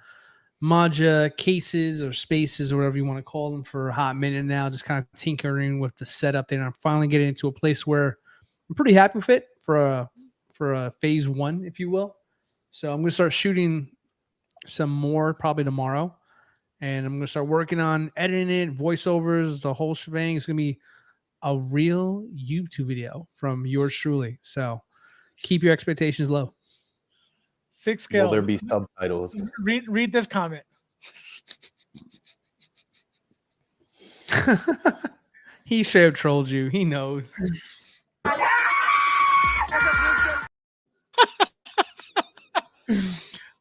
Maja cases or spaces or whatever you want to call them for a hot minute now, just kind of tinkering with the setup there. And I'm finally getting into a place where I'm pretty happy with it for a phase one, if you will. So I'm going to start shooting some more probably tomorrow. And I'm going to start working on editing it, voiceovers, the whole shebang. It's going to be a real YouTube video from yours truly. So keep your expectations low. 6 scale. Will there be subtitles? Read this comment. He should have trolled you. He knows.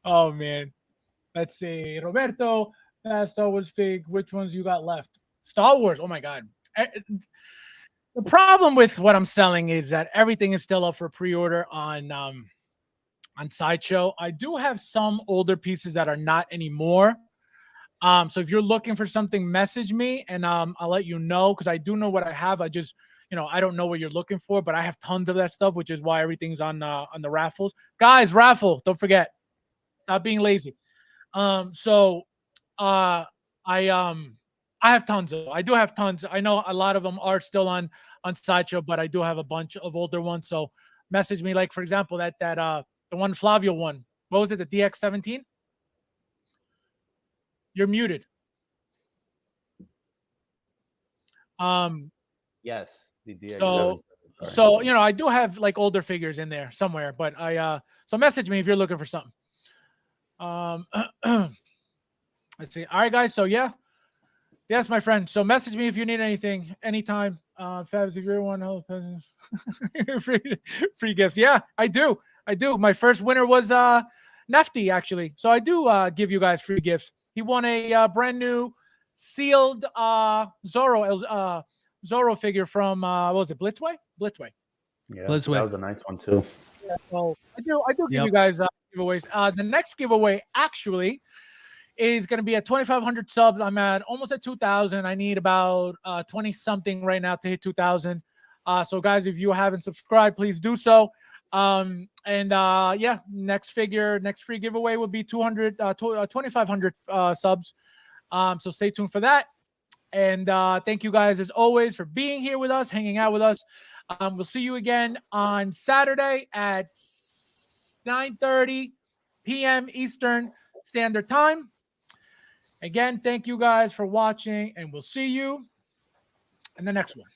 Oh, man. Let's see. Roberto, Star Wars fig. Which ones you got left? Star Wars. Oh, my God. The problem with what I'm selling is that everything is still up for pre-order on Sideshow. I do have some older pieces that are not anymore. So if you're looking for something, message me and I'll let you know, because I do know what I have. I just, I don't know what you're looking for, but I have tons of that stuff, which is why everything's on the raffles. Guys, raffle, don't forget. Stop being lazy. I have tons of. I do have tons. I know a lot of them are still on Sideshow, but I do have a bunch of older ones. So message me, like for example, that the one Flavio one. What was it? The DX17? You're muted. Yes, the DX17. So I do have like older figures in there somewhere, but so message me if you're looking for something. Let's see. All right, guys. So yeah. Yes, my friend. So message me if you need anything anytime. Fabs, if you want free gifts. Yeah, I do. My first winner was Nefty, actually. So I do give you guys free gifts. He won a brand new sealed Zorro figure from what was it, Blitzway? Yeah, Blitzway. That was a nice one too. Yeah, so I do give you guys giveaways. The next giveaway actually is going to be at 2,500 subs. I'm at almost at 2,000. I need about 20 something right now to hit 2,000. So guys, if you haven't subscribed, please do so. Yeah, next free giveaway will be 2,500 subs. So stay tuned for that. And thank you guys as always for being here with us, hanging out with us. We'll see you again on Saturday at 9:30 p.m. Eastern Standard Time. Again, thank you guys for watching, and we'll see you in the next one.